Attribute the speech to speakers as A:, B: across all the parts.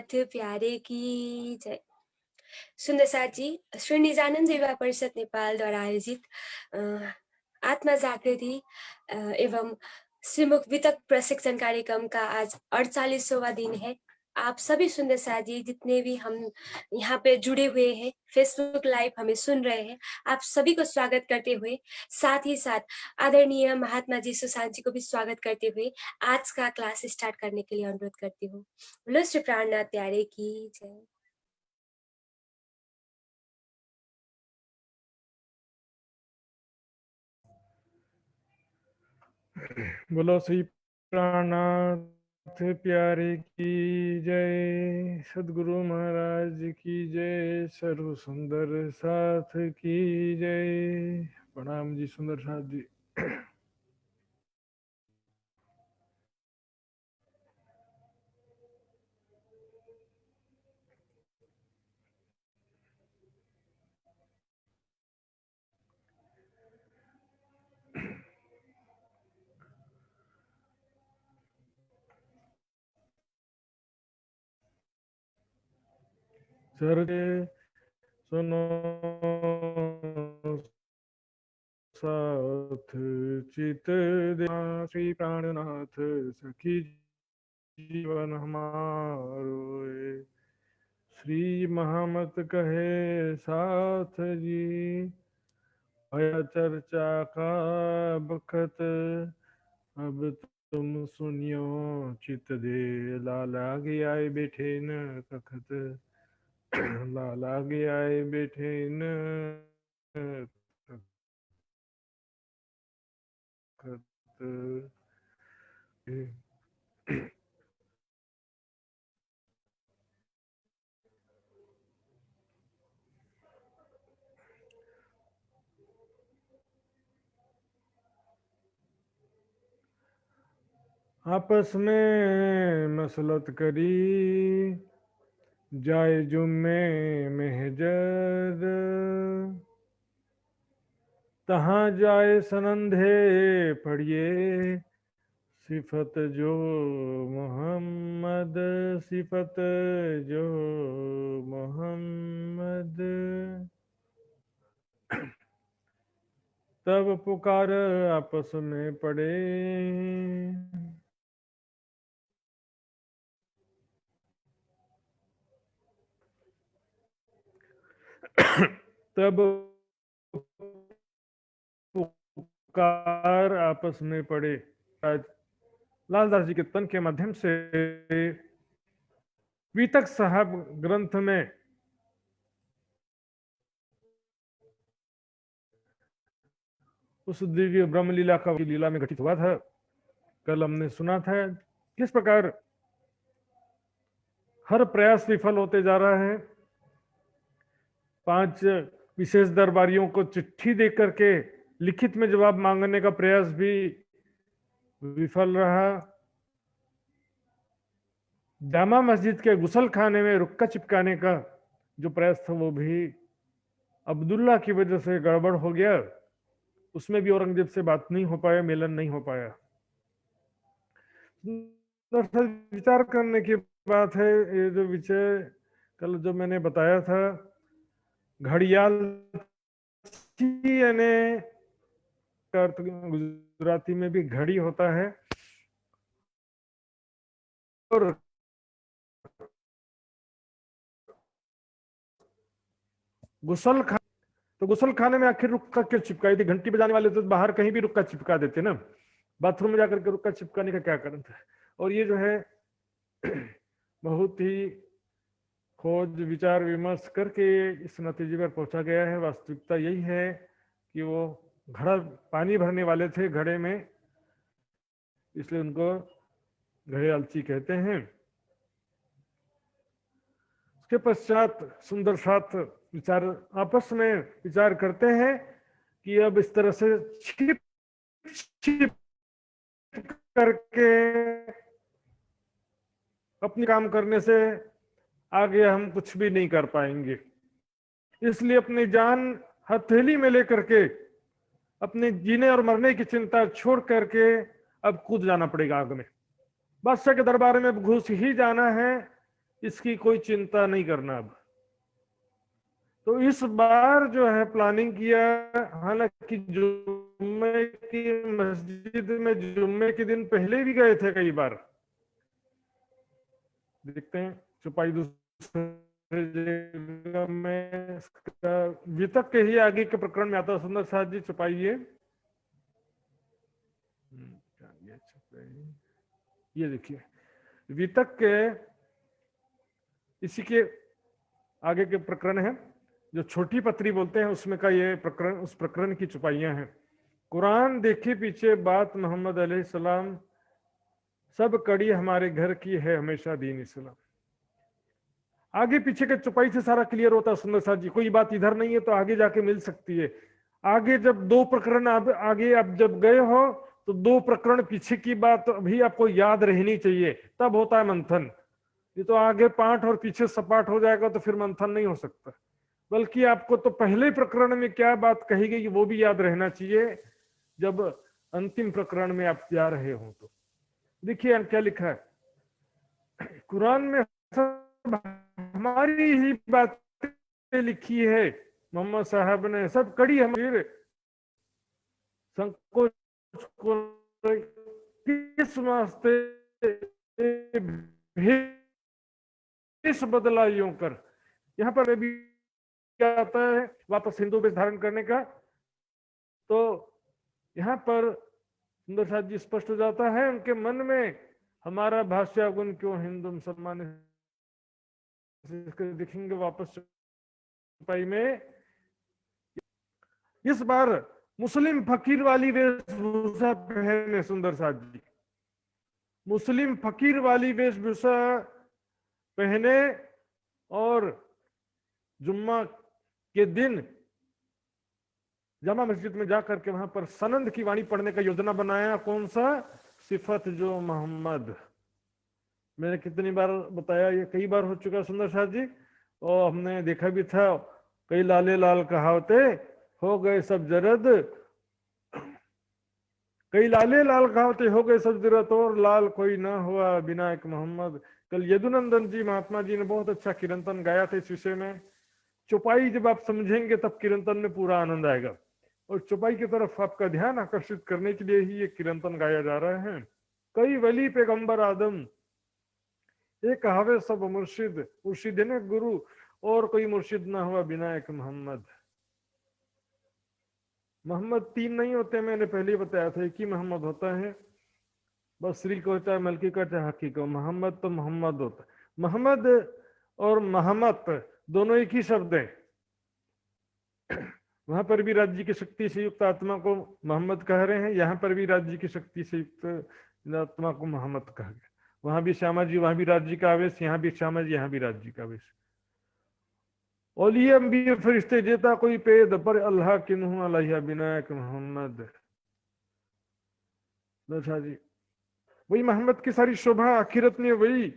A: नाथ प्यारे की जय। सुन्दर साथजी, श्री निजानन्द सेवा परिषद नेपालद्वारा आयोजित अ, आत्मा जागृति एवं श्रीमुख वितक प्रशिक्षण कार्यक्रम का आज 48वां दिन है। आप सभी सुंदर साथी जितने भी हम यहाँ पे जुड़े हुए हैं, फेसबुक लाइव हमें सुन रहे हैं, आप सभी को स्वागत करते हुए, साथ ही साथ आदरणीय महात्मा जी सुशांत जी को भी स्वागत करते हुए आज का क्लास स्टार्ट करने के लिए अनुरोध करती हूँ। बोलो श्री प्राणनाथ प्यारे की जय।
B: बोलो श्री प्राणनाथ प्यारे की जय, सदगुरु महाराज की जय, सर्व सुंदर साथ की जय। प्रणाम जी सुंदर साथ जी। सर्वे सुनो साथ चित देना, श्री प्राणनाथ सखी जीवन हमारो। श्री महामत कहे साथ जी, भया चर्चा का बखत, अब तुम सुनियो चित दे, लाल आगे आए बैठे न तखत, लाल आगे आए बैठे न तखत। आपस में मसलत करी, जाए जुम्मे महजर, तहाँ जाए सनंधे पढ़िए, सिफत जो मोहम्मद, सिफत जो मोहम्मद। तब पुकार आपस में पड़े, तब पुकार आपस में पड़े। आज लालदास जी के तन के माध्यम से वितक साहब ग्रंथ में उस दिव्य ब्रह्म लीला का लीला में घटित हुआ था। कल हमने सुना था किस प्रकार हर प्रयास विफल होते जा रहा है। 5 विशेष दरबारियों को चिट्ठी दे करके लिखित में जवाब मांगने का प्रयास भी विफल रहा। जामा मस्जिद के गुसल खाने में रुक्का चिपकाने का जो प्रयास था वो भी अब्दुल्ला की वजह से गड़बड़ हो गया। उसमें भी औरंगजेब से बात नहीं हो पाया, मिलन नहीं हो पाया। विचार करने की बात है। ये जो विषय कल जो मैंने बताया था, घड़ियाल यानी गुजराती में भी घड़ी होता है, और गुसल खाने, तो गुसल खाने में आखिर रुक्का क्यों चिपकाई थी? घंटी बजाने वाले तो बाहर कहीं भी रुक्का चिपका देते ना, बाथरूम में जाकर के रुक्का चिपकाने का क्या कारण था? और ये जो है बहुत ही खोज विचार विमर्श करके इस नतीजे पर पहुंचा गया है। वास्तविकता यही है कि वो घड़ा पानी भरने वाले थे घड़े में, इसलिए उनको घड़ियालची कहते हैं। उसके पश्चात सुंदर साथ विचार आपस में विचार करते हैं कि अब इस तरह से छिप छिप करके अपने काम करने से आगे हम कुछ भी नहीं कर पाएंगे, इसलिए अपनी जान हथेली में लेकर के अपने जीने और मरने की चिंता छोड़ करके अब कूद जाना पड़ेगा आग में। बादशाह के दरबार में घुस ही जाना है, इसकी कोई चिंता नहीं करना अब। तो इस बार जो है प्लानिंग किया, हालांकि जुम्मे की मस्जिद में जुम्मे के दिन पहले भी गए थे कई बार, देखते हैं चौपाई दूसरे जगह में इसका वितक के ही आगे के प्रकरण में आता है। सुंदर साथ जी चौपाइए, ये देखिए वितक के इसी के आगे के प्रकरण है, जो छोटी पत्री बोलते हैं उसमें का ये प्रकरण, उस प्रकरण की चौपाइयां हैं। कुरान देखे पीछे बात मोहम्मद अलैहिस्सलाम, सब कड़ी हमारे घर की है हमेशा दीन इस्लाम। आगे पीछे के चौपाई से सारा क्लियर होता है सुंदर साथ जी, कोई बात इधर नहीं है तो आगे जाके मिल सकती है। आगे जब दो प्रकरण आगे आप जब गए हो तो दो प्रकरण पीछे की बात भी आपको याद रहनी चाहिए, तब होता है मंथन। ये तो आगे पाठ और पीछे सपाट हो जाएगा तो फिर मंथन नहीं हो सकता, बल्कि आपको तो पहले प्रकरण में क्या बात कही गई वो भी याद रहना चाहिए जब अंतिम प्रकरण में आप जा रहे हो। तो देखिए क्या लिखा है कुरान में, सब हमारी ही बातें लिखी है मोहम्मद साहब ने, सब कड़ी हमारी संकोच को किस वास्ते भेष बदला यूं कर। यहाँ पर भी क्या आता है वापस हिंदू वेश धारण करने का, तो यहाँ पर सुंदर साथ जी स्पष्ट हो जाता है उनके मन में हमारा भाष्य गुण क्यों हिंदू मुसलमान, देखेंगे वापस चौपाई में। इस बार मुस्लिम फकीर वाली वेशभूषा पहने सुंदर साथ जी, मुस्लिम फकीर वाली वेशभूषा पहने और जुम्मा के दिन जामा मस्जिद में जाकर के वहां पर सनंद की वाणी पढ़ने का योजना बनाया। कौन सा? सिफत जो मोहम्मद, मैंने कितनी बार बताया, ये कई बार हो चुका सुंदर साथ जी, और हमने देखा भी था कई लाले लाल कहावते हो गए सब जरद, कई लाले लाल कहावते हो गए सब जरद और लाल कोई ना हुआ बिना एक मोहम्मद। कल यदुनंदन जी महात्मा जी ने बहुत अच्छा कीर्तन गाया था इस विषय में। चौपाई जब आप समझेंगे तब कीर्तन में पूरा आनंद आएगा, और चौपाई की तरफ आपका ध्यान आकर्षित करने के लिए ही ये कीर्तन गाया जा रहा है। कई वली पैगंबर आदम, एक कहावे सब मुर्शिद, मुर्शिद है ना गुरु, और कोई मुर्शिद ना हुआ बिना एक मोहम्मद। मोहम्मद तीन नहीं होते, मैंने पहले ही बताया था, एक ही मोहम्मद होता है, बस श्री को चाहे मलकी का चाहे हकी को, मोहम्मद तो मोहम्मद होता है। मोहम्मद और मोहम्मद दोनों एक ही शब्द है। वहां पर भी राज्य की शक्ति से युक्त आत्मा को मोहम्मद कह रहे हैं, यहाँ पर भी राज्य की शक्ति से युक्त आत्मा को मोहम्मद कहा गया। वहां भी श्यामा जी, वहां भी राज्य का आवेश, यहाँ भी श्यामा जी, यहाँ भी राज्य का आवेश। ओलियम भी फरिश्ते जेता कोई पेद पर अल्लाह किन्हू अलैहि बिनायक मोहम्मद। अच्छा जी, वही मोहम्मद की सारी शोभा आखिरत में, वही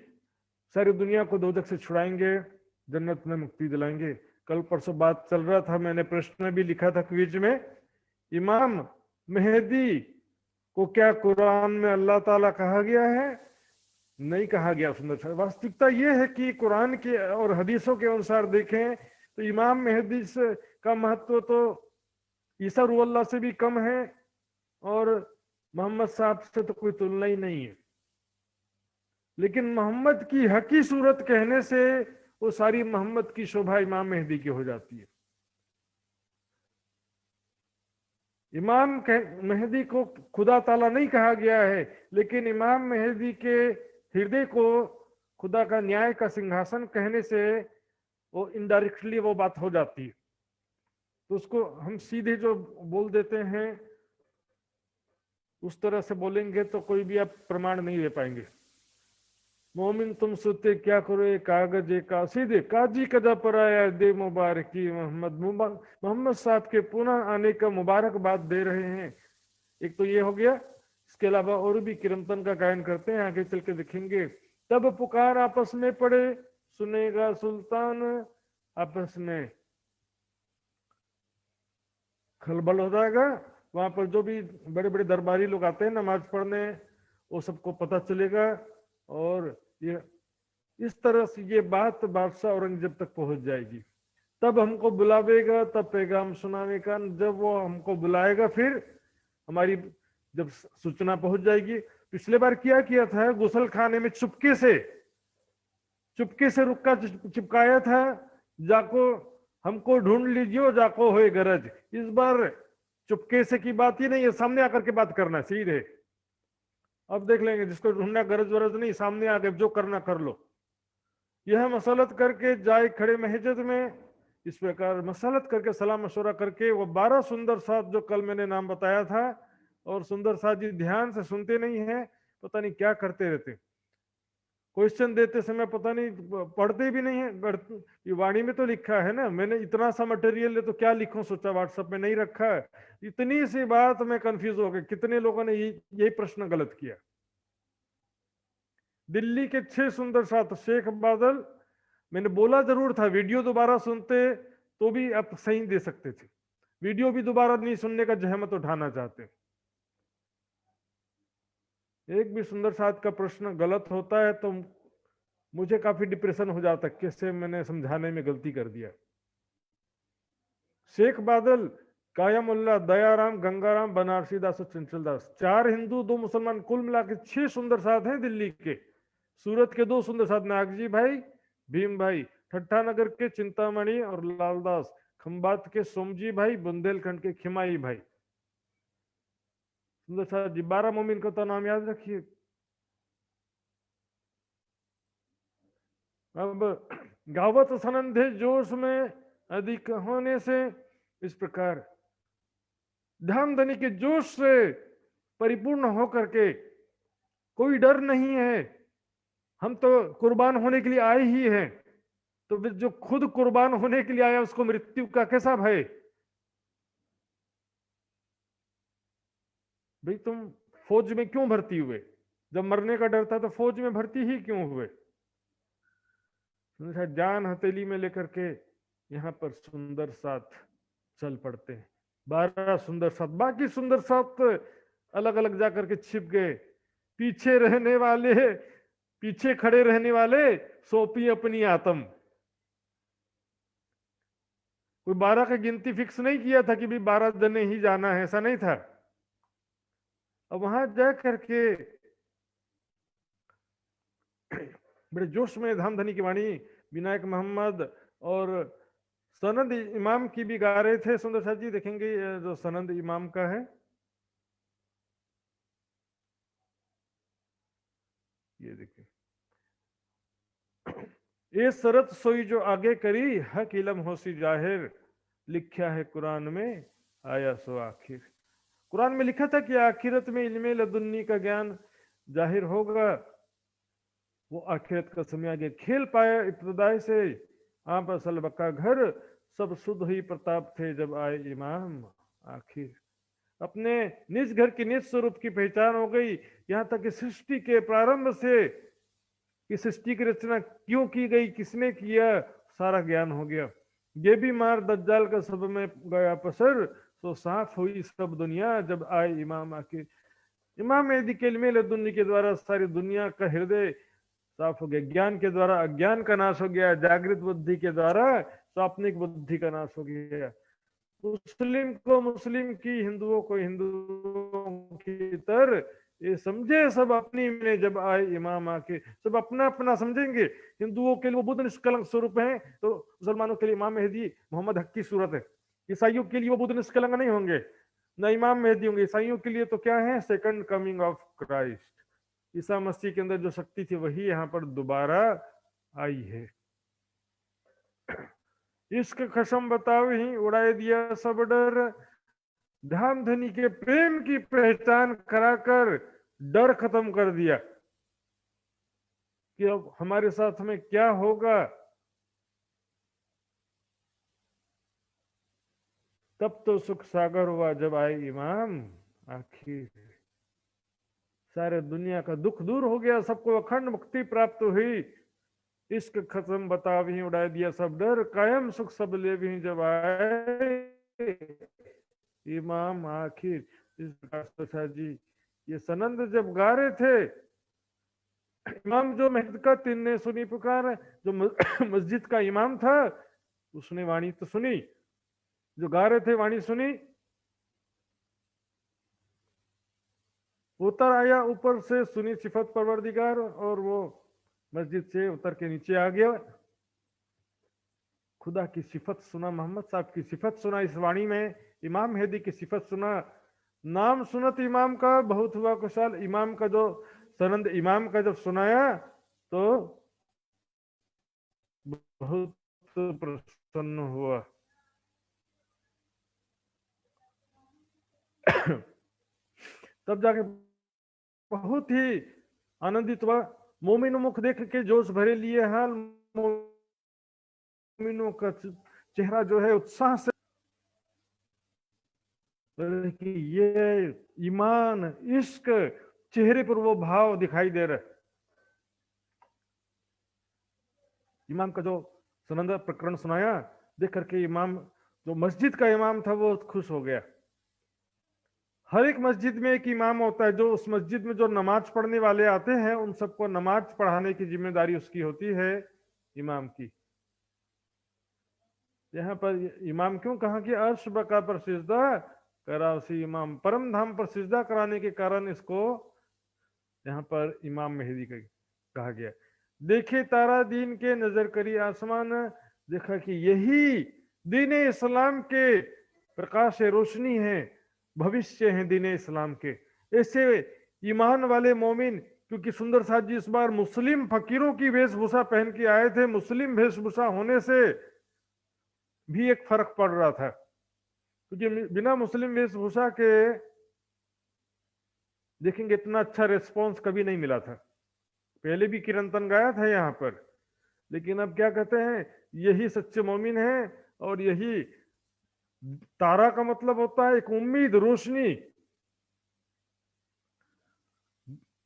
B: सारी दुनिया को दोजख से छुड़ाएंगे, जन्नत में मुक्ति दिलाएंगे। कल परसों बात चल रहा था, मैंने प्रश्न भी लिखा था क्विज में, इमाम मेहदी को क्या कुरान में अल्लाह ताला कहा गया है? नहीं कहा गया सुंदर। वास्तविकता यह है कि कुरान के और हदीसों के अनुसार देखें तो इमाम मेहदी का महत्व तो ईसा रूह से भी कम है, और मोहम्मद साहब से तो कोई तुलना ही नहीं है। लेकिन मोहम्मद की हकी सूरत कहने से वो सारी मोहम्मद की शोभा इमाम मेहदी की हो जाती है। इमाम मेहदी को खुदा ताला नहीं कहा गया है, लेकिन इमाम मेहदी के हृदय को खुदा का न्याय का सिंहासन कहने से वो इनडायरेक्टली वो बात हो जाती है। तो उसको हम सीधे जो बोल देते हैं उस तरह से बोलेंगे तो कोई भी आप प्रमाण नहीं दे पाएंगे। मोमिन तुम सुते क्या करो ये कागज का सीधे काजी कदा पर आया दे मुबारकी मोहम्मद। मोहम्मद साहब के पुनः आने का मुबारकबाद दे रहे हैं। एक तो ये हो गया, इसके अलावा और भी कीर्तन का गायन करते हैं, आगे चल के देखेंगे। तब पुकार आपस में पड़े सुनेगा सुल्तान, आपस में खलबल हो जाएगा। वहां पर जो भी बड़े बड़े दरबारी लोग आते हैं नमाज पढ़ने, वो सबको पता चलेगा, और ये इस तरह से ये बात बादशाह औरंगजेब तक पहुंच जाएगी। तब हमको बुलावेगा, तब पैगाम सुनावेगा। जब वो हमको बुलाएगा फिर हमारी जब सूचना पहुंच जाएगी। पिछले बार क्या किया था, गुसल खाने में चुपके से रुक्का चिपकाया था, जाको हमको ढूंढ लीजिए, जाको होए गरज। इस बार चुपके से की बात ही नहीं है, सामने आकर के बात करना सीधे। अब देख लेंगे, जिसको ढूंढना गरज वरज नहीं, सामने आके जो करना कर लो। यह मसलत करके जाए खड़े महजद में, इस प्रकार मसलत करके सलाह मशवरा करके वो 12 सुंदर साथ जो कल मैंने नाम बताया था, और सुंदर साथ जी ध्यान से सुनते नहीं है, पता नहीं क्या करते रहते। क्वेश्चन देते समय पता नहीं पढ़ते भी नहीं है। ये वाणी में तो लिखा है ना, मैंने इतना सा मटेरियल है तो क्या लिखूं, सोचा व्हाट्सएप में नहीं रखा है। इतनी सी बात में कंफ्यूज हो गया। कितने लोगों ने यही प्रश्न गलत किया। दिल्ली के 6 सुंदर साथ शेख बादल, मैंने बोला जरूर था वीडियो दोबारा सुनते तो भी आप सही दे सकते थे। वीडियो भी दोबारा नहीं सुनने का जहमत उठाना चाहते। एक भी सुंदर साथ का प्रश्न गलत होता है तो मुझे काफी डिप्रेशन हो जाता है, कैसे मैंने समझाने में गलती कर दिया। शेख बादल, कायमुल्ला, दयाराम, गंगाराम, बनारसी दास और चंचल दास, 4 हिंदू 2 मुसलमान, कुल मिला के 6 सुंदर साथ हैं दिल्ली के। सूरत के 2 सुंदर साथ, नागजी भाई, भीम भाई, ठट्टा नगर के चिंतामणि और लालदास, खंबात के सोमजी भाई, बुंदेलखंड के खिमाई भाई। सुंदर साथ जी 12 मोमिन का तो नाम याद रखिए। अब गावत सनंदे जोश में अधिक होने से, इस प्रकार धामधनी के जोश से परिपूर्ण होकर के, कोई डर नहीं है, हम तो कुर्बान होने के लिए आए ही हैं। तो जो खुद कुर्बान होने के लिए आया उसको मृत्यु का कैसा भय? भाई तुम फौज में क्यों भर्ती हुए? जब मरने का डर था तो फौज में भर्ती ही क्यों हुए? जान हथेली में लेकर के यहाँ पर सुंदर साथ चल पड़ते हैं। 12 सुंदर साथ, बाकी सुंदर साथ अलग अलग जाकर के छिप गए। पीछे खड़े रहने वाले सौंपी अपनी आत्म। कोई 12 का गिनती फिक्स नहीं किया था कि भी 12 जने ही जाना है, ऐसा नहीं था। अब वहां जा करके बड़े जोश में धामधनी की वाणी विनायक मोहम्मद और सनद इमाम की भी गा रहे थे। सुंदर साथ जी देखेंगे जो सनद इमाम का है, ये देखिए, ये शरत सोई जो आगे करी, हक इलम होसी जाहिर, लिखा है कुरान में आया सो आखिर। कुरान में लिखा था कि आखिरत में इल्मे लदुन्नी का ज्ञान जाहिर होगा। वो आखिरत का समय आगे खेल पाया इब्तदाई से, आप असल बका घर सब सुध ही प्रताप थे जब आए इमाम आखिर। अपने निज घर की निज स्वरूप की पहचान हो गई। यहाँ तक कि सृष्टि के प्रारंभ से कि सृष्टि की रचना क्यों की गई, किसने किया, सारा ज्ञान हो गया। ये भी मार दज्जाल का सब में गया पसर, तो साफ हुई सब दुनिया जब आए इमाम आखिर। इमाम मेहदी के इल्मे लदुन्नी के द्वारा सारी दुनिया का हृदय साफ हो गया। ज्ञान के द्वारा अज्ञान का नाश हो गया, जागृत बुद्धि के द्वारा स्वाप्निक बुद्धि का नाश हो गया। मुस्लिम को मुस्लिम की, हिंदुओं को हिंदुओं की तरह ये समझे सब अपनी में जब आए इमाम आके। सब अपना अपना समझेंगे। हिंदुओं के लिए वो बुद्ध निष्कलंक स्वरूप है, तो मुसलमानों के लिए इमाम मेहदी मोहम्मद हक की सूरत है। ईसाइयों के लिए वो बुद्ध निष्कलंक नहीं होंगे, न इमाम मेहदी होंगे। ईसाइयों के लिए तो क्या है, second coming of Christ. Isa Masih के अंदर जो शक्ति थी वही यहाँ पर दोबारा आई है। इश्क कसम बताओ ही उड़ाए दिया सब डर, धामधनी के प्रेम की पहचान कराकर डर खत्म कर दिया कि अब हमारे साथ में क्या होगा। तब तो सुख सागर हुआ जब आए इमाम आखिर। सारे दुनिया का दुख दूर हो गया, सबको अखंड मुक्ति प्राप्त हुई। इश्क खत्म बता भी उड़ा दिया सब डर, कायम सुख सब ले भी जब आए इमाम आखिर। इस प्रकार जी ये सनंद जब गा रहे थे इमाम जो मस्जिद का, 3 ने सुनी पुकार, जो मस्जिद का इमाम था उसने वाणी तो सुनी, जो गा रहे थे वाणी सुनी, उतर आया ऊपर से, सुनी सिफत परवरदिगार, और वो मस्जिद से उतर के नीचे आ गया। खुदा की सिफत सुना, मोहम्मद साहब की सिफत सुना इस वाणी में, इमाम मेहदी की सिफत सुना। नाम सुनत इमाम का बहुत हुआ खुशहाल। इमाम का जो सनंद इमाम का जब सुनाया तो बहुत प्रसन्न हुआ। तब जाके बहुत ही आनंदित हुआ। मोमिन मुख देख के जोश भरे लिए हाल, मोमिनों का चेहरा जो है उत्साह से कि ये ईमान इश्क, चेहरे पर वो भाव दिखाई दे रहा है। इमाम का जो सुनंदा प्रकरण सुनाया देख करके इमाम, जो मस्जिद का इमाम था वो खुश हो गया। हर एक मस्जिद में एक इमाम होता है, जो उस मस्जिद में जो नमाज पढ़ने वाले आते हैं उन सबको नमाज पढ़ाने की जिम्मेदारी उसकी होती है, इमाम की। यहाँ पर इमाम क्यों कहा कि अर्श बका पर सिजदा करा उसी इमाम, परम धाम पर सिजदा कराने के कारण इसको यहाँ पर इमाम मेहदी का कहा गया। देखे तारा दीन के नजर करी आसमान, देखा कि यही दीन इस्लाम के प्रकाश रोशनी है, भविष्य है दीन इस्लाम के। ऐसे ईमान वाले मोमिन, क्योंकि सुंदर साथ जी इस बार मुस्लिम फकीरों की वेशभूषा पहन के आए थे, मुस्लिम वेशभूषा होने से भी एक फर्क पड़ रहा था, क्योंकि बिना मुस्लिम वेशभूषा के देखेंगे इतना अच्छा रिस्पॉन्स कभी नहीं मिला था। पहले भी कीर्तन गाया था यहाँ पर, लेकिन अब क्या कहते हैं, यही सच्चे मोमिन है। और यही तारा का मतलब होता है एक उम्मीद, रोशनी,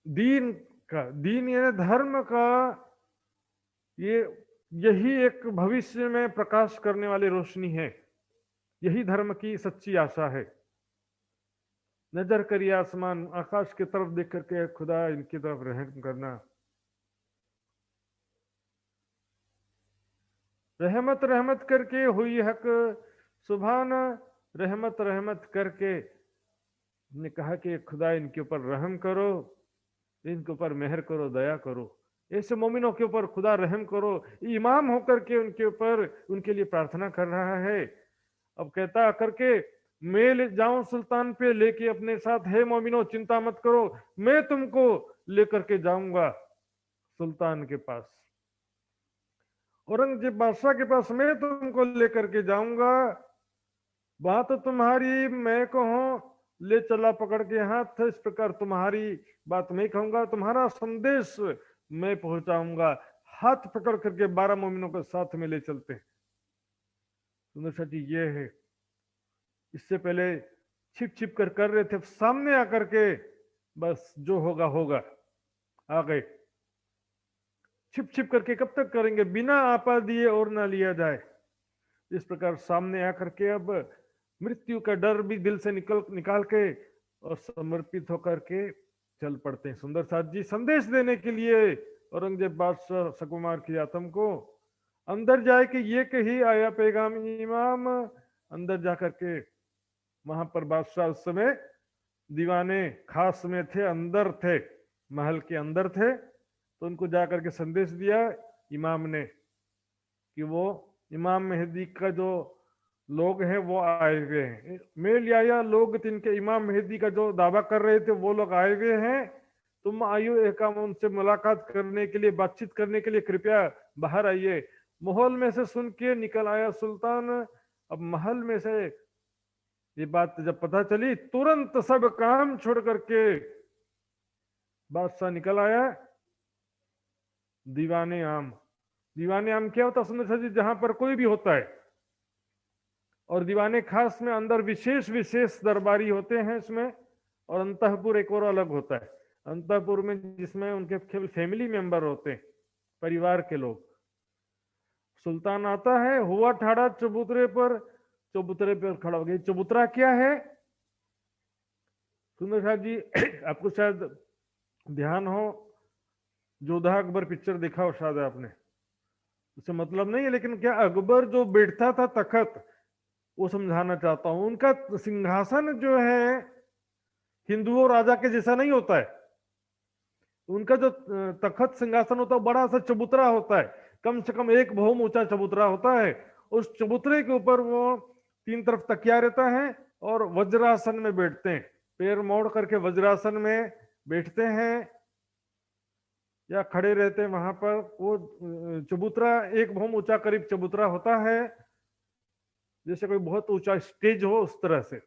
B: दीन का, दीन यानी धर्म का, ये यही एक भविष्य में प्रकाश करने वाली रोशनी है। यही धर्म की सच्ची आशा है। नजर करिए आसमान, आकाश की तरफ देख करके खुदा इनकी तरफ रहम करना। रहमत रहमत करके हुई हक सुभान, रहमत रहमत करके ने कहा कि खुदा इनके ऊपर रहम करो, इनके ऊपर मेहर करो, दया करो। ऐसे मोमिनों के ऊपर खुदा रहम करो। इमाम होकर के उनके ऊपर, उनके लिए प्रार्थना कर रहा है। अब कहता करके मैं ले जाऊं सुल्तान पे लेके अपने साथ, है मोमिनो चिंता मत करो, मैं तुमको लेकर के जाऊंगा सुल्तान के पास, औरंगजेब बादशाह के पास मैं तुमको लेकर के जाऊंगा। बात तुम्हारी मैं कहूं, ले चला पकड़ के हाथ, इस प्रकार तुम्हारी बात मैं कहूंगा, तुम्हारा संदेश मैं पहुंचाऊंगा। हाथ पकड़ करके 12 मोमिनों को साथ में ले चलते हैं। सुंदर जी ये है, इससे पहले छिप छिप कर रहे थे, सामने आकर के बस जो होगा होगा, आ गए। छिप छिप करके कब तक करेंगे, बिना आपा दिए और ना लिया जाए। इस प्रकार सामने आकर के अब मृत्यु का डर भी दिल से निकाल के और समर्पित होकर के चल पड़ते हैं। सुंदर साथ जी संदेश देने के लिए औरंगजेब बादशाह सुकुमार की आत्म को, अंदर जाए कि ये कही आया पैगाम इमाम। अंदर जाकर के वहां पर बादशाह उस समय दीवाने खास में थे, अंदर थे, महल के अंदर थे। तो उनको जाकर के संदेश दिया इमाम ने कि वो इमाम मेहदी का जो लोग हैं वो आए हुए हैं। मेल आया लोग तिनके, इमाम मेहदी का जो दावा कर रहे थे वो लोग आए हुए हैं। तुम आयु एकाम उनसे मुलाकात करने के लिए, बातचीत करने के लिए कृपया बाहर आइए। माहौल में से सुन के निकल आया सुल्तान। अब महल में से ये बात जब पता चली, तुरंत सब काम छोड़ करके बादशाह निकल आया। दीवाने आम, दीवाने आम क्या होता सुंदर जी, जहां पर कोई भी होता है। और दीवाने खास में अंदर विशेष विशेष दरबारी होते हैं इसमें, और अंतःपुर एक और अलग होता है। अंतःपुर में जिसमें उनके केवल फैमिली मेंबर होते हैं, परिवार के लोग। सुल्तान आता है, हुआ ठाड़ा चबूतरे पर, चबूतरे पर खड़ा हो गया। चबूतरा क्या है सुंदर जी, आपको शायद ध्यान हो, जोधा अकबर पिक्चर देखा हो शायद आपने, उससे मतलब नहीं है, लेकिन क्या अकबर जो बैठता था तखत, वो समझाना चाहता हूं। उनका सिंहासन जो है हिंदुओं राजा के जैसा नहीं होता है। उनका जो तखत सिंहासन होता है बड़ा सा चबूतरा होता है, कम से कम 1 भौम ऊंचा चबूतरा होता है। उस चबूतरे के ऊपर वो 3 तरफ तकिया रहता है और वज्रासन में बैठते हैं, पैर मोड़ करके वज्रासन में बैठते हैं या खड़े रहते हैं वहां पर। वो चबूतरा 1 भौम ऊंचा करीब चबूतरा होता है, जैसे कोई बहुत ऊंचा स्टेज हो उस तरह से।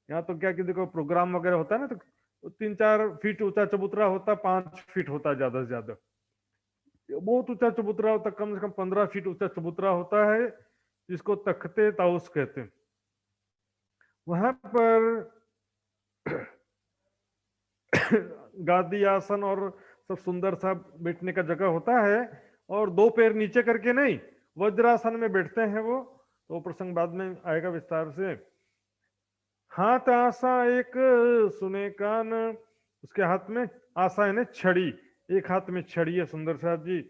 B: यहाँ तो क्या कि देखो प्रोग्राम वगैरह होता है ना, तो 3-4 फीट ऊंचा चबूतरा होता है, 5 फीट होता है ज्यादा से ज्यादा। बहुत ऊंचा चबूतरा होता है, कम से कम 15 फीट ऊंचा चबूतरा होता है, जिसको तख्ते ताउस कहते हैं। वहां पर गादी आसन और सब सुंदर सा बैठने का जगह होता है, और 2 पैर नीचे करके नहीं, वज्रासन में बैठते हैं वो। तो प्रसंग बाद में आएगा विस्तार से। हाथ आसा एक सुने कान, उसके हाथ में आसा है छड़ी, एक हाथ में छड़ी है सुंदर साथ जी।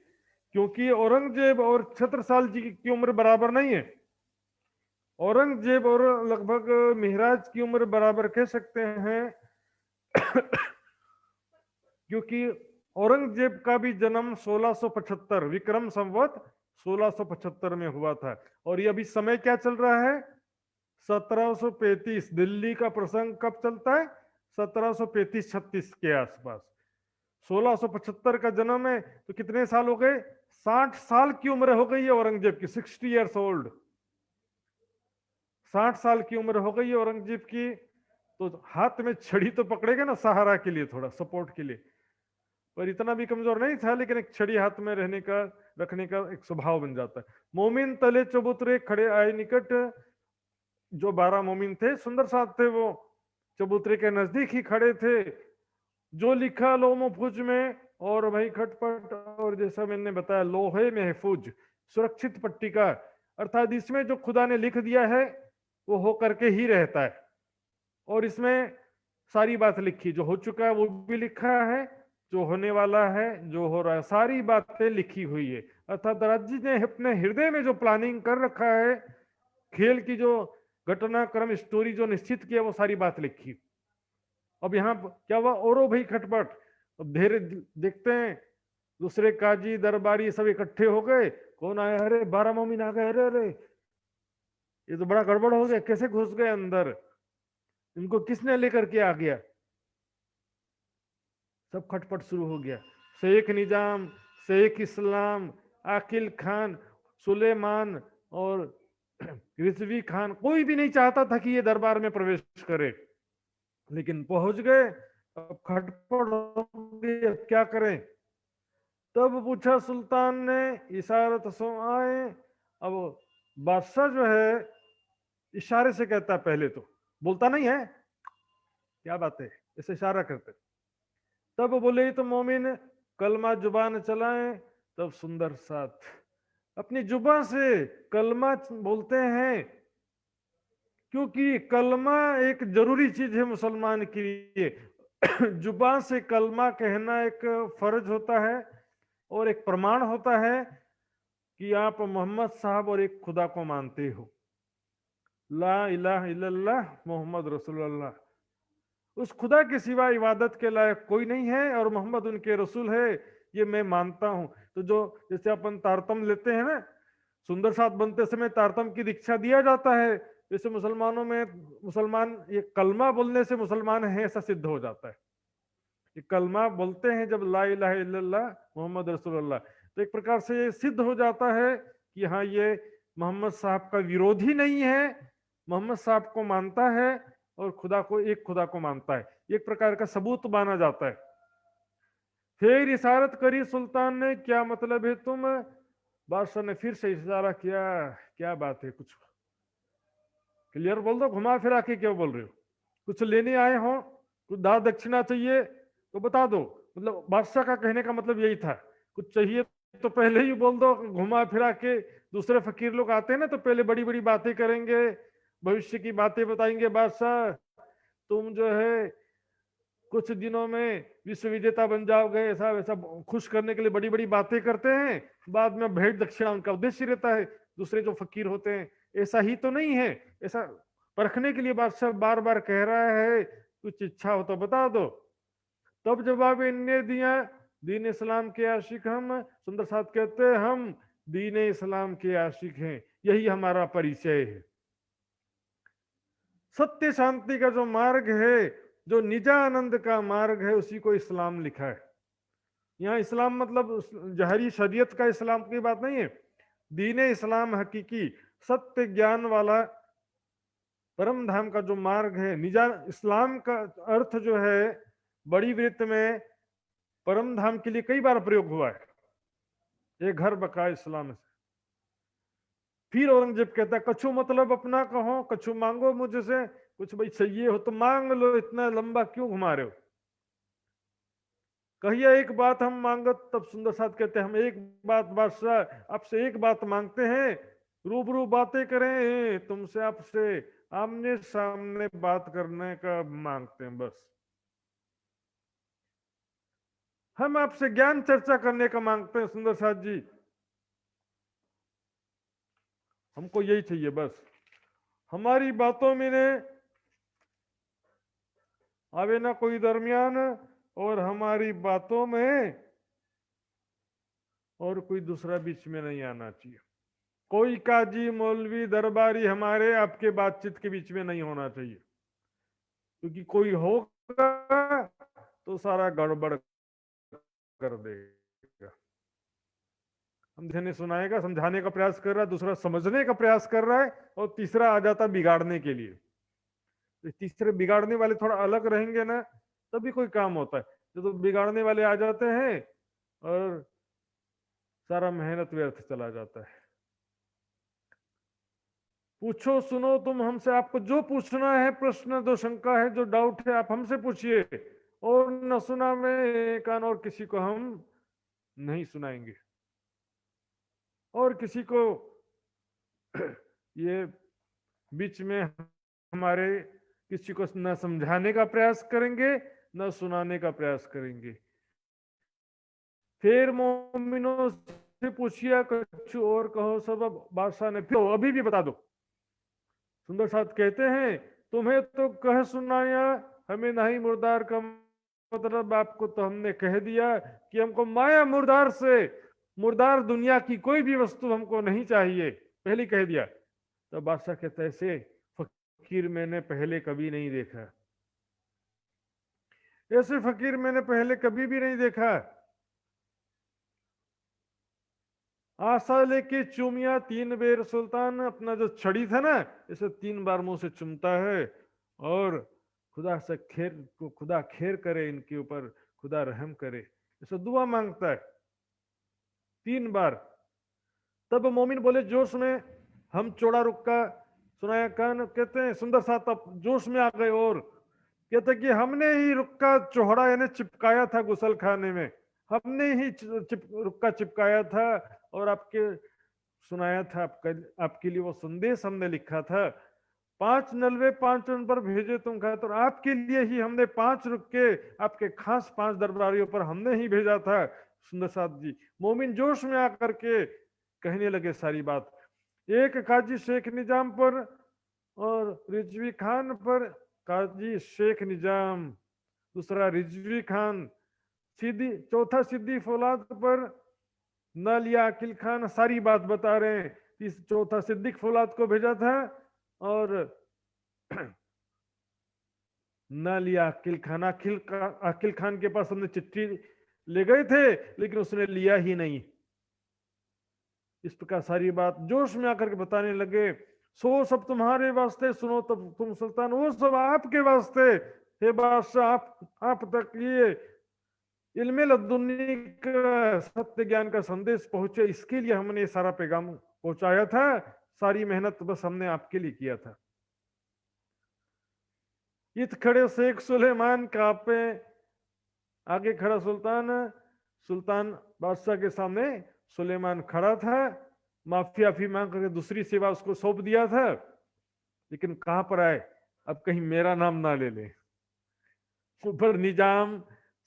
B: क्योंकि औरंगजेब और छत्रसाल जी की उम्र बराबर नहीं है। औरंगजेब और लगभग महराज की उम्र बराबर कह सकते हैं क्योंकि औरंगजेब का भी जन्म 1675 विक्रम संवत 1675 में हुआ था। और ये अभी समय क्या चल रहा है, 1735। दिल्ली का प्रसंग कब चलता है, 1735-36 के आसपास। 1675 का जन्म है, तो कितने साल हो गए, 60 साल की उम्र हो गई है औरंगजेब की, 60 ईयर्स ओल्ड। 60 साल की उम्र हो गई है औरंगजेब की। तो हाथ में छड़ी तो पकड़ेगा ना सहारा के लिए, थोड़ा सपोर्ट के लिए, पर इतना भी कमजोर नहीं था, लेकिन एक छड़ी हाथ में रहने का, रखने का एक स्वभाव बन जाता है। मोमिन तले चबूतरे खड़े आए निकट, जो 12 मोमिन थे सुंदर साथ थे, वो चबूतरे के नजदीक ही खड़े थे। जो लिखा लो महफूज में, और भाई खटपट, और जैसा मैंने बताया लोहे महफूज, सुरक्षित पट्टिका, अर्थात इसमें जो खुदा ने लिख दिया है वो हो करके ही रहता है। और इसमें सारी बात लिखी, जो हो चुका है वो भी लिखा है, जो होने वाला है, जो हो रहा है, सारी बातें लिखी हुई है। अर्थात राज्य ने अपने हृदय में जो प्लानिंग कर रखा है, खेल की जो घटनाक्रम स्टोरी जो निश्चित किया, वो सारी बात लिखी। अब यहाँ क्या हुआ, औरो भाई खटपट, अब धीरे देखते हैं दूसरे काजी दरबारी सब इकट्ठे हो गए। कौन आया, अरे 12 मोमिन आ गए, अरे अरे ये तो बड़ा गड़बड़ हो गया, कैसे घुस गए अंदर, इनको किसने लेकर के आ गया। सब खटपट शुरू हो गया। शेख निजाम, शेख इस्लाम, आकिल खान, सुलेमान और रिजवी खान, कोई भी नहीं चाहता था कि ये दरबार में प्रवेश करे, लेकिन पहुंच गए। अब खटपट हो गई, अब क्या करें। तब पूछा सुल्तान ने, इशारत सो आए। अब बादशाह जो है इशारे से कहता है, पहले तो बोलता नहीं है, क्या बात है, ऐसे इशारा करते। तब बोले तो मोमिन कलमा जुबान चलाएं। तब सुंदर साथ अपनी जुबान से कलमा बोलते हैं, क्योंकि कलमा एक जरूरी चीज है मुसलमान के लिए। जुबान से कलमा कहना एक फर्ज होता है और एक प्रमाण होता है कि आप मोहम्मद साहब और एक खुदा को मानते हो। ला इलाहा इल्लल्लाह मोहम्मद रसूलुल्लाह, उस खुदा के सिवा इबादत के लायक कोई नहीं है और मोहम्मद उनके रसूल है, ये मैं मानता हूं। तो जो जैसे अपन तारतम लेते हैं ना, सुंदर साथ बनते समय तारतम की दीक्षा दिया जाता है, वैसे मुसलमानों में मुसलमान ये कलमा बोलने से मुसलमान है ऐसा सिद्ध हो जाता है। ये कलमा बोलते हैं जब ला इलाहा इल्लल्लाह मोहम्मद रसूलुल्लाह, तो एक प्रकार से ये सिद्ध हो जाता है कि हाँ ये मोहम्मद साहब का विरोधी नहीं है, मोहम्मद साहब को मानता है और खुदा को, एक खुदा को मानता है। एक प्रकार का सबूत माना जाता है। फिर इशारत करी सुल्तान ने, क्या मतलब है तुम। बादशाह ने फिर से इशारा किया, क्या बात है, कुछ क्लियर बोल दो, घुमा फिरा के क्यों बोल रहे हो, कुछ लेने आए हो, कुछ दान दक्षिणा चाहिए तो बता दो। मतलब बादशाह का कहने का मतलब यही था, कुछ चाहिए तो पहले ही बोल दो, घुमा फिरा के। दूसरे फकीर लोग आते हैं ना तो पहले बड़ी बड़ी बातें करेंगे, भविष्य की बातें बताएंगे। बादशाह तुम जो है कुछ दिनों में विश्व विजेता बन जाओगे, ऐसा वैसा खुश करने के लिए बड़ी बड़ी बातें करते हैं, बाद में भेंट दक्षिणा उनका उद्देश्य रहता है। दूसरे जो फकीर होते हैं, ऐसा ही तो नहीं है। ऐसा परखने के लिए बादशाह बार बार कह रहा है, कुछ इच्छा हो तो बता दो। तब जवाब इनने दिया, दीन इस्लाम के आशिक हम। सुंदर साथ कहते हैं, हम दीन इस्लाम के आशिक हैं, यही हमारा परिचय है। सत्य शांति का जो मार्ग है, जो निजानंद का मार्ग है, उसी को इस्लाम लिखा है। यहाँ इस्लाम मतलब जहरी शरीयत का इस्लाम की बात नहीं है। दीन इस्लाम हकीकी सत्य ज्ञान वाला परम धाम का जो मार्ग है। निजा इस्लाम का अर्थ जो है बड़ी वृत्त में परम धाम के लिए कई बार प्रयोग हुआ है। ये घर बका इस्लाम से। फिर औरंगजेब कहता है, कछु मतलब अपना कहो, कछु मांगो मुझसे, कुछ भाई चाहिए हो तो मांग लो, इतना लंबा क्यों घुमा रहे हो। कहिए एक बात हम मांगत। तब सुंदर साथ कहते हैं, हम एक बात बादशाह आपसे एक बात मांगते हैं, रूबरू बातें करें तुमसे, आपसे आमने सामने बात करने का मांगते हैं बस। हम आपसे ज्ञान चर्चा करने का मांगते हैं सुंदर साथ जी, हमको यही चाहिए बस। हमारी बातों में ने आवे ना कोई दरमियान, और हमारी बातों में और कोई दूसरा बीच में नहीं आना चाहिए। कोई काजी मौलवी दरबारी हमारे आपके बातचीत के बीच में नहीं होना चाहिए, क्योंकि कोई होगा तो सारा गड़बड़ कर देगा। समझने सुनाएगा, समझाने का प्रयास कर रहा है, दूसरा समझने का प्रयास कर रहा है, और तीसरा आ जाता बिगाड़ने के लिए। तो तीसरे बिगाड़ने वाले थोड़ा अलग रहेंगे ना, तभी कोई काम होता है। तो बिगाड़ने वाले आ जाते हैं और सारा मेहनत व्यर्थ चला जाता है। पूछो सुनो तुम हमसे, आपको जो पूछना है, प्रश्न जो शंका है, जो डाउट है, आप हमसे पूछिए, और न सुना में कान और किसी को हम नहीं सुनाएंगे। और किसी को ये बीच में हमारे किसी को न समझाने का प्रयास करेंगे, न सुनाने का प्रयास करेंगे। फिर मोमिनों से पूछिए, कुछ और कहो सब। अब बादशाह ने फिर अभी भी बता दो। सुंदर साथ कहते हैं, तुम्हें तो कह सुनाया, हमें नहीं मुर्दार का मतलब आपको तो हमने कह दिया कि हमको माया मुर्दार से, मुर्दार दुनिया की कोई भी वस्तु हमको नहीं चाहिए, पहले ही कह दिया। तो बादशाह कहते हैं, ऐसे फकीर मैंने पहले कभी नहीं देखा, ऐसे फकीर मैंने पहले कभी भी नहीं देखा। आशा लेके चूमिया 3 बेर सुल्तान, अपना जो छड़ी था ना, इसे 3 बार मुंह से चुमता है, और खुदा से खैर को, खुदा खैर करे इनके ऊपर, खुदा रहम करे, इसे दुआ मांगता है 3 बार। तब मोमिन बोले जोश में, हम चौड़ा रुक्का सुनाया कान। कहते हैं सुंदर साथ अब जोश में आ गए, और कहते कि हमने ही रुक्का चौड़ा यानी चिपकाया था गुसल खाने में, हमने ही रुक्का चिपकाया था, और आपके सुनाया था, आपके लिए वो संदेश हमने लिखा था। 5 नलवे 5 रन पर भेजे तुम खा, तो आपके लिए ही हमने 5 रुक्के आपके खास 5 दरबारियों पर हमने ही भेजा था। सुंदर साथ जी मोमिन जोश में आकर के कहने लगे सारी बात। एक काजी शेख निजाम पर और रिजवी खान पर, काजी शेख निजाम, दूसरा रिजवी खान, चौथा सिद्दी फौलाद पर न लिया अकिल खान, सारी बात बता रहे हैं। चौथा सिद्दीक फौलाद को भेजा था, और न लिया अकिल खान, अकिल खान के पास हमने चिट्ठी ले गए थे, लेकिन उसने लिया ही नहीं। इस प्रकार सारी बात जोश में आकर के बताने लगे। सो सब तुम्हारे वास्ते, सुनो तब तुम सुल्तान, वो सब आपके वास्ते। हे बादशाह, आप तक ये इल्मे लदुन्नी का सत्य ज्ञान का संदेश पहुंचे, इसके लिए हमने ये सारा पैगाम पहुंचाया था। सारी मेहनत बस हमने आपके लिए किया था। इत खड़े शेख सुलेमान कापे, आगे खड़ा सुल्तान। सुल्तान बादशाह के सामने सुलेमान खड़ा था, माफी मांग करके दूसरी सेवा उसको सौंप दिया था, लेकिन कहां पर आए, अब कहीं मेरा नाम ना ले ले। ऊपर निजाम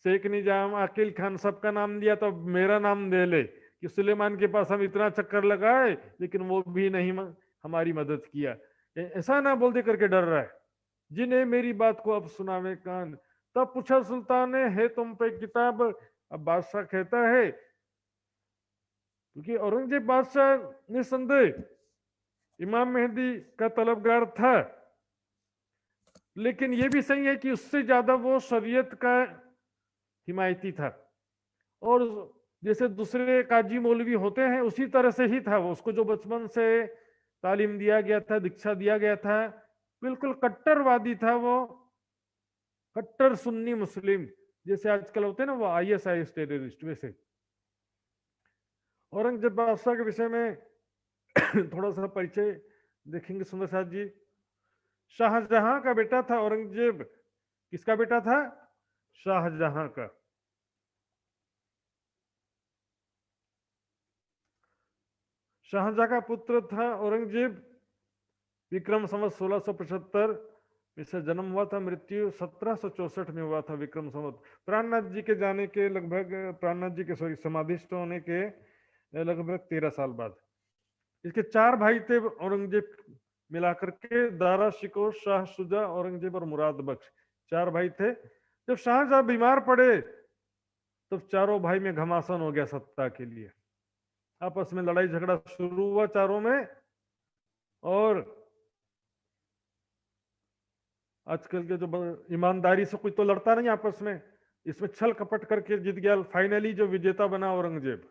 B: शेख निजाम, आकिल खान, सबका नाम दिया, तो मेरा नाम दे ले कि सुलेमान के पास हम इतना चक्कर लगाए लेकिन वो भी नहीं हमारी मदद किया। ऐसा ना बोल दे करके डर रहा है। जिन्हें मेरी बात को अब सुनावे कान। तब पूछा सुल्तान ने, है तुम पे किताब? अब बादशाह कहता है, क्योंकि औरंगजेब बादशाह निसंदेह इमाम मेहदी का तलबगार था, लेकिन यह भी सही है कि उससे ज्यादा वो शरीयत का हिमायती था। और जैसे दूसरे काजी मौलवी होते हैं उसी तरह से ही था वो। उसको जो बचपन से तालीम दिया गया था, दीक्षा दिया गया था, बिल्कुल कट्टरवादी था वो, कट्टर सुन्नी मुस्लिम, जैसे आजकल होते हैं ना वो ISIS टेररिस्ट, वैसे। औरंगजेब बादशाह के विषय में थोड़ा सा परिचय देखेंगे सुंदर साथ जी। शाहजहां का बेटा था औरंगजेब। किसका बेटा था? शाहजहां का। शाहजहां का पुत्र था औरंगजेब। विक्रम संवत 1675 इससे जन्म हुआ था, मृत्यु 1764 में हुआ था विक्रम संवत। प्राणनाथ जी के जाने के लगभग, प्राणनाथ जी के सॉरी समाधिस्थ होने के लगभग 13 साल बाद। इसके 4 भाई थे औरंगजेब मिलाकर के, दारा शिकोह, शाह शुजा, औरंगजेब और मुराद बख्श, 4 भाई थे। जब शाहजहां बीमार पड़े तब चारों भाई में घमासान हो गया सत्ता के लिए। आपस में लड़ाई झगड़ा शुरू हुआ चारों में। और आजकल के जो ईमानदारी से कोई तो लड़ता नहीं आपस में, इसमें छल कपट करके जीत गया। फाइनली जो विजेता बना औरंगजेब।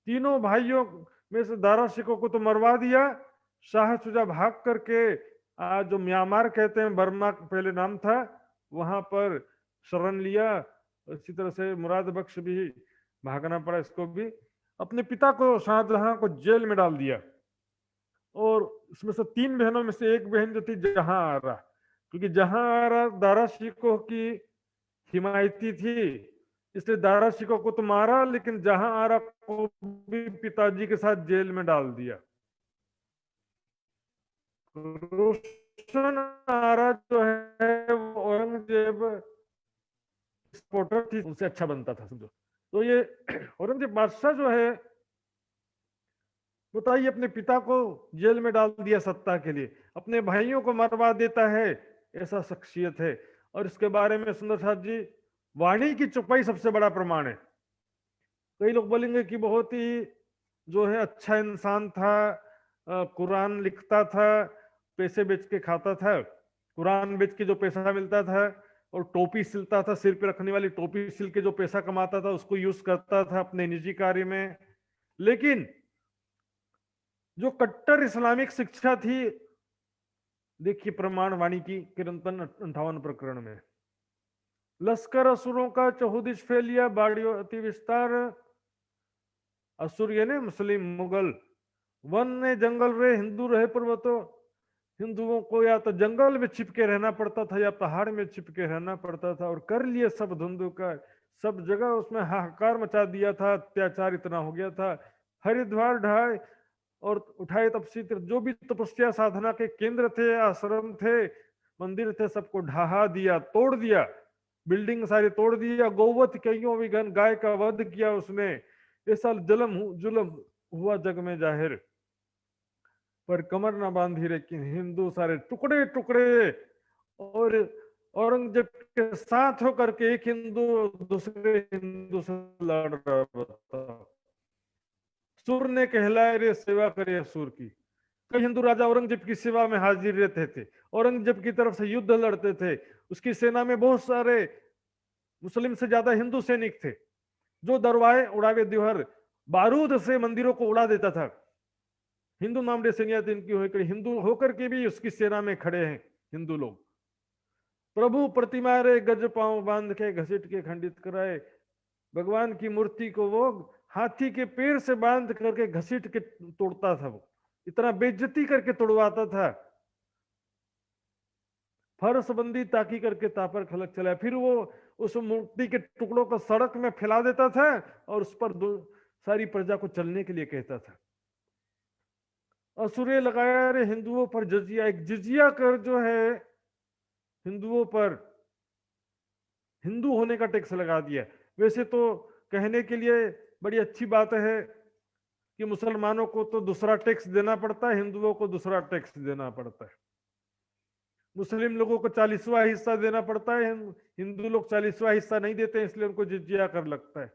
B: तीनों भाइयों में से दारा शिकोह को तो मरवा दिया। शाह शुजा भाग करके आज जो म्यांमार कहते हैं, बर्मा पहले नाम था, वहां पर शरण लिया। इसी तरह से मुराद बख्श भी भागना पड़ा इसको भी। अपने पिता को, शाहजहां को, जेल में डाल दिया। और इसमें से 3 बहनों में से एक बहन जो थी जहां आरा, क्योंकि जहां आरा दारा शिकोह की हिमायती थी, इसलिए दारा शिकोह को तो मारा, लेकिन जहां आरा को भी पिताजी के साथ जेल में डाल दिया। रोशन आरा जो है वो औरंगजेब सपोर्टर थी, उनसे अच्छा बनता था समझो। तो ये औरंगजेब बादशाह जो है, बताइए, अपने पिता को जेल में डाल दिया सत्ता के लिए, अपने भाइयों को मरवा देता है, ऐसा शख्सियत है। और इसके बारे में सुंदर साथ जी, वाणी की चुपाई सबसे बड़ा प्रमाण है। कई लोग बोलेंगे कि बहुत ही जो है अच्छा इंसान था, कुरान लिखता था, पैसे बेच के खाता था, कुरान बेच के जो पैसा मिलता था, और टोपी सिलता था, सिर पे रखने वाली टोपी सिल के जो पैसा कमाता था उसको यूज करता था अपने निजी कार्य में। लेकिन जो कट्टर इस्लामिक शिक्षा थी, देखिए प्रमाण वाणी की किरंतन 58 प्रकरण में। लश्कर असुरों का चहुदिश फैलिया, बाड़ियों अति विस्तार। असुर यानी मुस्लिम, मुगल। वन ने जंगल रहे, हिंदू रहे पर्वतों। हिंदुओं को या तो जंगल में छिपके रहना पड़ता था या पहाड़ में छिपके रहना पड़ता था, और कर लिए सब धुंधुकार। सब जगह उसमें हाहाकार मचा दिया था, अत्याचार इतना हो गया था। हरिद्वार ढाए और उठाए तपसी तीर्थ, जो भी तपस्या साधना के केंद्र थे, आश्रम थे, मंदिर थे, सबको ढहा दिया, तोड़ दिया। बिल्डिंग सारी तोड़ दिया। गौवत कईयों विघन, गाय का वध किया उसने। ऐसा जुलम हुआ जग में जाहिर, पर कमर ना बांधी लेकिन हिंदू सारे टुकड़े टुकड़े। और औरंगजेब के साथ होकर के एक हिंदू दूसरे हिंदू से लड़ रहा, बताओ। सुर ने कहलाए रे सेवा करे असुर की। कई हिंदू राजा औरंगजेब की सेवा में हाजिर रहते थे, औरंगजेब की तरफ से युद्ध लड़ते थे। उसकी सेना में बहुत सारे मुस्लिम से ज्यादा हिंदू सैनिक थे, जो दरवाए उड़ावे दिहर, बारूद से मंदिरों को उड़ा देता था। हिंदू नाम सैनियत इनकी होकर, हिंदू होकर के भी उसकी सेना में खड़े हैं हिंदू लोग। प्रभु प्रतिमा रे गज पांव बांध के घसीट के खंडित कराए। भगवान की मूर्ति को वो हाथी के पैर से बांध करके घसीट के तोड़ता था। वो इतना बेइज्जती करके तोड़वाता था। फर्श बंदी ताकी करके तापर खलक चलाया। फिर वो उस मूर्ति के टुकड़ों को सड़क में फैला देता था और उस पर सारी प्रजा को चलने के लिए कहता था। असुरे लगाया रे हिंदुओं पर जजिया। एक जजिया कर जो है हिंदुओं पर, हिंदू होने का टैक्स लगा दिया। वैसे तो कहने के लिए बड़ी अच्छी बात है कि मुसलमानों को तो दूसरा टैक्स देना पड़ता है, हिंदुओं को दूसरा टैक्स देना पड़ता है। मुस्लिम लोगों को 40वां हिस्सा देना पड़ता है, हिंदू लोग 40वां हिस्सा नहीं देते, इसलिए उनको जिजिया कर लगता है।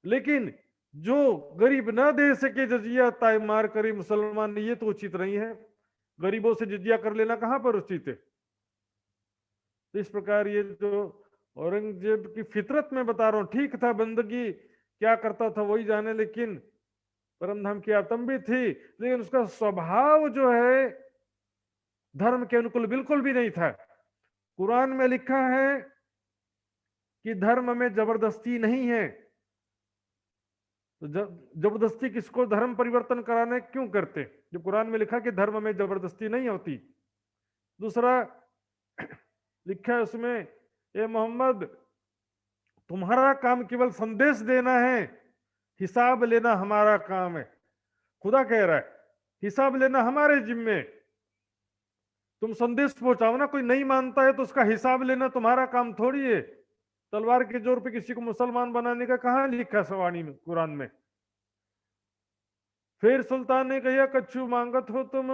B: लेकिन जो गरीब ना दे सके जजिया ताय मार करी मुसलमान, ये तो उचित नहीं है। गरीबों से जिजिया कर लेना कहां पर उचित है। तो इस प्रकार ये जो औरंगजेब की फितरत में बता रहा हूं, ठीक था, बंदगी क्या करता था वही जाने, लेकिन परमधाम की आत्म भी थी, लेकिन उसका स्वभाव जो है धर्म के अनुकूल बिल्कुल भी नहीं था। कुरान में लिखा है कि धर्म में जबरदस्ती नहीं है, तो जबरदस्ती किसको धर्म परिवर्तन कराने क्यों करते, जो कुरान में लिखा कि धर्म में जबरदस्ती नहीं होती। दूसरा लिखा है उसमें, ए मोहम्मद तुम्हारा काम केवल संदेश देना है, हिसाब लेना हमारा काम है। खुदा कह रहा है हिसाब लेना हमारे जिम्मे, तुम संदेश पहुंचाओ ना, कोई नहीं मानता है तो उसका हिसाब लेना तुम्हारा काम थोड़ी है। तलवार के जोर पे किसी को मुसलमान बनाने का कहां लिखा सवाणी में, कुरान में। फिर सुल्तान ने कहा कच्छू मांगत हो तुम।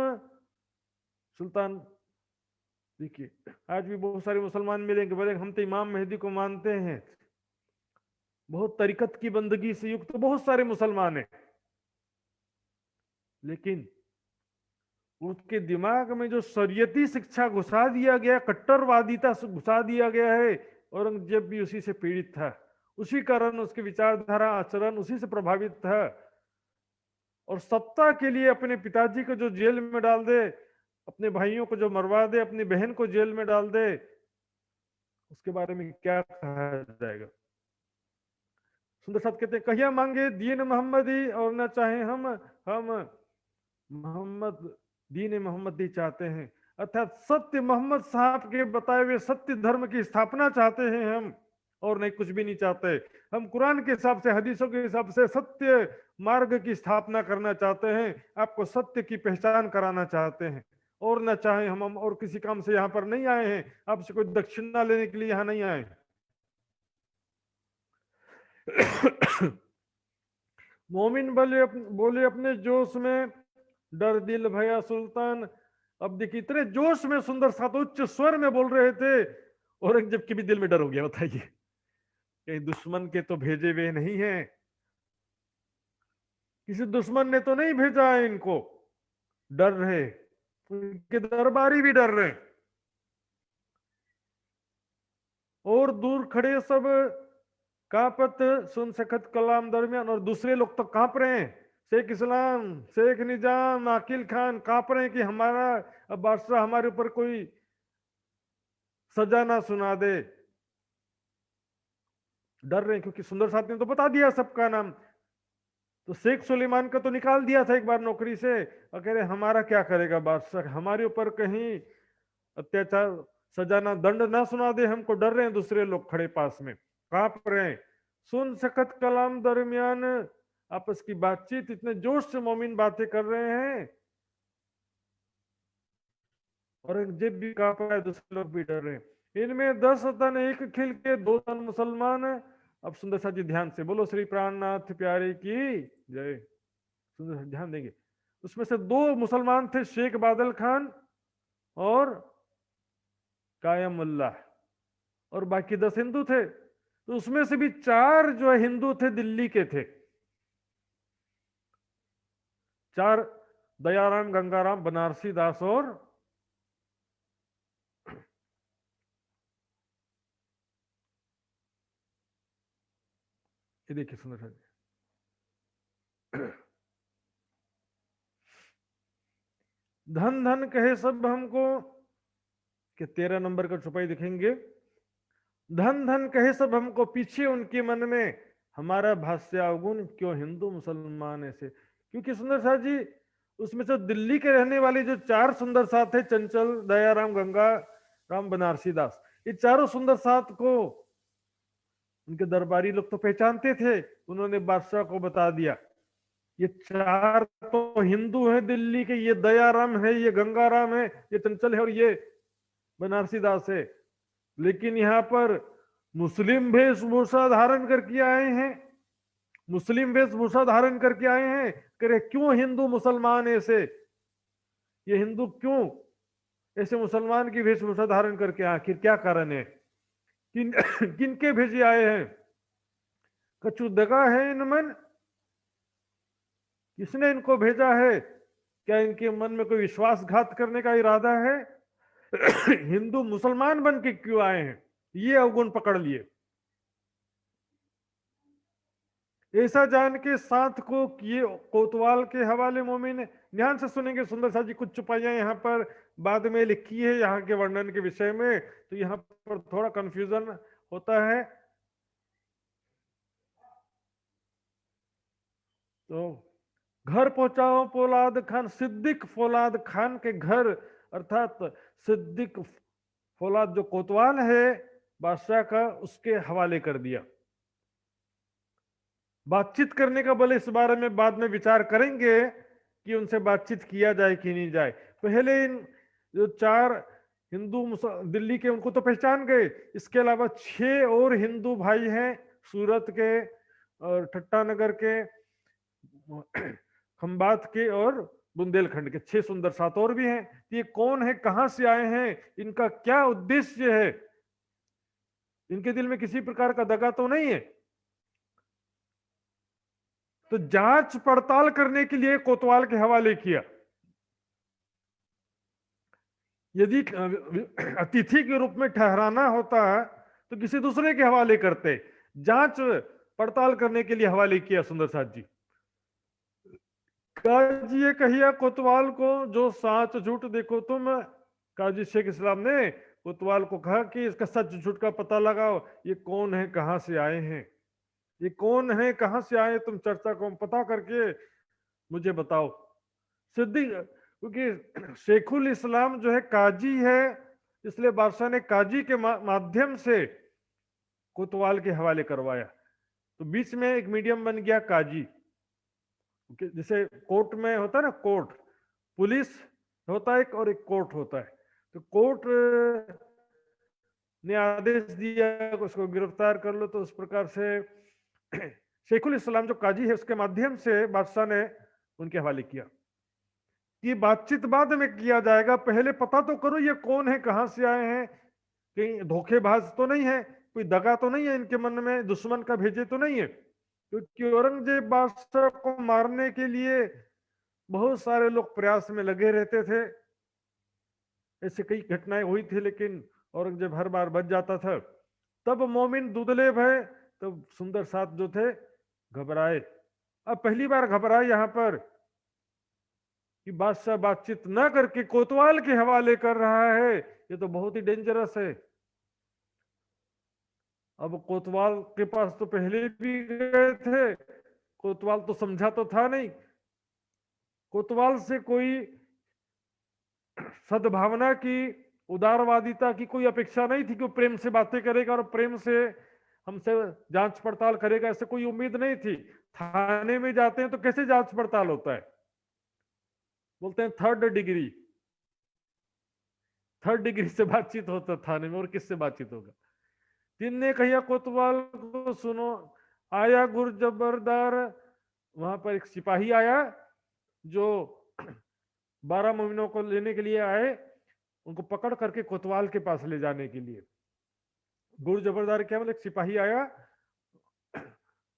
B: सुल्तान देखिए आज भी बहुत सारे मुसलमान मिलेंगे, बोलेंगे हम तो इमाम मेहदी को मानते हैं, बहुत तरीकत की बंदगी से युक्त तो बहुत सारे मुसलमान हैं, लेकिन उसके दिमाग में जो शरीयती शिक्षा घुसा दिया गया, कट्टरवादिता घुसा दिया गया है, औरंगजेब भी उसी से पीड़ित था। उसी कारण उसकी विचारधारा आचरण उसी से प्रभावित था। और सत्ता के लिए अपने पिताजी को जो जेल में डाल दे, अपने भाइयों को जो मरवा दे, अपनी बहन को जेल में डाल दे, उसके बारे में क्या कहा जाएगा। सुंदर साहब कहते हैं कहिया मांगे दीन मोहम्मदी और न चाहे हम मोहम्मद दीन मोहम्मदी चाहते हैं, अर्थात सत्य मोहम्मद साहब के बताए हुए सत्य धर्म की स्थापना चाहते हैं हम, और नहीं कुछ भी नहीं चाहते। हम कुरान के हिसाब से, हदीसों के हिसाब से सत्य मार्ग की स्थापना करना चाहते हैं, आपको सत्य की पहचान कराना चाहते हैं, और न चाहे हम और किसी काम से यहाँ पर नहीं आए हैं, आपसे कोई दक्षिणा लेने के लिए यहाँ नहीं आए। मोमिन बोले अपने जोश में, डर दिल भया सुल्तान। अब देखिए इतने जोश में सुंदर साथ उच्च स्वर में बोल रहे थे, औरंगजेब के भी दिल में डर हो गया। बताइए कहीं दुश्मन के तो भेजे हुए नहीं है, किसी दुश्मन ने तो नहीं भेजा है इनको। डर रहे, उनके दरबारी भी डर रहे, और दूर खड़े सब कापत सुन सखत कलाम दरमियान, और दूसरे लोग तो कांप रहे हैं, शेख इस्लाम, शेख निजाम, आकिल खान कांप रहे हैं कि हमारा अब बादशाह हमारे ऊपर कोई सजा ना सुना दे। डर रहे हैं क्योंकि सुंदर साथ ने तो बता दिया सबका नाम, तो शेख सुलेमान का तो निकाल दिया था एक बार नौकरी से, और कह रहे हमारा क्या करेगा बादशाह, हमारे ऊपर कहीं अत्याचार सजा ना दंड ना सुना दे, हमको डर रहे हैं। दूसरे लोग खड़े पास में कांप रहे हैं। सुन सकत कलाम दरमियान, आपस की बातचीत, इतने जोश से मोमिन बातें कर रहे हैं, औरंगजेब भी कांप रहा है, दूसरे लोग भी डर रहे हैं। इनमें 10 तन एक खिल के 2 तन मुसलमान है। अब सुंदर सा जी ध्यान से बोलो श्री प्राणनाथ प्यारे की जय। सुंदर सा ध्यान देंगे, उसमें से 2 मुसलमान थे, शेख बादल खान और कायमुल्लाह, और बाकी 10 हिंदू थे। तो उसमें से भी 4 जो है हिंदू थे, दिल्ली के थे। 4 दयाराम, गंगाराम, बनारसी दास और ये देखिए सुंदर सा धन धन कहे सब हमको, कि 13 नंबर का छुपाई दिखेंगे। धन धन कहे सब हमको, पीछे उनके मन में हमारा भाष्य अवगुण, क्यों हिंदू मुसलमान ऐसे। क्योंकि सुंदर साथ जी उसमें से दिल्ली के रहने वाले जो 4 सुंदर साथ थे, चंचल, दयाराम, गंगा राम, बनारसी दास, ये चारों सुंदर साथ को उनके दरबारी लोग तो पहचानते थे। उन्होंने बादशाह को बता दिया ये 4 तो हिंदू हैं दिल्ली के, ये दयाराम है, ये गंगाराम है, ये चंचल है, और ये बनारसी दास है। लेकिन यहाँ पर मुस्लिम वेशभूषा धारण करके आए हैं, मुस्लिम वेशभूषा धारण करके आए हैं। करे क्यों हिंदू मुसलमान ऐसे, ये हिंदू क्यों ऐसे मुसलमान की वेशभूषा धारण करके आए, आखिर क्या कारण है, किन किनके भेजे आए हैं? कछु दगा है इनमन, किसने इनको भेजा है? क्या इनके मन में कोई विश्वासघात करने का इरादा है? हिंदू मुसलमान बन के क्यों आए हैं, ये अवगुण पकड़ लिए। ऐसा जान के साथ को किए कोतवाल के हवाले मोमिन। ध्यान से सुनेंगे सुंदर सा जी, कुछ चुपाइयां यहाँ पर बाद में लिखी है यहाँ के वर्णन के विषय में, तो यहाँ पर थोड़ा कंफ्यूजन होता है। तो घर पहुंचाओ फौलाद खान, सिद्दीक फौलाद खान के घर, अर्थात सिद्दीक फौलाद जो कोतवाल है बादशाह का, उसके हवाले कर दिया। बातचीत करने का बोले, इस बारे में बाद में विचार करेंगे कि उनसे बातचीत किया जाए कि नहीं जाए। पहले इन जो 4 हिंदू दिल्ली के, उनको तो पहचान गए, इसके अलावा 6 और हिंदू भाई हैं, सूरत के और ठट्टा नगर के, खंबात के और बुंदेलखंड के, 6 सुंदर साथ और भी हैं। ये कौन है, कहां से आए हैं, इनका क्या उद्देश्य है? इनके दिल में किसी प्रकार का दगा तो नहीं है? तो जांच पड़ताल करने के लिए कोतवाल के हवाले किया। यदि अतिथि के रूप में ठहराना होता तो किसी दूसरे के हवाले करते, जांच पड़ताल करने के लिए हवाले किया सुंदर साथ जी। काजी ये कहिया कोतवाल को, जो साच झूठ देखो तुम। काजी शेख इस्लाम ने कोतवाल को कहा कि इसका सच झूठ का पता लगाओ, ये कौन है, कहां से आए हैं, ये कौन है, कहां से आए, तुम चर्चा को पता करके मुझे बताओ। सिद्दीक, क्योंकि शेखुल इस्लाम जो है काजी है, इसलिए बादशाह ने काजी के माध्यम से कोतवाल के हवाले करवाया। तो बीच में एक मीडियम बन गया काजी, जैसे कोर्ट में होता है ना, कोर्ट पुलिस होता है एक, और एक कोर्ट होता है। तो कोर्ट ने आदेश दिया उसको गिरफ्तार कर लो, तो उस प्रकार से शेखुल इस्लाम जो काजी है उसके माध्यम से बादशाह ने उनके हवाले किया। ये बातचीत बाद में किया जाएगा, पहले पता तो करो ये कौन है, कहां से आए हैं, कहीं धोखेबाज तो नहीं है, कोई दगा तो नहीं है इनके मन में, दुश्मन का भेजे तो नहीं है। क्योंकि औरंगजेब बादशाह को मारने के लिए बहुत सारे लोग प्रयास में लगे रहते थे, ऐसे कई घटनाएं हुई थी, लेकिन औरंगजेब हर बार बच जाता था। तब मोमिन दुदले भय, तब सुंदर साथ जो थे घबराए। अब पहली बार घबराए यहाँ पर कि बादशाह बातचीत न करके कोतवाल के हवाले कर रहा है, ये तो बहुत ही डेंजरस है। अब कोतवाल के पास तो पहले भी गए थे, कोतवाल तो समझा तो था नहीं, कोतवाल से कोई सद्भावना की, उदारवादिता की कोई अपेक्षा नहीं थी कि वो प्रेम से बातें करेगा और प्रेम से हमसे जांच पड़ताल करेगा, ऐसे कोई उम्मीद नहीं थी। थाने में जाते हैं तो कैसे जांच पड़ताल होता है, बोलते हैं थर्ड डिग्री से बातचीत होता थाने में, और किससे बातचीत होगा। तीन ने कहिया कोतवाल को, सुनो आया गुर जबरदार, वहां पर एक सिपाही आया जो 12 मोमिनों को लेने के लिए आए, उनको पकड़ करके कोतवाल के पास ले जाने के लिए। गुर जबरदार क्या मतलब, सिपाही आया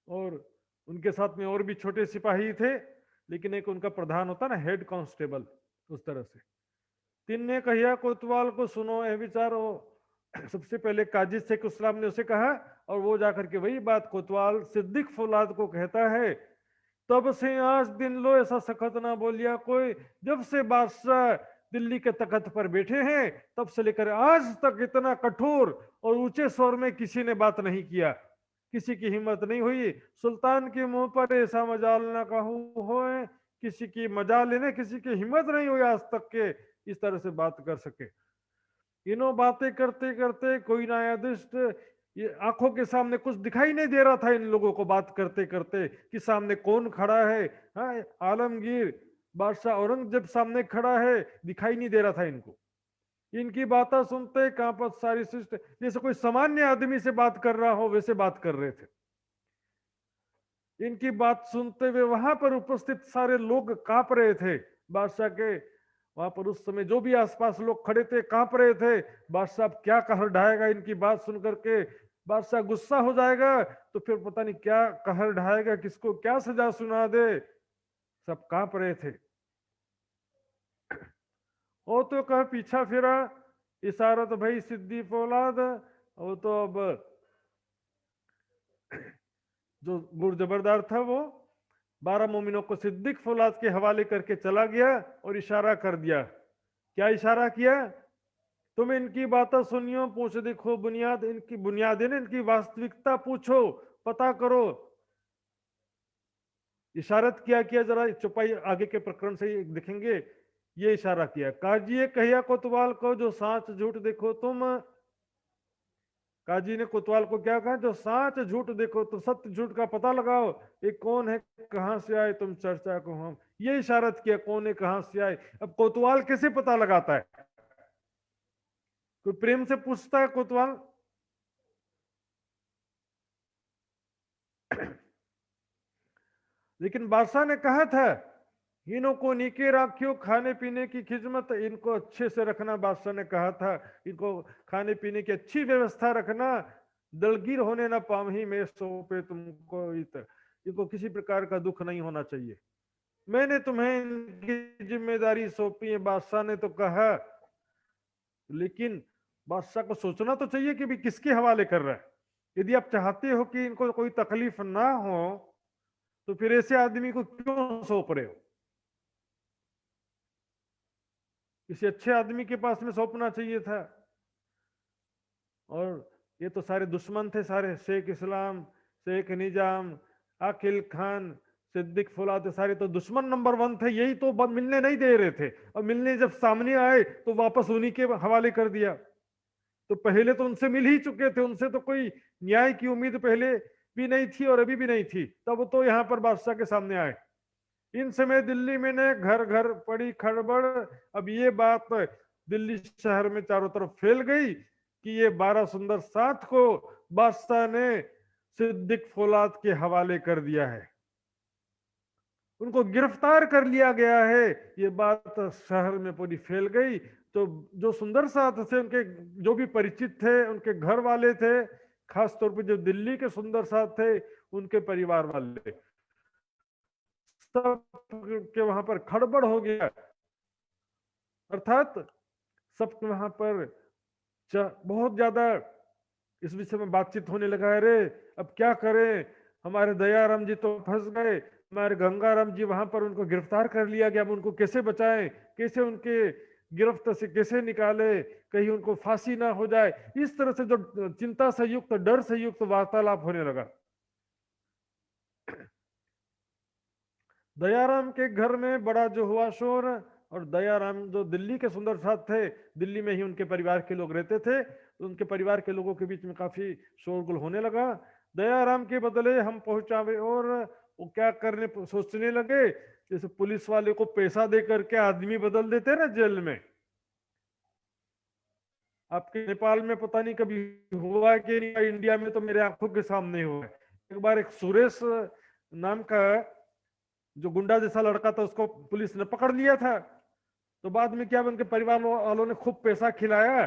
B: और उनके साथ में और भी छोटे सिपाही थे, लेकिन एक उनका प्रधान होता ना, हेड कांस्टेबल, उस तरह से। तीन ने कहिया कोतवाल को, सुनो ए विचारो। सबसे पहले काजी शेख इस्लाम ने उसे कहा, और वो जाकर के वही बात कोतवाल सिद्दीक फौलाद को कहता है, तब से आज दिन लो ऐसा सख्त ना बोलिया कोई, जब से बादशाह दिल्ली के तख्त पर बैठे हैं तब से लेकर आज तक इतना कठोर और ऊंचे स्वर में किसी ने बात नहीं किया, किसी की हिम्मत नहीं हुई। सुल्तान के मुंह पर ऐसा मजाल ना कहूं होए, किसी की मजाल लेने किसी की हिम्मत नहीं हुई आज तक के इस तरह से बात कर सके। इन्हों बातें करते करते कोई न्यायाधीश, ये आंखों के सामने कुछ दिखाई नहीं दे रहा था इन लोगों को बात करते करते कि सामने कौन खड़ा है। हाँ, आलमगीर बादशाह औरंगजेब सामने खड़ा है, दिखाई नहीं दे रहा था इनको। इनकी बातें सुनते कांपत सारी सृष्टि, जैसे कोई सामान्य आदमी से बात कर रहा हो वैसे बात कर रहे थे। इनकी बात सुनते हुए वहां पर उपस्थित सारे लोग कांप रहे थे। बादशाह के वहां पर उस समय जो भी आसपास लोग खड़े थे कांप रहे थे। बादशाह अब क्या कहर ढाएगा, इनकी बात सुन करके बादशाह गुस्सा हो जाएगा तो फिर पता नहीं क्या कहर ढाएगा, किसको क्या सजा सुना दे। सब कांप रहे थे। वो तो कह पीछा फिरा, इशारा तो भाई सिद्दी फौलाद। वो तो अब जो गुर जबरदार था वो 12 मोमिनों को सिद्दीक फौलाद के हवाले करके चला गया और इशारा कर दिया। क्या इशारा किया? तुम इनकी बातें सुनियो, पूछ देखो बुनियाद, इनकी बुनियादें, इनकी वास्तविकता पूछो, पता करो। इशारत क्या किया, जरा चौपाई आगे के प्रकरण से दिखेंगे। ये इशारा किया, काजी कहिया कोतवाल को जो सांच झूठ देखो तुम। काजी ने कोतवाल को क्या कहा, जो सांच झूठ देखो तो सत्य झूठ का पता लगाओ। ये कौन है, कहां से आए तुम चर्चा को हम। ये इशारत किया कौन है कहां से आए। अब कोतवाल कैसे पता लगाता है? कोई प्रेम से पूछता है कोतवाल? लेकिन बादशाह ने कहा था इन्हों को नीके राखियो, खाने पीने की खिदमत इनको अच्छे से रखना। बादशाह ने कहा था इनको खाने पीने की अच्छी व्यवस्था रखना, दलगीर होने ना पावही में सौंपे तुमको, इनको किसी प्रकार का दुख नहीं होना चाहिए। मैंने तुम्हें इनकी जिम्मेदारी सौंपी है, बादशाह ने तो कहा। लेकिन बादशाह को सोचना तो चाहिए कि भी किसके हवाले कर रहा है। यदि आप चाहते हो कि इनको कोई तकलीफ ना हो तो फिर ऐसे आदमी को क्यों सौंप रहे हो? किसी अच्छे आदमी के पास में सौंपना चाहिए था। और ये तो सारे दुश्मन थे सारे, शेख इस्लाम, शेख निजाम, आकिल खान, सिद्दीक फौलाद, सारे तो दुश्मन नंबर 1 थे। यही तो मिलने नहीं दे रहे थे, और मिलने जब सामने आए तो वापस उन्हीं के हवाले कर दिया। तो पहले तो उनसे मिल ही चुके थे, उनसे तो कोई न्याय की उम्मीद पहले भी नहीं थी और अभी भी नहीं थी। तब तो यहाँ पर बादशाह के सामने आए। इन समय दिल्ली में ने घर घर पड़ी खड़बड़। अब ये बात दिल्ली शहर में चारों तरफ फैल गई कि ये 12 सुंदर साथ को बादशाह ने सिद्दीक फौलाद के हवाले कर दिया है, उनको गिरफ्तार कर लिया गया है। ये बात शहर में पूरी फैल गई। तो जो सुंदर साथ थे, उनके जो भी परिचित थे, उनके घर वाले थे, खास तौर पे जो दिल्ली के सुंदर साथ थे, उनके परिवार वाले, सब के वहां पर खड़बड़ हो गया। अर्थात सब वहां पर बहुत ज्यादा इस विषय में बातचीत होने लगा। अरे अब क्या करें, हमारे दयाराम जी तो फंस गए, हमारे गंगाराम जी वहां पर उनको गिरफ्तार कर लिया गया। अब उनको कैसे बचाएं, कैसे उनके गिरफ्त से कैसे निकाले, कहीं उनको फांसी ना हो जाए। इस तरह से जो चिंता से युक्त, डर से युक्त वार्तालाप होने लगा। दयाराम के घर में बड़ा जो हुआ शोर, और दयाराम जो दिल्ली के सुंदर साथ थे, दिल्ली में ही उनके परिवार के लोग रहते थे, तो उनके परिवार के लोगों के बीच में काफी शोरगुल होने लगा। दयाराम के बदले हम पहुंचावे, और वो क्या करने सोचने लगे, जैसे पुलिस वाले को पैसा दे करके आदमी बदल देते ना जेल में। आपके नेपाल में पता नहीं कभी हुआ कि नहीं, इंडिया में तो मेरे आंखों के सामने हुआ है। एक बार एक सुरेश नाम का जो गुंडा जैसा लड़का था, उसको पुलिस ने पकड़ लिया था। तो बाद में क्या, उनके परिवार वालों ने खूब पैसा खिलाया,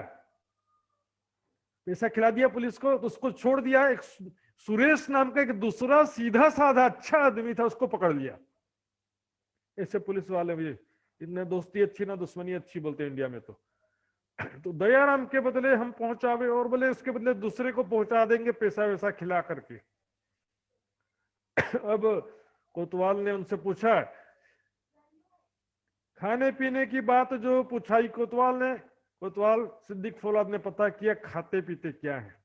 B: पैसा खिला दिया पुलिस को, तो उसको छोड़ दिया। एक सुरेश नाम का एक दूसरा सीधा साधा अच्छा आदमी था, उसको पकड़ लिया। ऐसे पुलिस वाले भी, इतने दोस्ती अच्छी ना दुश्मनी अच्छी बोलते हैं इंडिया में। तो दयाराम के बदले हम पहुंचावे, और बोले उसके बदले दूसरे को पहुंचा देंगे पैसा वैसा खिला करके। अब कोतवाल ने उनसे पूछा, खाने पीने की बात जो पूछाई कोतवाल सिद्दीक फौलाद ने पता किया खाते पीते क्या है।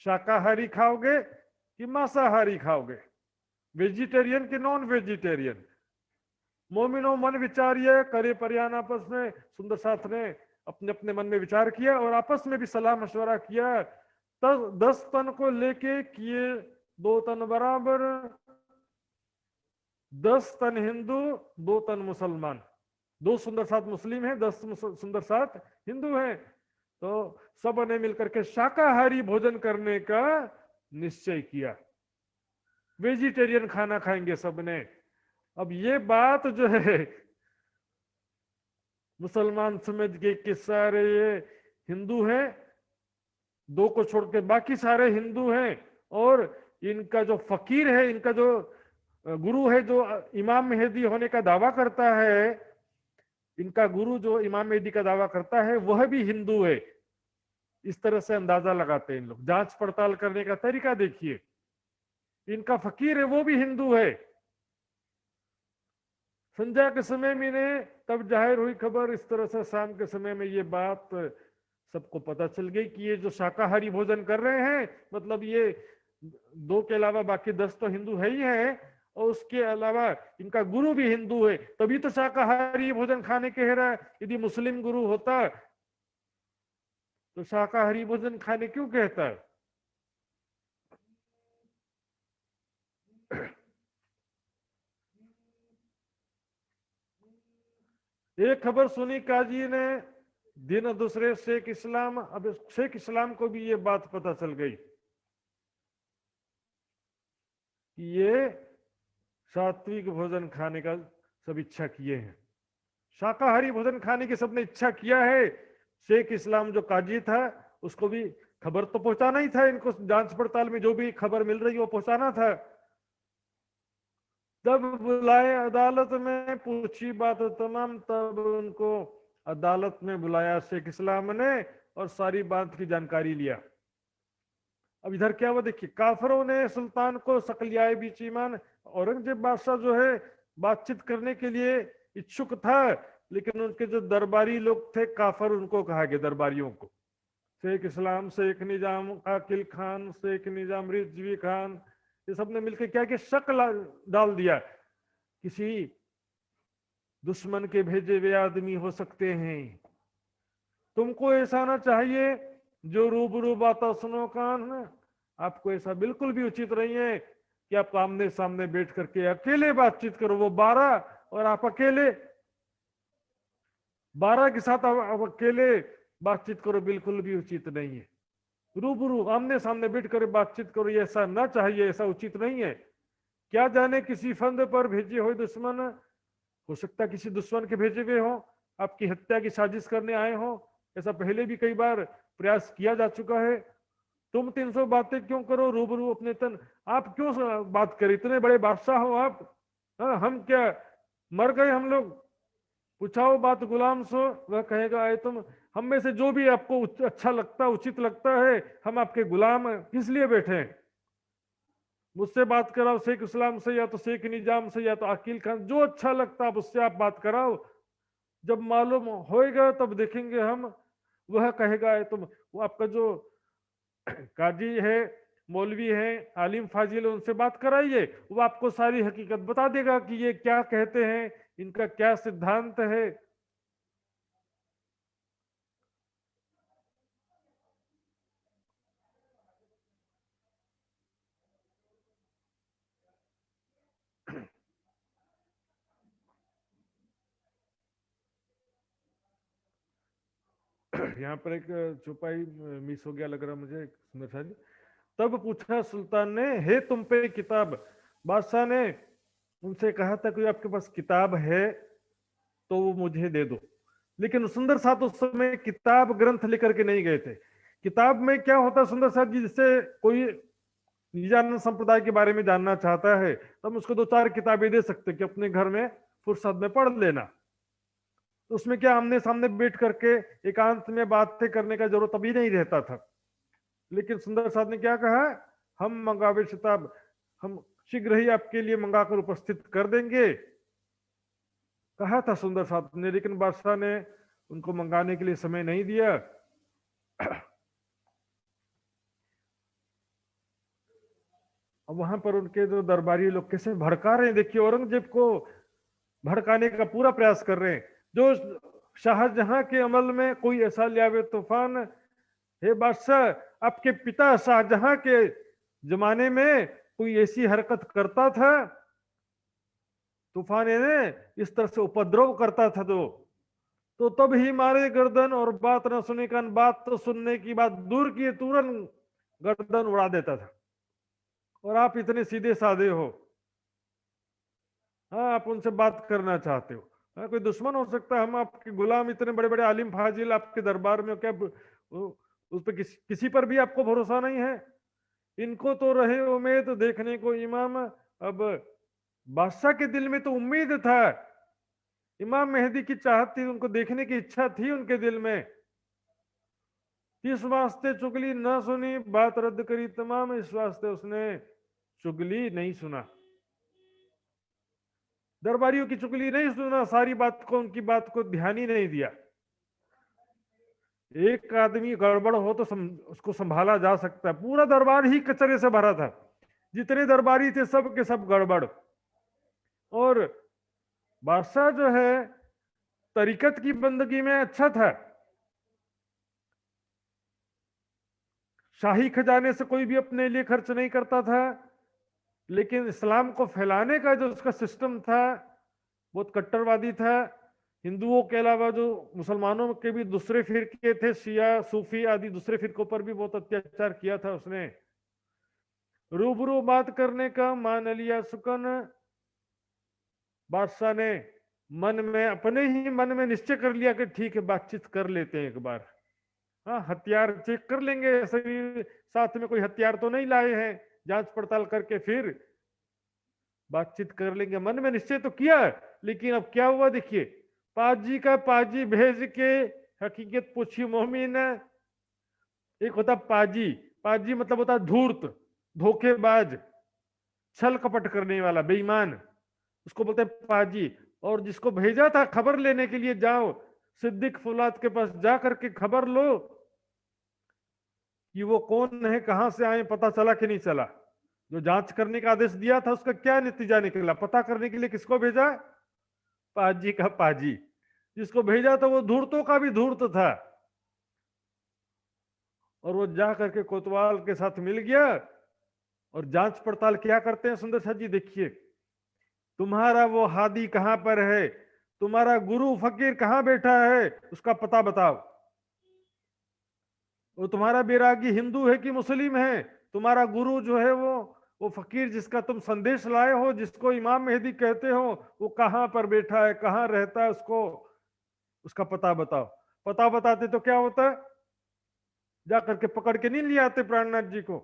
B: शाकाहारी खाओगे कि मांसाहारी खाओगे, वेजिटेरियन कि नॉन वेजिटेरियन। मोमिनो मन विचारिए करे परियान आपस में। सुंदर साथ ने अपने अपने मन में विचार किया और आपस में भी सलाह मशवरा किया। 10 तन को लेके किए 2 तन बराबर, 10 तन हिंदू 2 तन मुसलमान। 2 सुंदर साथ मुस्लिम हैं, 10 सुंदर साथ हिंदू हैं। तो सब ने मिलकर के शाकाहारी भोजन करने का निश्चय किया, वेजिटेरियन खाना खाएंगे सबने। अब ये बात जो है मुसलमान समझ गए कि सारे ये हिंदू हैं, दो को छोड़ के बाकी सारे हिंदू हैं, और इनका जो फकीर है, इनका जो गुरु है, जो इमाम मेहदी होने का दावा करता है, इनका गुरु जो इमाम मेहदी का दावा करता है वह भी हिंदू है। इस तरह से अंदाजा लगाते हैं इन लोग। जांच पड़ताल करने का तरीका देखिए, इनका फकीर है वो भी हिंदू है। संध्या के समय में ने तब जाहिर हुई खबर, इस तरह से शाम के समय में ये बात सबको पता चल गई कि ये जो शाकाहारी भोजन कर रहे हैं, मतलब ये दो के अलावा बाकी 10 तो हिंदू है ही है, और उसके अलावा इनका गुरु भी हिंदू है, तभी तो शाकाहारी भोजन खाने कह रहा है। यदि मुस्लिम गुरु होता तो शाकाहारी भोजन खाने क्यों कहता है? एक खबर सुनी काजी ने, दिन दूसरे शेख इस्लाम। अब शेख इस्लाम को भी ये बात पता चल गई कि ये सात्विक भोजन खाने का सब इच्छा किए हैं, शाकाहारी भोजन खाने की सबने इच्छा किया है। शेख इस्लाम जो काजी था उसको भी खबर तो पहुंचाना ही था, इनको जांच पड़ताल में जो भी खबर मिल रही है वो पहुंचाना था। जब बुलाए अदालत में, पूछी बात तमाम, तब उनको अदालत में बुलाया शेख इस्लाम ने और सारी बात की जानकारी लिया। अब इधर क्या हुआ देखिए, काफरों ने सुल्तान को सकलियाए बीच ईमान। औरंगजेब बादशाह जो है बातचीत करने के लिए इच्छुक था, लेकिन उनके जो दरबारी लोग थे काफर, उनको कहा गया दरबारियों को, शेख इस्लाम, शेख निजाम, आकिल खान, शेख निजाम रिजवी खान, ये सब ने मिलकर क्या कि शक डाल दिया, किसी दुश्मन के भेजे हुए आदमी हो सकते हैं। तुमको ऐसा ना चाहिए जो रूबरू बात सुनो कान, आपको ऐसा बिल्कुल भी उचित नहीं है कि आप आमने सामने बैठ करके अकेले बातचीत करो। वो 12 और आप अकेले, 12 के साथ आप अकेले बातचीत करो, बिल्कुल भी उचित नहीं है। रूबरू आमने सामने बैठ कर बातचीत करो, ये ऐसा ना चाहिए, ऐसा उचित नहीं है। क्या जाने किसी फंद पर भेजे हुए दुश्मन, हो सकता किसी दुश्मन के भेजे हुए हो, आपकी हत्या की साजिश करने आए हो। ऐसा पहले भी कई बार प्रयास किया जा चुका है। तुम 300 बातें क्यों करो रूबरू अपने तन, आप क्यों बात करें, इतने बड़े बादशाह हो आप। हाँ, हम क्या मर गए हम लोग? पूछाओ बात गुलाम सो, वह कहेगा आए तुम, हम में से जो भी आपको अच्छा लगता, उचित लगता है, हम आपके गुलाम किस लिए बैठे हैं? मुझसे बात कराओ शेख इस्लाम से, या तो शेख निजाम से, या तो आकिल खान, जो अच्छा लगता है उससे आप बात कराओ। जब मालूम होएगा तब देखेंगे हम। वह कहेगा है तुम, वो आपका जो काजी है, मौलवी है, आलिम फाजिल, उनसे बात कराइए, वो आपको सारी हकीकत बता देगा कि ये क्या कहते हैं, इनका क्या सिद्धांत है। यहाँ पर एक चौपाई मिस हो गया लग रहा मुझे, सुंदर शाह जी। तब पूछा सुल्तान ने, हे तुम पे किताब। बादशाह ने उनसे कहा था कि आपके पास किताब है तो वो मुझे दे दो। लेकिन सुंदर साथ उस समय किताब ग्रंथ लेकर के नहीं गए थे। किताब में क्या होता सुंदर साथ जी, जिससे कोई निजानंद संप्रदाय के बारे में जानना चाहता है तो हम उसको 2-4 किताबें दे सकते कि अपने घर में फुर्सत में पढ़ लेना। तो उसमें क्या आमने सामने बैठ करके एकांत में बातें करने का जरूरत अभी नहीं रहता था। लेकिन सुंदर साथ ने क्या कहा, हम मंगावे किताब, हम शीघ्र ही आपके लिए मंगाकर उपस्थित कर देंगे, कहा था सुंदर साथ ने। लेकिन बादशाह ने उनको मंगाने के लिए समय नहीं दिया। अब वहां पर उनके जो दरबारी लोग कैसे भड़का रहे हैं, देखिए औरंगजेब को भड़काने का पूरा प्रयास कर रहे हैं। जो शाहजहां के अमल में कोई ऐसा लियावे तूफान, हे बादशाह आपके पिता शाहजहां के जमाने में कोई ऐसी हरकत करता था, तूफान ने इस तरह से उपद्रव करता था, तो तो तब ही मारे गर्दन, और बात न सुने कान, बात तो सुनने की बात दूर की तुरंत गर्दन उड़ा देता था। और आप इतने सीधे साधे हो, हाँ, आप उनसे बात करना चाहते हो, हाँ, कोई दुश्मन हो सकता है, हम आपके गुलाम, इतने बड़े बड़े आलिम फाजिल आपके दरबार में, क्या उस पर किसी पर भी आपको भरोसा नहीं है? इनको तो रहे उम्मीद देखने को इमाम। अब बादशाह के दिल में तो उम्मीद था, इमाम मेहदी की चाहत थी, उनको देखने की इच्छा थी उनके दिल में। इस वास्ते चुगली न सुनी, बात रद्द करी तमाम, इस वास्ते उसने चुगली नहीं सुना, दरबारियों की चुगली नहीं सुना, सारी बात को, उनकी बात को ध्यान ही नहीं दिया। एक आदमी गड़बड़ हो तो उसको संभाला जा सकता है, पूरा दरबार ही कचरे से भरा था, जितने दरबारी थे सब के सब गड़बड़। और बादशाह जो है तरीकत की बंदगी में अच्छा था, शाही खजाने से कोई भी अपने लिए खर्च नहीं करता था, लेकिन इस्लाम को फैलाने का जो उसका सिस्टम था बहुत कट्टरवादी था। हिंदुओं के अलावा जो मुसलमानों के भी दूसरे फिरके थे, शिया सूफी आदि दूसरे फिरकों पर भी बहुत अत्याचार किया था उसने। रूबरू बात करने का मान लिया सुकन, बादशाह ने मन में, अपने ही मन में निश्चय कर लिया कि ठीक है, बातचीत कर लेते हैं एक बार, हाँ, हथियार चेक कर लेंगे, ऐसे भी साथ में कोई हथियार तो नहीं लाए हैं, जांच पड़ताल करके फिर बातचीत कर लेंगे, मन में निश्चय तो किया। लेकिन अब क्या हुआ देखिए, पाजी का पाजी भेज के हकीकत पूछी मोमिन। एक होता पाजी, पाजी मतलब होता धूर्त, धोखेबाज, छल कपट करने वाला, बेईमान, उसको बोलते हैं पाजी। और जिसको भेजा था खबर लेने के लिए, जाओ सिद्दीक फौलाद के पास जा करके खबर लो कि वो कौन है, कहां से आए, पता चला कि नहीं चला, जो जांच करने का आदेश दिया था उसका क्या नतीजा निकला, पता करने के लिए किसको भेजा? पाजी का पाजी। जिसको भेजा था वो धूर्तों का भी धूर्त था, और वो जा करके कोतवाल के साथ मिल गया। और जांच पड़ताल क्या करते हैं सुंदर शाह जी, देखिए, तुम्हारा वो हादी कहां पर है, तुम्हारा गुरु फकीर कहां बैठा है, उसका पता बताओ, वो तुम्हारा बैरागी हिंदू है कि मुस्लिम है, तुम्हारा गुरु जो है वो फकीर जिसका तुम संदेश लाए हो, जिसको इमाम मेहदी कहते हो, वो कहां पर बैठा है, कहां रहता है, उसको, उसका पता बताओ। पता बताते तो क्या होता है, जाकर के पकड़ के नहीं ले आते प्राणनाथ जी को।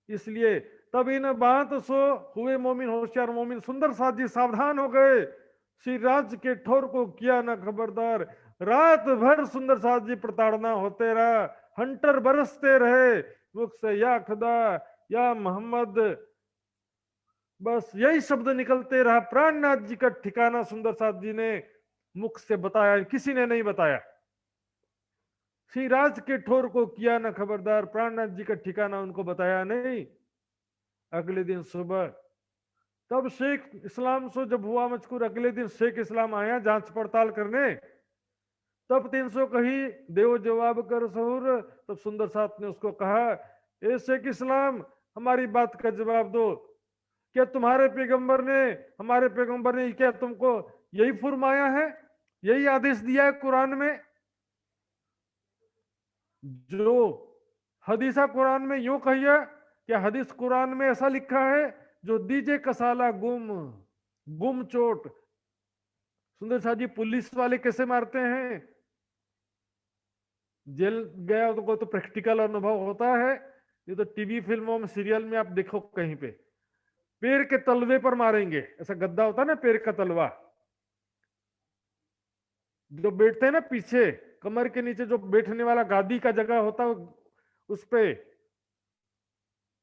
B: इसलिए तब इन बात सो हुए मोमिन होशियार मोमिन, सुंदर साथ जी सावधान हो गए, श्री राज के ठोर को किया ना खबरदार। रात भर सुंदर साथ जी प्रताड़ना होते रहा, हंटर बरसते रहे मुख से, या खुदा या मोहम्मद, बस यही शब्द निकलते रहा। प्राणनाथ जी का ठिकाना सुंदर साथ जी ने मुख से बताया, किसी ने नहीं बताया। श्री राज के ठोर को किया ना खबरदार, प्राणनाथ जी का ठिकाना उनको बताया नहीं। अगले दिन सुबह तब शेख इस्लाम सो जब हुआ मजकूर, अगले दिन शेख इस्लाम आया जांच पड़ताल करने, तब 300 कही देव जवाब कर सहूर। तब सुंदर साथ ने उसको कहा, ए शेख इस्लाम, हमारी बात का जवाब दो, क्या तुम्हारे पैगंबर ने, हमारे पैगंबर ने क्या तुमको यही फरमाया है, यही आदेश दिया है कुरान में? जो हदीसा कुरान में यूं कहिए, क्या हदीस कुरान में ऐसा लिखा है, जो दीजे कसाला गुम, गुम चोट। सुंदर शाह जी, पुलिस वाले कैसे मारते हैं, जेल गया तो प्रैक्टिकल अनुभव होता है, ये तो टीवी फिल्मों में सीरियल में आप देखो कहीं पे, पैर के तलवे पर मारेंगे, ऐसा गद्दा होता है ना पैर का तलवा, जो बैठते हैं ना पीछे कमर के नीचे जो बैठने वाला गादी का जगह होता है, उस पे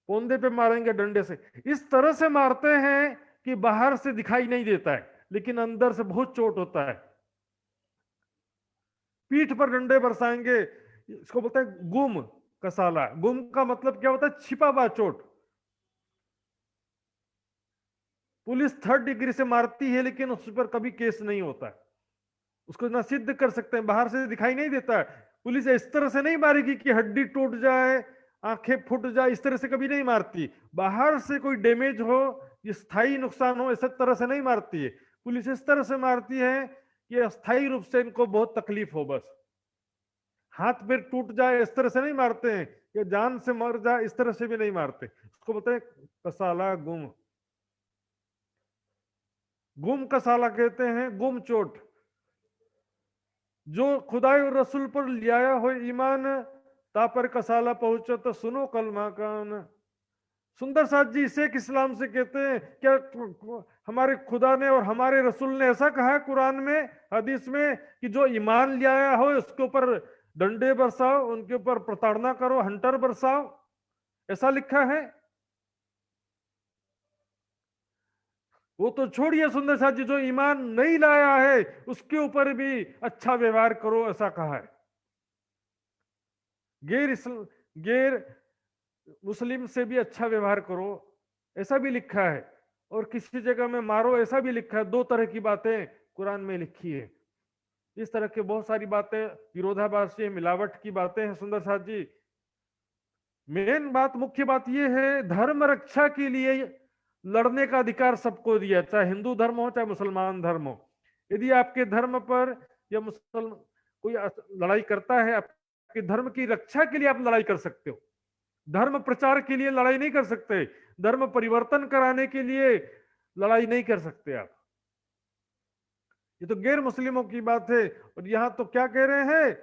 B: कोंधे पे मारेंगे डंडे से। इस तरह से मारते हैं कि बाहर से दिखाई नहीं देता है, लेकिन अंदर से बहुत चोट होता है। पीठ पर डंडे बरसाएंगे, इसको बोलते हैं गुम कसाला। गुम का मतलब क्या होता है, छिपा हुआ चोट। पुलिस 3rd डिग्री से मारती है, लेकिन उस पर कभी केस नहीं होता है, उसको ना सिद्ध कर सकते हैं, बाहर से दिखाई नहीं देता है। पुलिस इस तरह से नहीं मारेगी कि हड्डी टूट जाए, आंखें फूट जाए, इस तरह से कभी नहीं मारती। बाहर से कोई डैमेज हो, स्थायी नुकसान हो, इस तरह से नहीं मारती है। पुलिस इस तरह से मारती है कि अस्थायी रूप से इनको बहुत तकलीफ हो, बस हाथ पैर टूट जाए इस तरह से नहीं मारते हैं, कि जान से मर जाए इस तरह से भी नहीं मारते। उसको बोलते हैं कसाला गुम, गुम कसाला कहते हैं, गुम चोट। जो खुदाई और रसूल पर लियाया हो ईमान, ता पर कसाला पहुंचो तो सुनो कलमा कान। सुंदर साथ जी शेख इस्लाम से कहते हैं, क्या हमारे खुदा ने और हमारे रसूल ने ऐसा कहा है कुरान में, हदीस में, कि जो ईमान ले आया हो उसके ऊपर डंडे बरसाओ, उनके ऊपर प्रताड़ना करो, हंटर बरसाओ, ऐसा लिखा है? वो तो छोड़िए सुंदर साथ जी, जो ईमान नहीं लाया है उसके ऊपर भी अच्छा व्यवहार करो, ऐसा कहा है। गैर मुस्लिम से भी अच्छा व्यवहार करो, ऐसा भी लिखा है। और किसी जगह में मारो, ऐसा भी लिखा है। दो तरह की बातें कुरान में लिखी है। इस तरह की बहुत सारी बातें विरोधाभासी, मिलावट की बातें हैं सुंदर साथ जी। मेन बात, मुख्य बात यह है, धर्म रक्षा के लिए लड़ने का अधिकार सबको दिया, चाहे हिंदू धर्म हो चाहे मुसलमान धर्म हो। यदि आपके धर्म पर या मुसलमान कोई लड़ाई करता है, आपके धर्म की रक्षा के लिए आप लड़ाई कर सकते हो। धर्म प्रचार के लिए लड़ाई नहीं कर सकते, धर्म परिवर्तन कराने के लिए लड़ाई नहीं कर सकते आप। ये तो गैर मुस्लिमों की बात है। और यहां तो क्या कह रहे हैं,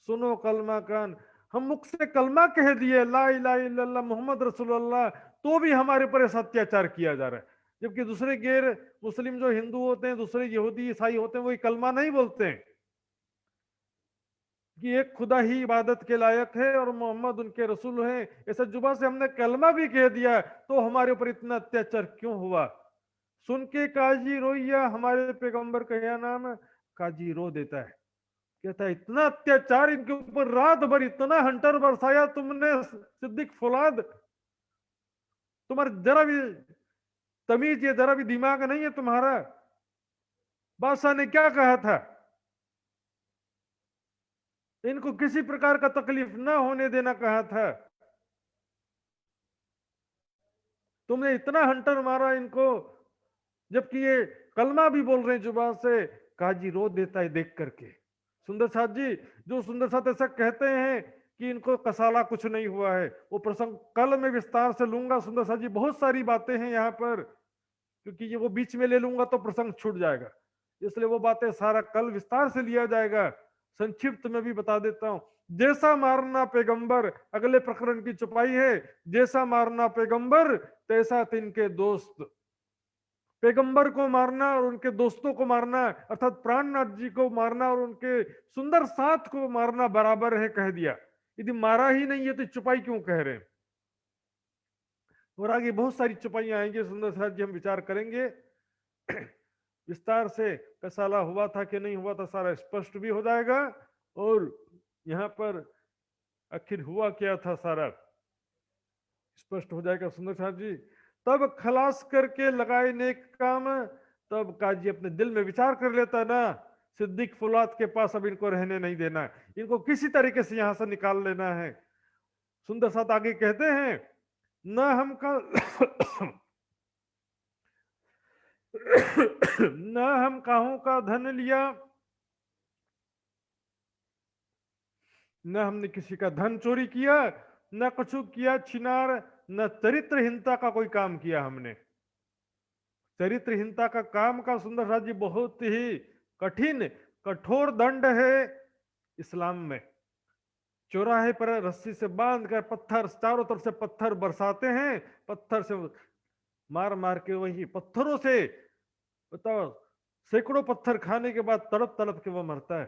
B: सुनो कलमा कान। हम मुख से कलमा कह दिए, ला इलाहा इल्लल्लाह मोहम्मद रसूलुल्लाह, तो भी हमारे ऊपर ऐसा अत्याचार किया जा रहा है। जबकि दूसरे गैर मुस्लिम जो हिंदू होते हैं, दूसरे यहूदी ईसाई होते हैं, वो कलमा नहीं बोलते हैं कि एक खुदा ही इबादत के लायक है और मोहम्मद उनके रसूल हैं। ऐसा जुबा से हमने कलमा भी कह दिया, तो हमारे ऊपर इतना अत्याचार क्यों हुआ? सुन के काजी रोइया, हमारे पैगंबर का क्या नाम है, काजी रो देता है, कहता है इतना अत्याचार इनके ऊपर, रात भर इतना हंटर बरसाया तुमने सिद्दीक फौलाद, तुम्हारे जरा भी तमीज है, जरा भी दिमाग नहीं है तुम्हारा? बादशाह ने क्या कहा था, इनको किसी प्रकार का तकलीफ ना होने देना कहा था। तुमने इतना हंटर मारा इनको, जबकि ये कलमा भी बोल रहे हैं जुबान से। काजी रो देता है देख करके। सुंदर साथ जी, जो सुंदर साथ ऐसा कहते हैं कि इनको कसाला कुछ नहीं हुआ है, वो प्रसंग कल मैं विस्तार से लूंगा सुंदर साथ जी। बहुत सारी बातें हैं यहाँ पर, क्योंकि ये वो बीच में ले लूंगा तो प्रसंग छूट जाएगा, इसलिए वो बातें सारा कल विस्तार से लिया जाएगा। संक्षिप्त में भी बता देता हूं। जैसा मारना पैगंबर, अगले प्रकरण की चुपाई है, जैसा मारना पैगंबर तैसा तिनके दोस्त। पैगंबर को मारना और उनके दोस्तों को मारना, अर्थात प्राणनाथ जी को मारना और उनके सुंदर साथ को मारना बराबर है, कह दिया। यदि मारा ही नहीं है तो चुपाई क्यों कह रहे हैं? और आगे बहुत सारी चुपाइयां आएंगी सुंदर साथ जी, हम विचार करेंगे विस्तार से। कसाला हुआ था कि नहीं हुआ था सारा स्पष्ट भी हो जाएगा, और यहाँ पर आखिर हुआ क्या था सारा स्पष्ट हो जाएगा सुंदर साथ जी। तब खलास करके लगाए नेक काम, तब काजी अपने दिल में विचार कर लेता ना, सिद्दीक फौलाद के पास अब इनको रहने नहीं देना, इनको किसी तरीके से यहां से निकाल लेना है। सुंदर साथ आगे कहते हैं, न हम का न हम काहों का धन लिया, न हमने किसी का धन चोरी किया, न कुछ किया छिनार, न चरित्रहीनता का कोई काम किया हमने। चरित्रहीनता का काम का सुंदर साथ जी बहुत ही कठिन कठोर दंड है इस्लाम में। चौराहे पर रस्सी से बांध कर पत्थर, चारों तरफ से पत्थर बरसाते हैं, पत्थर से मार मार के, वही पत्थरों से बताओ, सैकड़ों पत्थर खाने के बाद तड़प तड़प के वो मरता है।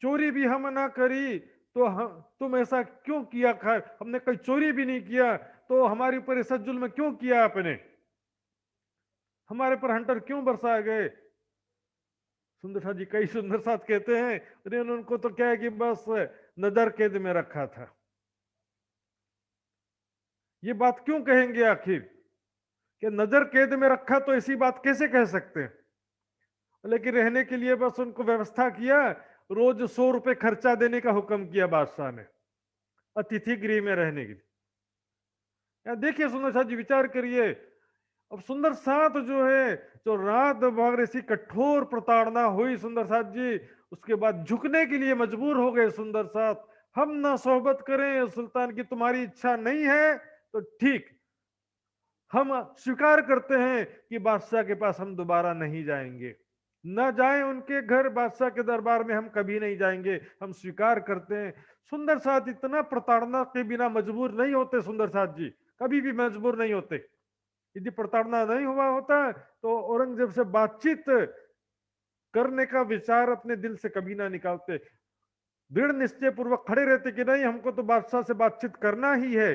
B: चोरी भी हम ना करी तो हम, तुम ऐसा क्यों किया? खैर हमने कोई चोरी भी नहीं किया, तो हमारे ऊपर ऐसा जुल्म क्यों किया आपने? हमारे पर हंटर क्यों बरसाए गए? सुंदर साथ जी कई सुंदर साथ कहते हैं, अरे उनको तो क्या है कि बस नजर कैद में रखा था। ये बात क्यों कहेंगे आखिर कि नजर कैद में रखा, तो ऐसी बात कैसे कह सकते हैं? लेकिन रहने के लिए बस उनको व्यवस्था किया, रोज 100 रुपए खर्चा देने का हुक्म किया बादशाह ने, अतिथि गृह में रहने के लिए। देखिए सुंदर साथ जी विचार करिए, अब सुंदर साथ जो है, जो रात भर ऐसी कठोर प्रताड़ना हुई सुंदर साथ जी, उसके बाद झुकने के लिए मजबूर हो गए सुंदर साथ। हम ना सोहबत करें सुल्तान की, तुम्हारी इच्छा नहीं है तो ठीक, हम स्वीकार करते हैं कि बादशाह के पास हम दोबारा नहीं जाएंगे, न जाएं उनके घर, बादशाह के दरबार में हम कभी नहीं जाएंगे, हम स्वीकार करते हैं। सुंदर साथ इतना प्रताड़ना के बिना मजबूर नहीं होते सुंदर साथ जी, कभी भी मजबूर नहीं होते। यदि प्रताड़ना नहीं हुआ होता तो औरंगजेब से बातचीत करने का विचार अपने दिल से कभी ना निकालते, दृढ़ निश्चय पूर्वक खड़े रहते कि नहीं, हमको तो बादशाह से बातचीत करना ही है।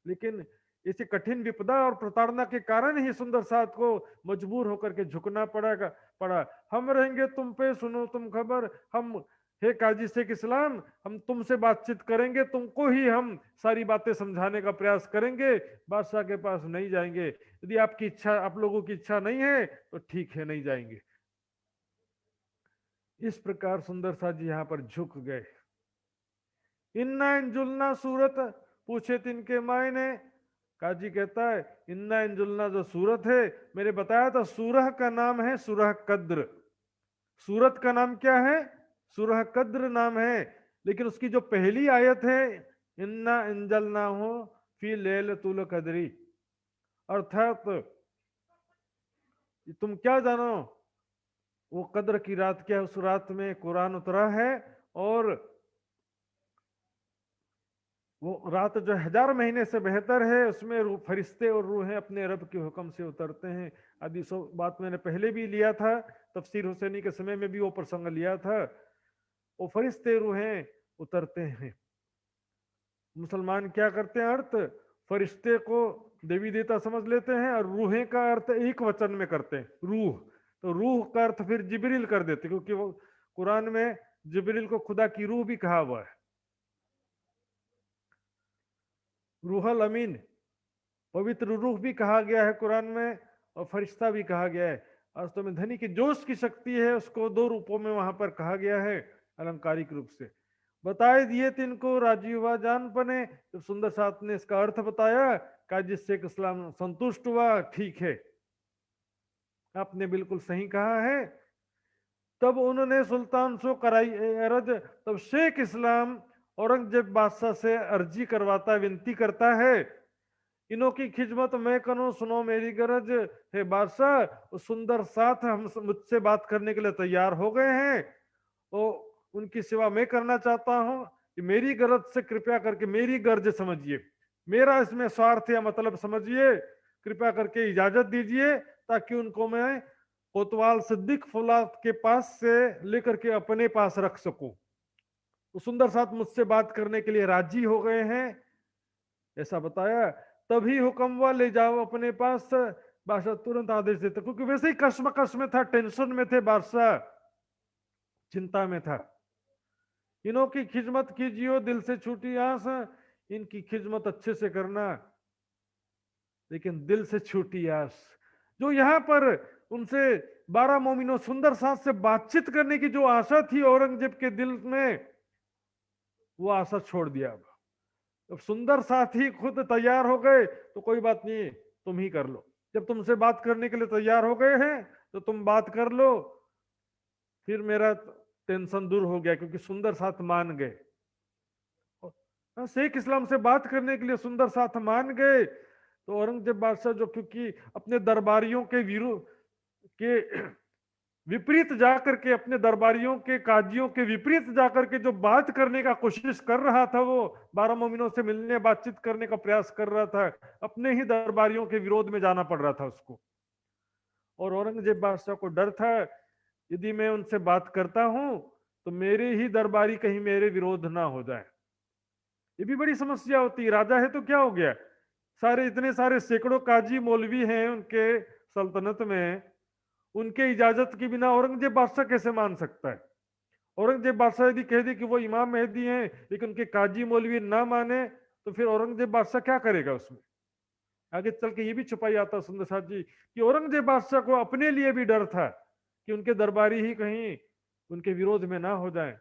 B: लेकिन इसी कठिन विपदा और प्रताड़ना के कारण ही सुंदर साथ को मजबूर होकर के झुकना पड़ा। हम रहेंगे तुम पे, सुनो तुम खबर, हम हे काजी शेख इस्लाम, हम तुमसे बातचीत करेंगे, तुमको ही हम सारी बातें समझाने का प्रयास करेंगे, बादशाह के पास नहीं जाएंगे। यदि आपकी इच्छा, आप लोगों की इच्छा नहीं है तो ठीक है, नहीं जाएंगे। इस प्रकार सुंदर साथ जी यहाँ पर झुक गए। इन्ना इंजुलना सूरत, पूछे तिनके मायने। काजी कहता है इन्ना इंजुलना जो सूरत है, मैंने बताया था सूरह का नाम है सूरह कद्र, सूरत का नाम क्या है, सूरह कद्र नाम है। लेकिन उसकी जो पहली आयत है, इन्ना इंजलना हो फी लैलतुल कद्री, अर्थात तुम क्या जानो वो कद्र की रात क्या है, उस रात में कुरान उतरा है, और वो रात जो 1000 महीने से बेहतर है, उसमें फरिश्ते और रूहें अपने रब के हुक्म से उतरते हैं आदि। सब बात मैंने पहले भी लिया था, तफसीर हुसैनी के समय में भी वो प्रसंग लिया था। वो फरिश्ते रूहें उतरते हैं। मुसलमान क्या करते हैं, अर्थ फरिश्ते को देवी देवता समझ लेते हैं और रूहें का अर्थ एक वचन में करते हैं, रूह। तो रूह का अर्थ फिर जिब्रील कर देते, क्योंकि वो कुरान में जिब्रील को खुदा की रूह भी कहा हुआ है, रूहल अमीन, पवित्र रूह भी कहा गया है कुरान में, और फरिश्ता भी कहा गया है। वास्तव में धनी की जोश की शक्ति है, उसको 2 रूपों में वहां पर कहा गया है अलंकारिक रूप से। बताए दिए तिनको राजी हुआ जान पने, जब सुंदर साथ ने इसका अर्थ बताया, कहा जिससे इस्लाम संतुष्ट हुआ, ठीक है आपने बिल्कुल सही कहा है। तब उन्होंने सुल्तान सो कराई अरज, तब शेख इस्लाम औरंगजेब बादशाह से अर्जी करवाता, विनती करता है, इनों की खिदमत मैं करूं, सुनो मेरी गरज है बादशाह। सुंदर साथ हम मुझसे बात करने के लिए तैयार हो गए हैं, तो उनकी सेवा मैं करना चाहता हूं कि मेरी गरज से कृपया करके मेरी गर्ज समझिए, मेरा इसमें स्वार्थ या मतलब समझिए, कृपया करके इजाजत दीजिए ताकि उनको मैं कोतवाल सिद्दीक फौलाद के पास से लेकर के अपने पास रख सकूं। तो सुंदर साथ मुझसे बात करने के लिए राजी हो गए हैं, ऐसा बताया। तभी हुक्म हुआ ले जाओ अपने पास। बादशाह तुरंत आदेश देते, क्योंकि वैसे ही कश्मकश में था, टेंशन में थे बादशाह, चिंता में था। इनों की खिदमत कीजियो दिल से छूटी आस, इनकी खिदमत अच्छे से करना लेकिन दिल से छूटी आस। जो यहाँ पर उनसे 12 मोमिनों सुंदर साथ से बातचीत करने की जो आशा थी औरंगजेब के दिल में, वो आशा छोड़ दिया। अब सुंदर साथ ही खुद तैयार हो गए तो कोई बात नहीं, तुम ही कर लो, जब तुमसे बात करने के लिए तैयार हो गए हैं तो तुम बात कर लो। फिर मेरा टेंशन दूर हो गया, क्योंकि सुंदर साथ मान गए। शेख इस्लाम से बात करने के लिए सुंदर साथ मान गए। तो औरंगजेब बादशाह जो, क्योंकि अपने दरबारियों के विरुद्ध के विपरीत जाकर के, अपने दरबारियों के काजियों के विपरीत जाकर के जो बात करने का कोशिश कर रहा था, वो 12 मोमिनों से मिलने बातचीत करने का प्रयास कर रहा था, अपने ही दरबारियों के विरोध में जाना पड़ रहा था उसको। और औरंगजेब बादशाह को डर था, यदि मैं उनसे बात करता हूं तो मेरे ही दरबारी कहीं मेरे विरोध ना हो जाए। ये भी बड़ी समस्या होती है, राजा है तो क्या हो गया, सारे इतने सारे सैकड़ों काजी मौलवी हैं उनके सल्तनत में, उनके इजाजत के बिना औरंगजेब बादशाह कैसे मान सकता है। औरंगजेब बादशाह यदि कह दे कि वो इमाम मेहदी हैं, लेकिन उनके काजी मौलवी ना माने, तो फिर औरंगजेब बादशाह क्या करेगा उसमें। आगे चल के ये भी छुपाई आता सुंदर साथ जी कि औरंगजेब बादशाह को अपने लिए भी डर था कि उनके दरबारी ही कहीं उनके विरोध में ना हो जाए।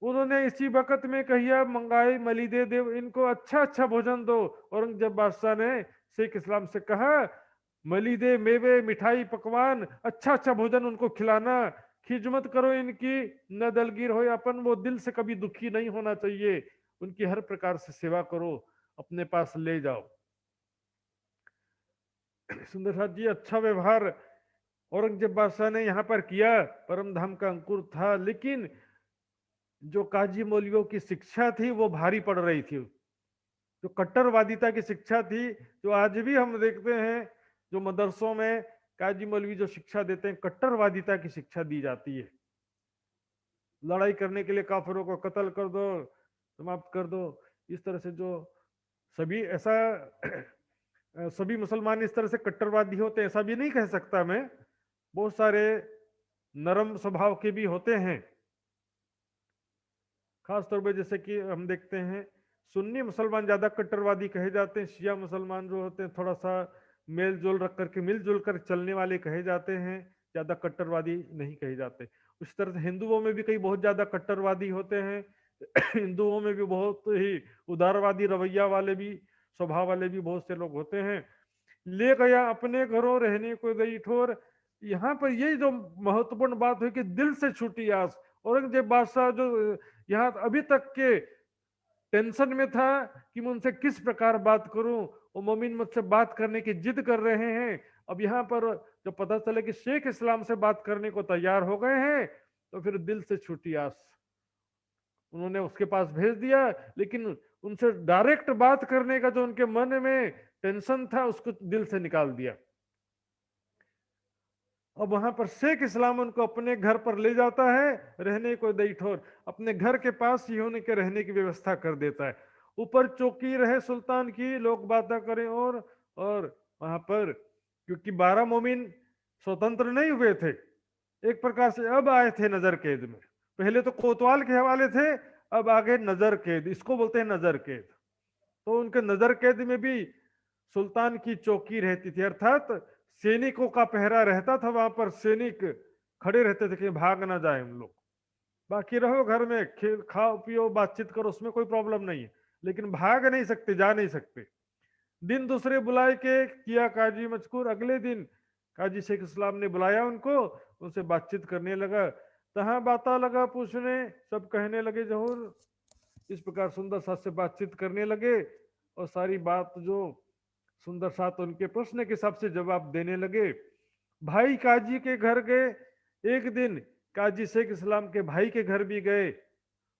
B: उन्होंने इसी वक्त में कहिया मंगाई मलिदे देव, इनको अच्छा अच्छा भोजन दो। औरंगजेब बादशाह ने शेख इस्लाम से कहा मलिदे, मेवे, मिठाई, पकवान, अच्छा अच्छा भोजन उनको खिलाना, खिजमत करो इनकी, न दलगीर हो अपन, वो दिल से कभी दुखी नहीं होना चाहिए, उनकी हर प्रकार से सेवा करो, अपने पास ले जाओ। सुंदर साथ जी, अच्छा व्यवहार औरंगजेब बादशाह ने यहाँ पर किया, परम धाम का अंकुर था। लेकिन जो काजी मौलवियों की शिक्षा थी वो भारी पड़ रही थी, जो कट्टरवादिता की शिक्षा थी, जो आज भी हम देखते हैं जो मदरसों में काजी मौलवी जो शिक्षा देते हैं, कट्टरवादिता की शिक्षा दी जाती है। लड़ाई करने के लिए काफिरों को कत्ल कर दो, समाप्त कर दो, इस तरह से जो सभी ऐसा सभी मुसलमान इस तरह से कट्टरवादी होते हैं ऐसा भी नहीं कह सकता मैं, बहुत सारे नरम स्वभाव के भी होते हैं। खास तौर पर जैसे कि हम देखते हैं सुन्नी मुसलमान ज्यादा कट्टरवादी कहे जाते हैं, शिया मुसलमान जो होते हैं थोड़ा सा मेल जोल रख करके मिलजुल कर चलने वाले कहे जाते हैं, ज्यादा कट्टरवादी नहीं कहे जाते। उस तरह से हिंदुओं में भी कई बहुत ज्यादा कट्टरवादी होते हैं हिंदुओं में भी बहुत ही उदारवादी रवैया वाले भी, स्वभाव वाले भी बहुत से लोग होते हैं। ले गया अपने घरों रहने को गई ठोर, यहाँ पर यही जो महत्वपूर्ण बात हुई कि दिल से छूटी आस। औरंगजेब बादशाह जो यहाँ अभी तक के टेंशन में था कि मैं उनसे किस प्रकार बात करूं, वो मोमिन मुझसे बात करने की जिद कर रहे हैं। अब यहाँ पर जब पता चला कि शेख इस्लाम से बात करने को तैयार हो गए हैं, तो फिर दिल से छूटी आस, उन्होंने उसके पास भेज दिया। लेकिन उनसे डायरेक्ट बात करने का जो उनके मन में टेंशन था उसको दिल से निकाल दिया। अब वहां पर शेख इस्लाम उनको अपने घर पर ले जाता है, रहने को दई ठोर, अपने घर के पास ही होने के रहने की व्यवस्था कर देता है। ऊपर चौकी रहे सुल्तान की, लोग बातें करें और वहां पर क्योंकि 12 मोमिन स्वतंत्र नहीं हुए थे, एक प्रकार से अब आए थे नजर कैद में। पहले तो कोतवाल के हवाले थे, अब आगे नजर कैद, इसको बोलते हैं नजर कैद। तो उनके नजर कैद में भी सुल्तान की चौकी रहती थी, अर्थात सैनिकों का पहरा रहता था वहां पर, सैनिक खड़े रहते थे कि भाग ना जाए हम लोग। बाकी रहो घर में, खेल खाओ पियो बातचीत करो, उसमें कोई प्रॉब्लम नहीं है, लेकिन भाग नहीं सकते, जा नहीं सकते। दिन दूसरे बुलाए के किया काजी मजकूर, अगले दिन काजी शेख इस्लाम ने बुलाया उनको, उनसे बातचीत करने लगा, तहां बाता लगा पूछने, सब कहने लगे जहूर। इस प्रकार सुंदर साथ से बातचीत करने लगे और सारी बात जो सुंदर साथ उनके प्रश्न के हिसाब से जवाब देने लगे। भाई काजी के घर गए, एक दिन काजी शेख इस्लाम के भाई के घर भी गए,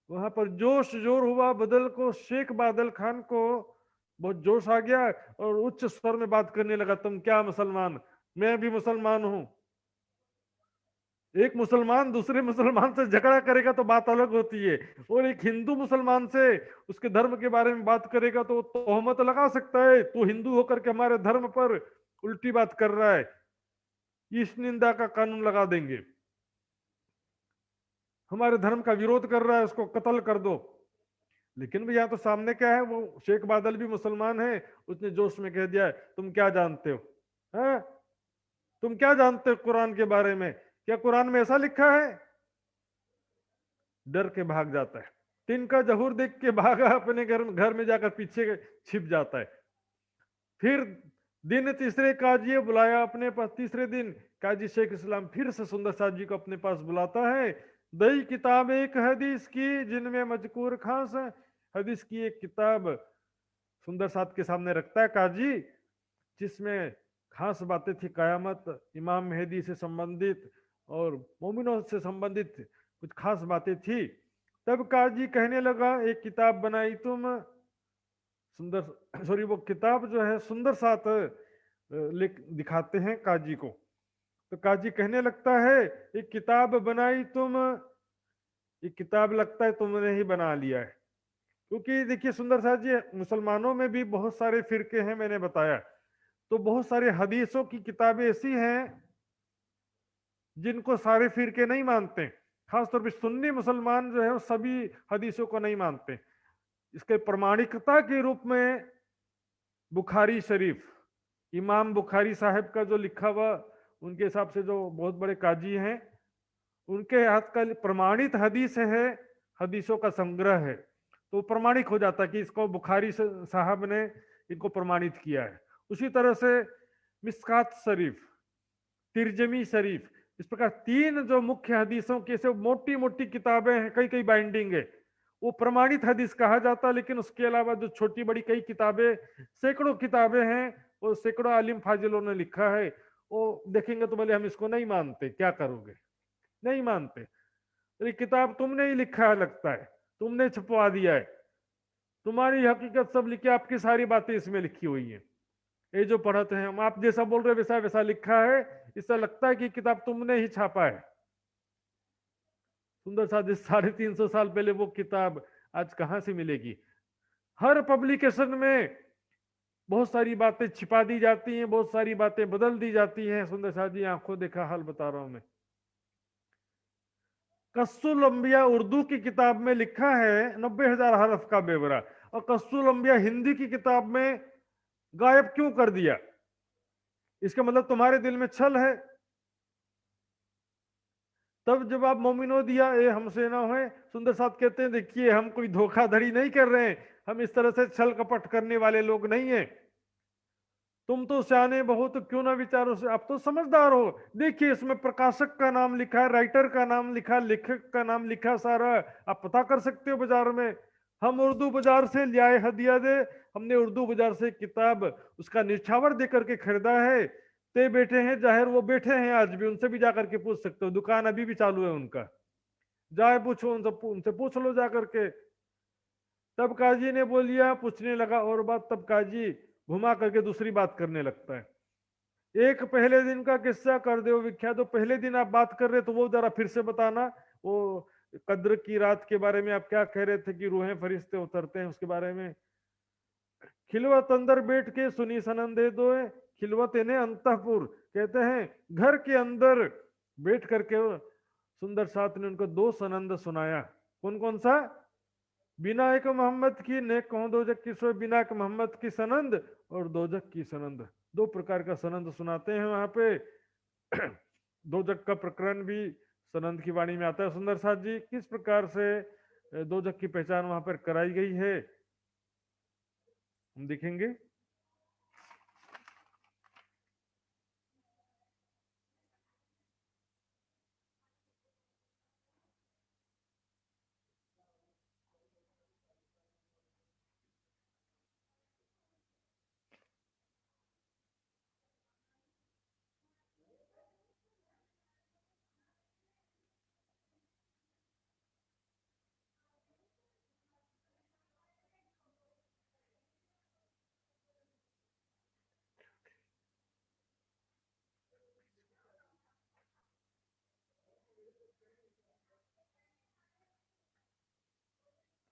B: वहां पर जोश जोर हुआ। बदल को शेख बादल खान को बहुत जोश आ गया और उच्च स्वर में बात करने लगा, तुम क्या मुसलमान, मैं भी मुसलमान हूं। एक मुसलमान दूसरे मुसलमान से झगड़ा करेगा तो बात अलग होती है, और एक हिंदू मुसलमान से उसके धर्म के बारे में बात करेगा तो तोहमत लगा सकता है, तू हिंदू होकर के हमारे धर्म पर उल्टी बात कर रहा है, इस निंदा का कानून लगा देंगे, हमारे धर्म का विरोध कर रहा है, उसको कत्ल कर दो। लेकिन भैया तो सामने क्या है, वो शेख बादल भी मुसलमान है, उसने जोश में कह दिया तुम क्या जानते हो, है? तुम क्या जानते हो कुरान के बारे में, क्या कुरान में ऐसा लिखा है? डर के भाग जाता है, तिनका जहूर देख के भागा, अपने घर में जाकर पीछे छिप जाता है। फिर दिन तीसरे काजी बुलाया अपने पास, तीसरे दिन काजी शेख इस्लाम फिर से सुंदर साथ जी को अपने पास बुलाता है। दई किताब एक हदीस की जिनमें मजकूर खास है, हदीस की एक किताब सुंदर साथ के सामने रखता है काजी, जिसमें खास बातें थी, कयामत, इमाम मेहदी से संबंधित और मोमिनों से संबंधित कुछ खास बातें थी। तब काजी कहने लगा एक किताब बनाई तुम, सुंदर सॉरी वो किताब जो है सुंदर साथ लिख दिखाते हैं काजी को। तो काजी कहने लगता है एक किताब बनाई तुम, ये किताब लगता है तुमने ही बना लिया है। क्योंकि देखिए सुंदर साथ जी, मुसलमानों में भी बहुत सारे फिरके हैं, मैंने बताया, तो बहुत सारे हदीसों की किताबें ऐसी हैं जिनको सारे फिरके नहीं मानते, खासतौर पर सुन्नी मुसलमान जो है वो सभी हदीसों को नहीं मानते। इसके प्रमाणिकता के रूप में बुखारी शरीफ, इमाम बुखारी साहब का जो लिखा हुआ, उनके हिसाब से जो बहुत बड़े काजी हैं, उनके हाथ का प्रमाणित हदीस है हदीसों का संग्रह है, तो प्रमाणिक हो जाता है कि इसको बुखारी साहब ने इनको प्रमाणित किया है। उसी तरह से मिस्कात शरीफ, तिरजमी शरीफ, इस प्रकार 3 जो मुख्य हदीसों की से मोटी मोटी किताबें हैं, कई कई बाइंडिंग है, वो प्रमाणित हदीस कहा जाता है। लेकिन उसके अलावा जो छोटी बड़ी कई किताबें, सैकड़ों किताबें हैं, वो सैकड़ों आलिम फाजिलों ने लिखा है, वो देखेंगे तो बोले हम इसको नहीं मानते, क्या करोगे, नहीं मानते। ये किताब तुमने ही लिखा है, लगता है तुमने छपवा दिया है, तुम्हारी हकीकत सब लिखी, आपकी सारी बातें इसमें लिखी हुई है। ये जो पढ़ते हैं हम, आप जैसा बोल रहे वैसा वैसा लिखा है, इससे लगता है कि किताब तुमने ही छापा है। सुंदर सा 350 साल पहले वो किताब आज कहां से मिलेगी? हर पब्लिकेशन में बहुत सारी बातें छिपा दी जाती हैं, बहुत सारी बातें बदल दी जाती हैं। सुंदर साहब जी, आंखों देखा हाल बता रहा हूं मैं। कस्सुल अंबिया उर्दू की किताब में लिखा है 90,000 हरफ का बेवरा, और कस्सुल अंबिया हिंदी की किताब में गायब क्यों कर दिया? इसका मतलब तुम्हारे दिल में छल है। तब जवाब मोमिनो दिया, ए हमसे ना होए। सुंदर साहब कहते हैं देखिए हम कोई धोखाधड़ी नहीं कर रहे हैं, हम इस तरह से छल कपट करने वाले लोग नहीं हैं। तुम तो सियाने बहुत, क्यों ना विचारो से, आप तो समझदार हो। देखिए इसमें प्रकाशक का नाम लिखा है, राइटर का नाम लिखा, लेखक का नाम लिखा, सारा आप पता कर सकते हो बाजार में। हम उर्दू बाजार से लियाए हदिया दे, हमने उर्दू बाजार से किताब उसका निछावर दे करके खरीदा है। ते बैठे हैं जाहिर, वो बैठे हैं आज भी, उनसे भी जाकर के पूछ सकते हो, दुकान अभी भी चालू है उनका, जाए पूछो उनसे पूछ लो जाकर के। तब काजी ने बोलिया, पूछने लगा और बात, तब काजी घुमा करके दूसरी बात करने लगता है। एक पहले दिन का किस्सा कर दो विख्यात, तो पहले दिन आप बात कर रहे तो वो जरा फिर से बताना। वो कद्र की रात के बारे में आप क्या कह रहे थे कि रूहें फरिश्ते उतरते हैं, उसके बारे में। खिलवत अंदर बैठ के सुनी सनंदे दो, खिलवत इन्हें अंतपुर कहते हैं, घर के अंदर बैठ करके सुंदर साथ ने उनको 2 सनंद सुनाया। कौन कौन सा? बिना एक मोहम्मद की नेक कहो दोजक की सो, बिना एक मोहम्मद की सनंद और दोजक की सनंद, 2 प्रकार का सनंद सुनाते हैं वहां पे। दोजक का प्रकरण भी सनंद की वाणी में आता है। सुंदर साथ जी, किस प्रकार से दोजक की पहचान वहां पर कराई गई है हम देखेंगे।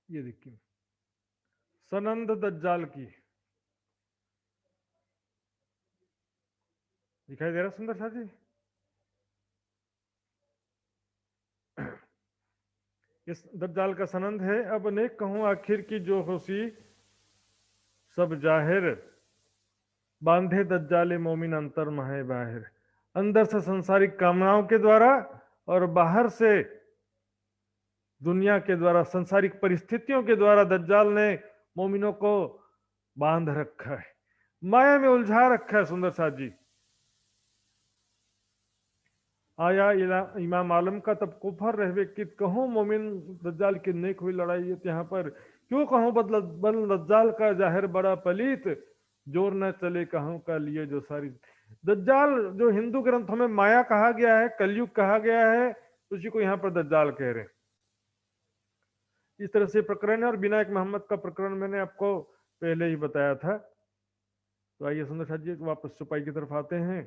B: ये देखिए सनंद दज्जाल की, दिखाई दे रहा सुंदर साथ जी? इस दज्जाल का सनंद है, अब नेक कहूं आखिर की जो होसी, सब जाहिर बांधे दज्जाले मोमिन अंतर महे बाहिर। अंदर से संसारिक कामनाओं के द्वारा और बाहर से दुनिया के द्वारा, संसारिक परिस्थितियों के द्वारा दज्जाल ने मोमिनों को बांध रखा है, माया में उलझा रखा है। सुंदर साथ जी, आया इमाम आलम का तब कुफर रहवे कि कहो मोमिन दज्जाल की नेक हुई लड़ाई है यहाँ पर, क्यों कहो बल दज्जाल का जाहिर बड़ा पलीत, जोर न चले कहो का लिए जो सारी। दज्जाल जो हिंदू ग्रंथों में माया कहा गया है, कलयुग कहा गया है, उसी को यहाँ पर दज्जाल कह रहे हैं। इस तरह से प्रकरण है, और बिना एक मोहम्मद का प्रकरण मैंने आपको पहले ही बताया था। तो आइए सुंदर साथ जी वापस चुपाई की तरफ आते हैं।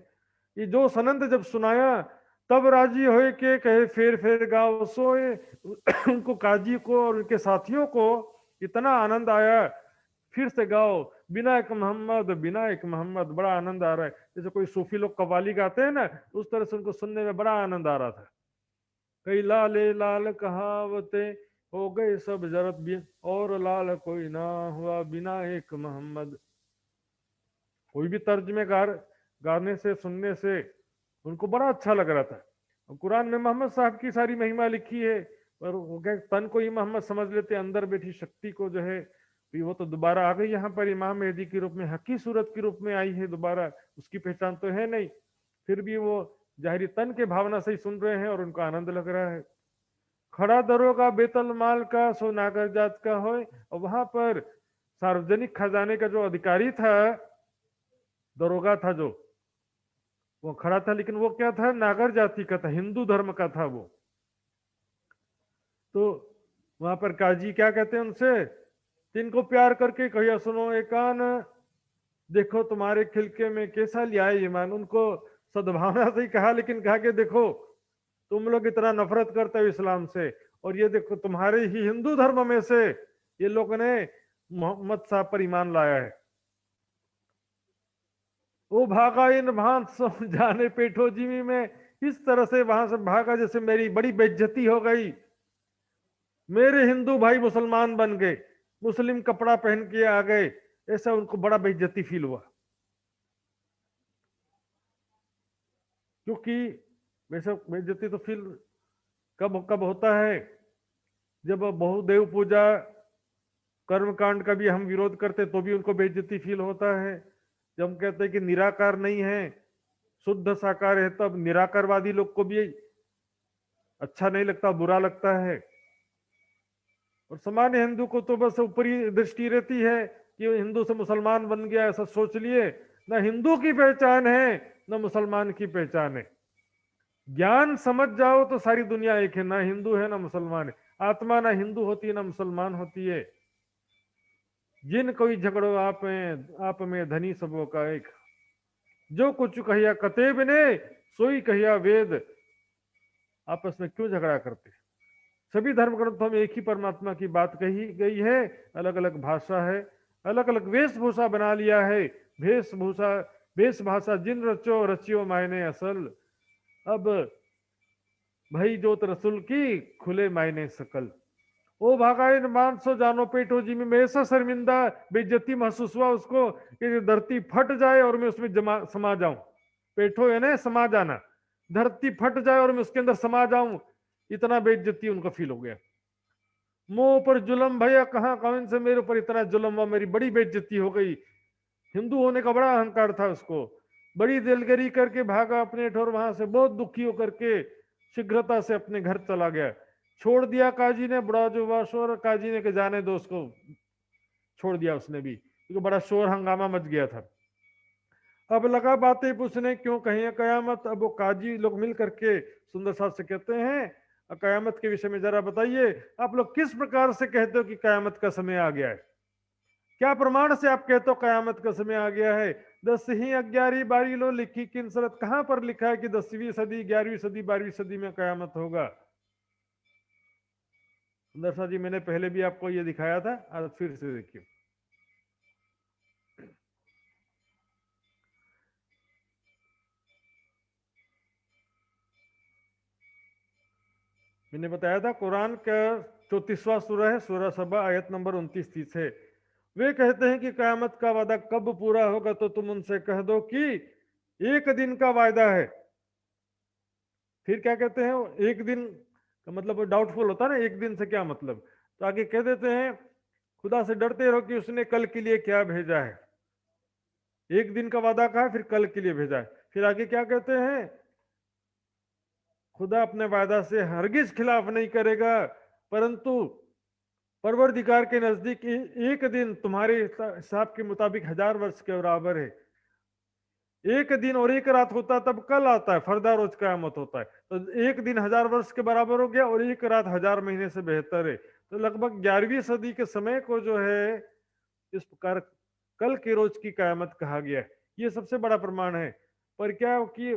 B: ये जो सनंद जब सुनाया, तब राजी होए के कहे फेर फेर गाओ सोए। उनको काजी को और उनके साथियों को इतना आनंद आया, फिर से गाओ बिना एक मोहम्मद, बिना एक मोहम्मद, बड़ा आनंद आ रहा है। जैसे कोई सूफी लोग कवाली गाते हैं ना, उस तरह से उनको सुनने में बड़ा आनंद आ रहा था। कई लाले लाल कहावते हो गए सब जरत भी, और लाल कोई ना हुआ बिना एक मोहम्मद। कोई भी तर्ज में गाने से, सुनने से उनको बड़ा अच्छा लग रहा था। और कुरान में मोहम्मद साहब की सारी महिमा लिखी है, और वो क्या तन को ही मोहम्मद समझ लेते, अंदर बैठी शक्ति को जो है भी वो तो दोबारा आ गई यहाँ पर इमाम मेहदी के रूप में, हकी सूरत के रूप में आई है दोबारा, उसकी पहचान तो है नहीं, फिर भी वो जाहिरी तन के भावना से ही सुन रहे हैं और उनको आनंद लग रहा है। खड़ा दरोगा बेतल माल का सो नागर जात का हो, और वहां पर सार्वजनिक खजाने का जो अधिकारी था, दरोगा था जो, वो खड़ा था, लेकिन वो क्या था, नागर जाति का था, हिंदू धर्म का था वो। तो वहां पर काजी क्या कहते हैं उनसे, तिनको प्यार करके कहिया सुनो एकान, देखो तुम्हारे खिलके में कैसा लिया है ईमान। उनको सद्भावना से ही कहा, लेकिन कहा कि देखो तुम लोग इतना नफरत करते हो इस्लाम से, और ये देखो तुम्हारे ही हिंदू धर्म में से ये लोग ने मोहम्मद साहब पर ईमान लाया है। वो भागा इन भांत सो जाने पेठो जिमी में, इस तरह से वहां से भागा जैसे मेरी बड़ी बेइज्जती हो गई, मेरे हिंदू भाई मुसलमान बन गए, मुस्लिम कपड़ा पहन के आ गए, ऐसा उनको बड़ा बेइज्जती फील हुआ। क्योंकि वैसे बेइज्जती तो फील कब कब होता है, जब बहुदेव पूजा कर्मकांड का भी हम विरोध करते तो भी उनको बेइज्जती फील होता है। जब हम कहते हैं कि निराकार नहीं है शुद्ध साकार है, तब निराकारवादी लोग को भी अच्छा नहीं लगता, बुरा लगता है। और सामान्य हिंदू को तो बस ऊपरी दृष्टि रहती है कि हिंदू से मुसलमान बन गया, ऐसा सोच लिए। ना हिंदू की पहचान है ना मुसलमान की पहचान है। ज्ञान समझ जाओ तो सारी दुनिया एक है, ना हिंदू है ना मुसलमान है। आत्मा ना हिंदू होती है ना मुसलमान होती है। जिन कोई झगड़ो आप में धनी सबों का एक, जो कुछ कहिया कतेब ने सोई कहिया वेद। आपस में क्यों झगड़ा करते? सभी धर्म ग्रंथों में एक ही परमात्मा की बात कही गई है, अलग अलग भाषा है, अलग अलग वेशभूषा बना लिया है। वेशभाषा जिन रचो रचियो मायने असल, अब भई जोत रसुल की खुले मायने सकल। ओ भागाइन मानसो जानो पेटो जी में ऐसा शर्मिंदा बेइज्जती महसूस हुआ उसको कि धरती फट जाए और मैं उसमें समा जाऊं। पेटो है ना समा जाना, धरती फट जाए और मैं उसके अंदर समा जाऊं, इतना बेइज्जती उनको फील हो गया। मुंह पर जुलम भैया कहाँ कौन से मेरे ऊपर इतना जुलम हुआ, मेरी बड़ी बेइज्जती हो गई। हिंदू होने का बड़ा अहंकार था उसको, बड़ी दिलगरी करके भागा अपने ठोर, वहां से बहुत दुखी होकर के शीघ्रता से अपने घर चला गया। छोड़ दिया काजी ने, बड़ा जो हुआ शोर, काजी ने के जाने दो उसको, छोड़ दिया उसने भी, क्योंकि बड़ा शोर हंगामा मच गया था। अब लगा बातें पूछने क्यों कहीं कयामत। अब वो काजी लोग मिल करके सुंदर साहब से कहते हैं कयामत के विषय में जरा बताइए, आप लोग किस प्रकार से कहते हो कि कयामत का समय आ गया है? क्या प्रमाण से आप कहते हो कयामत का समय आ गया है? 10वीं 11वीं 12वीं लो लिखी किन सरत, कहां पर लिखा है कि 10वीं सदी 11वीं सदी 12वीं सदी में कयामत होगा? सुंदर साहब जी मैंने पहले भी आपको ये दिखाया था, आज फिर से देखिए। मैंने बताया था कुरान का 34वां सूरा है, सूरा सबा, आयत नंबर 29-30 है। वे कहते हैं कि कयामत का वादा कब पूरा होगा, तो तुम उनसे कह दो कि एक दिन का वायदा है। फिर क्या कहते हैं, एक दिन का मतलब डाउटफुल होता है ना, एक दिन से क्या मतलब, तो आगे कह देते हैं खुदा से डरते रहो कि उसने कल के लिए क्या भेजा है। एक दिन का वादा कहा, फिर कल के लिए भेजा है। फिर आगे क्या कहते हैं, खुदा अपने वादा से हरगिज खिलाफ नहीं करेगा, परंतु परवरदिगार के नजदीक एक दिन तुम्हारे हिसाब के मुताबिक 1000 वर्ष के बराबर है। एक दिन और एक रात होता तब कल आता है, फरदा रोज कयामत होता है। तो एक दिन 1000 वर्ष के बराबर हो गया और एक रात 1000 महीने से बेहतर है। तो लगभग 11वीं सदी के समय को जो है इस प्रकार कल के रोज की कयामत कहा गया है। ये सबसे बड़ा प्रमाण है। पर क्या कि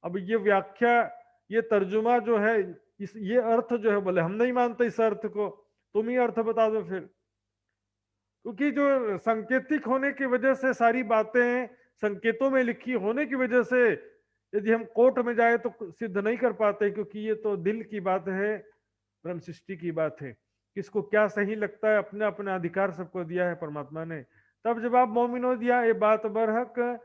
B: अब ये व्याख्या, ये तर्जुमा जो है, इस ये अर्थ जो है, बोले हम नहीं मानते इस अर्थ को, तुम ही अर्थ बता दो फिर। क्योंकि जो सांकेतिक होने की वजह से सारी बातें संकेतों में लिखी होने की वजह से यदि हम कोर्ट में जाए तो सिद्ध नहीं कर पाते, क्योंकि ये तो दिल की बात है, ब्रह्म सृष्टि की बात है। किसको क्या सही लगता है, अपने अपने अधिकार सबको दिया है परमात्मा ने। तब जवाब मोमिनो दिया, ये बात बरहक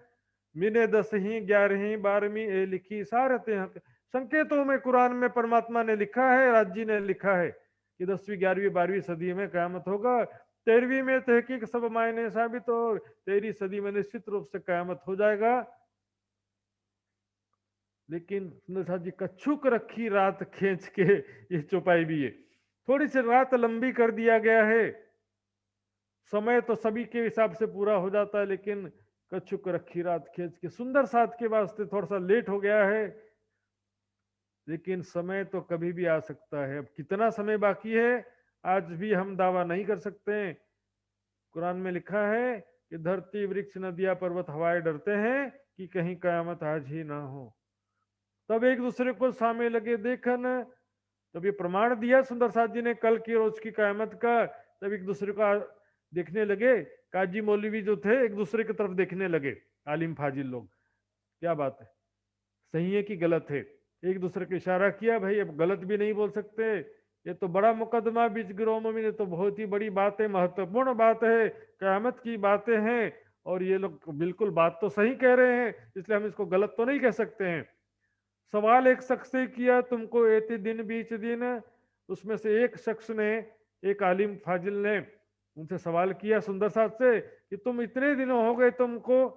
B: मिने 10वीं 11वीं 12वीं ए लिखी सारते हक। संकेतों में कुरान में परमात्मा ने लिखा है, राजी ने लिखा है कि 10वीं 11वीं 12वीं सदी में कयामत होगा। 13वीं में तहकीक सब मायने साबित और 13वीं सदी में निश्चित रूप से कयामत हो जाएगा। लेकिन सुंदर साहब जी, कच्छुक रखी रात खींच के ये चौपाई भी है, थोड़ी सी रात लंबी कर दिया गया है। समय तो सभी के हिसाब से पूरा हो जाता है, लेकिन कच्छुक रखी रात खींच के सुंदर साथ के वास्ते थोड़ा सा लेट हो गया है। लेकिन समय तो कभी भी आ सकता है। अब कितना समय बाकी है आज भी हम दावा नहीं कर सकते। कुरान में लिखा है कि धरती वृक्ष नदियां पर्वत हवाएं डरते हैं कि कहीं कयामत आज ही ना हो। तब एक दूसरे को सामने लगे देखन, तब ये प्रमाण दिया सुंदर साथ जी ने कल की रोज की कयामत का। तब एक दूसरे को देखने लगे, काजी मौलवी जो थे एक दूसरे की तरफ देखने लगे, आलिम फाजिल लोग। क्या बात है, सही है कि गलत है? एक दूसरे को इशारा किया, भाई अब गलत भी नहीं बोल सकते, ये तो बड़ा मुकदमा बीच गिरोह में, तो बहुत ही बड़ी बात है, महत्वपूर्ण बात है, क़यामत की बातें हैं, और ये लोग बिल्कुल बात तो सही कह रहे हैं, इसलिए हम इसको गलत तो नहीं कह सकते हैं। सवाल एक शख्स से किया, तुमको एते दिन बीच दिन। उसमें से एक शख्स ने, एक आलिम फाजिल ने उनसे सवाल किया सुंदर साथ से कि तुम इतने दिनों हो गए तुमको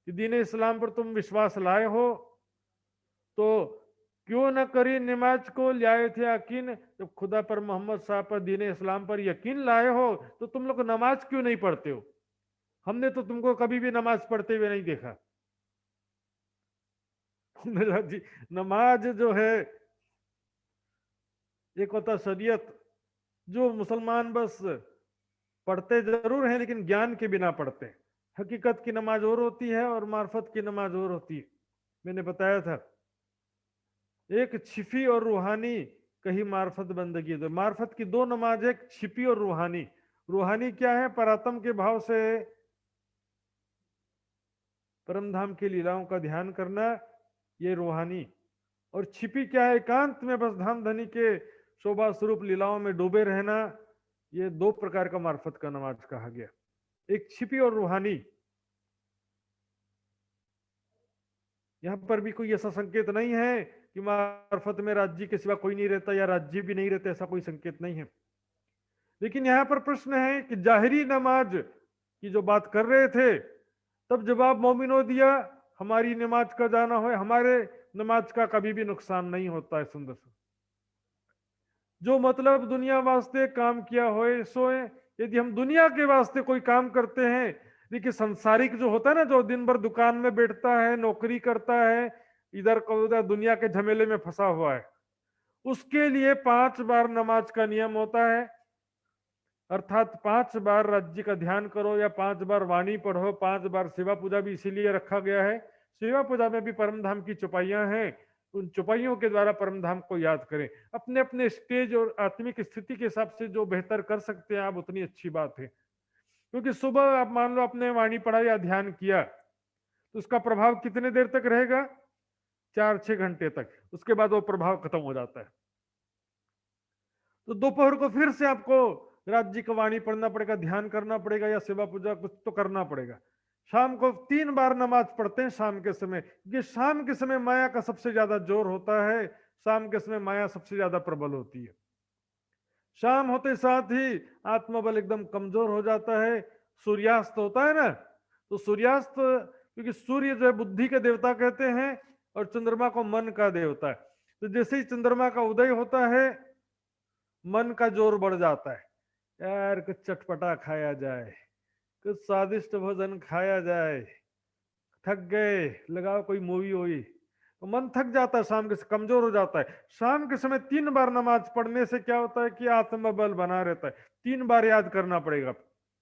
B: कि दीन इस्लाम पर तुम विश्वास लाए हो, तो क्यों न करी नमाज को लाए थे यकीन? जब खुदा पर, मोहम्मद साहब पर, दीन इस्लाम पर यकीन लाए हो तो तुम लोग नमाज क्यों नहीं पढ़ते हो? हमने तो तुमको कभी भी नमाज पढ़ते हुए नहीं देखा। जी, नमाज जो है एक होता शरीयत, जो मुसलमान बस पढ़ते जरूर हैं लेकिन ज्ञान के बिना पढ़ते हैं। हकीकत की नमाज और होती है और मार्फत की नमाज और होती है। मैंने बताया था एक छिपी और रूहानी, कहीं मार्फत बंदगी। तो मार्फत की दो नमाज है, छिपी और रूहानी। रूहानी क्या है? परात्म के भाव से परमधाम की लीलाओं का ध्यान करना, ये रूहानी। और छिपी क्या है? एकांत में बस धाम धनी के शोभा स्वरूप लीलाओं में डूबे रहना। ये दो प्रकार का मार्फत का नमाज कहा गया, एक छिपी और रूहानी। यहां पर भी कोई ऐसा संकेत नहीं है कि मार्फत में राज्य के सिवा कोई नहीं रहता या राज्य भी नहीं रहते, ऐसा कोई संकेत नहीं है। लेकिन यहां पर प्रश्न है कि जाहिरी नमाज की जो बात कर रहे थे, तब जवाब मोमिनो दिया, हमारी नमाज का जाना हो, हमारे नमाज का कभी भी नुकसान नहीं होता है। सुंदर सा जो मतलब दुनिया वास्ते काम किया होए सोए, यदि हम दुनिया के वास्ते कोई काम करते हैं, देखिए संसारिक जो होता है ना, जो दिन भर दुकान में बैठता है, नौकरी करता है, इधर को उधर दुनिया के झमेले में फंसा हुआ है, उसके लिए 5 बार नमाज का नियम होता है। अर्थात 5 बार राज्य का ध्यान करो या 5 बार वाणी पढ़ो, 5 बार सेवा पूजा भी इसीलिए रखा गया है। सेवा पूजा में भी परमधाम की चौपाइयां हैं, उन चौपाइयों के द्वारा परमधाम को याद करें। अपने अपने स्टेज और आत्मिक स्थिति के हिसाब से जो बेहतर कर सकते हैं आप, उतनी अच्छी बात है। क्योंकि सुबह आप मान लो आपने वाणी पढ़ा या ध्यान किया, तो उसका प्रभाव कितने देर तक रहेगा? 4-6 घंटे तक, उसके बाद वो प्रभाव खत्म हो जाता है। तो दोपहर को फिर से आपको राज्य का वाणी पढ़ना पड़ेगा, ध्यान करना पड़ेगा या सेवा पूजा कुछ तो करना पड़ेगा। शाम को 3 बार नमाज पढ़ते हैं शाम के समय, क्योंकि शाम के समय माया का सबसे ज्यादा जोर होता है, शाम के समय माया सबसे ज्यादा प्रबल होती है। शाम होते साथ ही आत्मबल एकदम कमजोर हो जाता है। सूर्यास्त होता है ना, तो सूर्यास्त, क्योंकि सूर्य जो है बुद्धि के देवता कहते हैं और चंद्रमा को मन का देवता है। तो जैसे ही चंद्रमा का उदय होता है, मन का जोर बढ़ जाता है, यार कुछ चटपटा खाया जाए, कुछ स्वादिष्ट भोजन खाया जाए, थक गए, लगाओ कोई मूवी वोवी, तो मन थक जाता है, शाम के कमजोर हो जाता है। शाम के समय 3 बार नमाज पढ़ने से क्या होता है कि आत्मबल बना रहता है। 3 बार याद करना पड़ेगा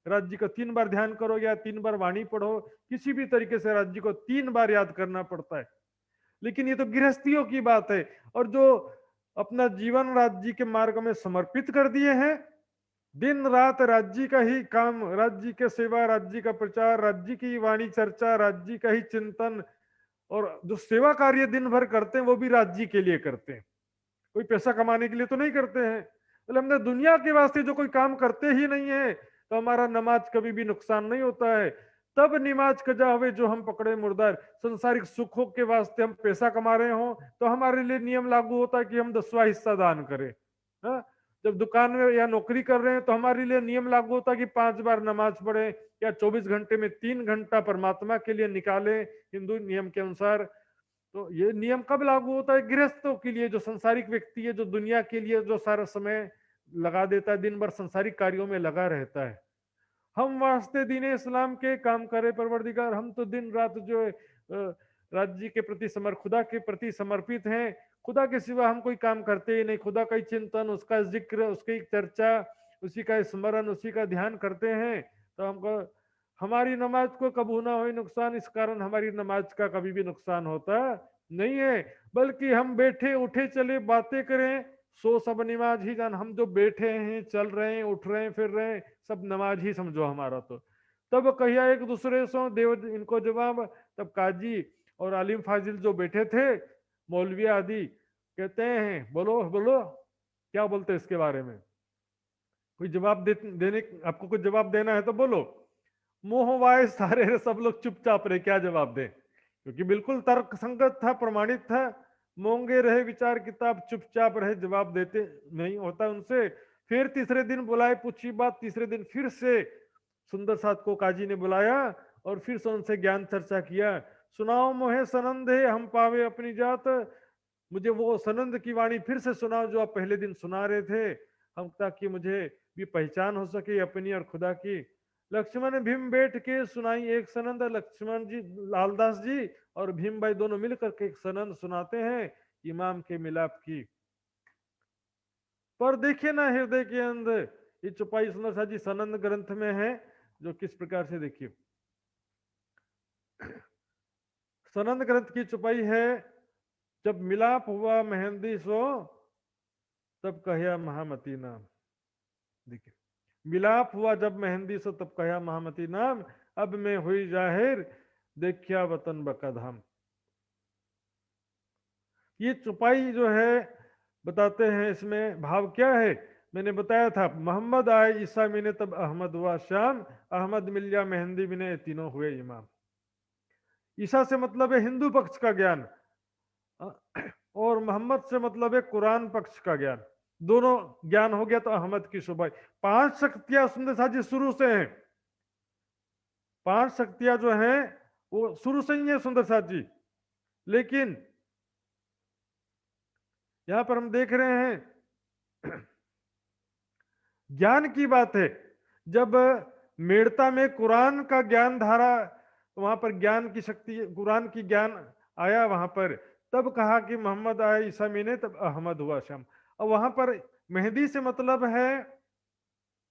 B: राज्य को, 3 बार ध्यान करो या 3 बार वाणी पढ़ो, किसी भी तरीके से राज्य को 3 बार याद करना पड़ता है। लेकिन ये तो गृहस्थियों की बात है, और जो अपना जीवन राज्य के मार्ग में समर्पित कर दिए हैं, दिन रात राज्य का ही काम, राज्य के सेवा, राज्य का प्रचार, राज्य की वाणी चर्चा, राज्य का ही चिंतन, और जो सेवा कार्य दिन भर करते हैं वो भी राज्य के लिए करते हैं, कोई पैसा कमाने के लिए तो नहीं करते हैं। तो हमने दुनिया के वास्ते जो कोई काम करते ही नहीं है, तो हमारा नमाज कभी भी नुकसान नहीं होता है। तब नमाज कजा हुए जो हम पकड़े मुर्दार। संसारिक सुखों के वास्ते हम पैसा कमा रहे हो तो हमारे लिए नियम लागू होता है कि हम 10वां हिस्सा दान करें। हाँ? जब दुकान में या नौकरी कर रहे हैं तो हमारे लिए नियम लागू होता है कि 5 बार नमाज पढ़े या 24 घंटे में 3 घंटा परमात्मा के लिए निकालें हिंदू नियम के अनुसार। तो ये नियम कब लागू होता है? गृहस्थों के लिए, जो संसारिक व्यक्ति है, जो दुनिया के लिए जो सारा समय लगा देता है, दिन भर संसारिक कार्यों में लगा रहता है। हम वास्ते दीन इस्लाम के काम करे परवरदिगार, हम तो दिन रात जो है राज्य के प्रति खुदा के प्रति समर्पित हैं। खुदा के सिवा हम कोई काम करते ही नहीं। खुदा का ही चिंतन, उसका जिक्र, उसकी चर्चा, उसी का स्मरण, उसी का ध्यान करते हैं। तो हमको हमारी नमाज को कबू ना हो नुकसान, इस कारण हमारी नमाज का कभी भी नुकसान होता नहीं है। बल्कि हम बैठे उठे चले बातें करें सो सब नमाज ही जान। हम जो बैठे हैं, चल रहे हैं, उठ रहे हैं, फिर रहे हैं, सब नमाज ही समझो हमारा। तो तब कहिया एक दूसरे से देव इनको जवाब। तब काजी और आलिम फाजिल जो बैठे थे, मौलवी आदि, कहते हैं बोलो बोलो क्या बोलते हैं इसके बारे में। कोई जवाब देने आपको कुछ जवाब देना है तो बोलो। मोहवाय सारे सब लोग चुपचाप रहे, क्या जवाब दें, क्योंकि बिल्कुल तर्क संगत था, प्रमाणित था। मोंगे रहे विचार किताब, चुपचाप रहे, जवाब देते नहीं होता उनसे। फिर तीसरे दिन बुलाए, पूछी बात। तीसरे दिन फिर से सुंदर साथ को काजी ने बुलाया और फिर से उनसे ज्ञान चर्चा किया। सुनाओ मोहे सनंद है हम पावे अपनी जात। मुझे वो सनंद की वाणी फिर से सुनाओ जो आप पहले दिन सुना रहे थे, हम, ताकि मुझे भी पहचान हो सके अपनी और खुदा की। लक्ष्मण भीम बैठ के सुनाई एक सनंद। लक्ष्मण जी, लालदास जी और भीम भाई दोनों मिलकर के एक सनंद सुनाते हैं इमाम के मिलाप की। पर देखिए ना हृदय के अंदर ये चुपाई सुंदर सा जी सनंद ग्रंथ में है, जो किस प्रकार से देखिए सनंद ग्रंथ की चुपाई है। जब मिलाप हुआ मेहंदी सो तब कहिया महामती नाम। देखिए, मिलाप हुआ जब मेहंदी सो तब कहिया महामती नाम। अब मैं हुई जाहिर देखिया वतन बका धाम। ये चुपाई जो है बताते हैं, इसमें भाव क्या है। मैंने बताया था, मोहम्मद आए ईसा मिने तब अहमद हुआ शाम। अहमद मिल जा मेहंदी मिने, तीनों हुए इमाम। ईसा से मतलब है हिंदू पक्ष का ज्ञान और मोहम्मद से मतलब है कुरान पक्ष का ज्ञान। दोनों ज्ञान हो गया तो अहमद की सुबह। 5 शक्तियां सुंदर साथ जी शुरू से हैं। 5 शक्तियां जो हैं वो शुरू से ही है सुंदर साथ जी। लेकिन यहां पर हम देख रहे हैं ज्ञान की बात है। जब मेड़ता में कुरान का ज्ञान धारा, वहां पर ज्ञान की शक्ति, कुरान की ज्ञान आया वहां पर, तब कहा कि मोहम्मद आए ईसा मीने तब अहमद हुआ शम। और वहां पर मेहंदी से मतलब है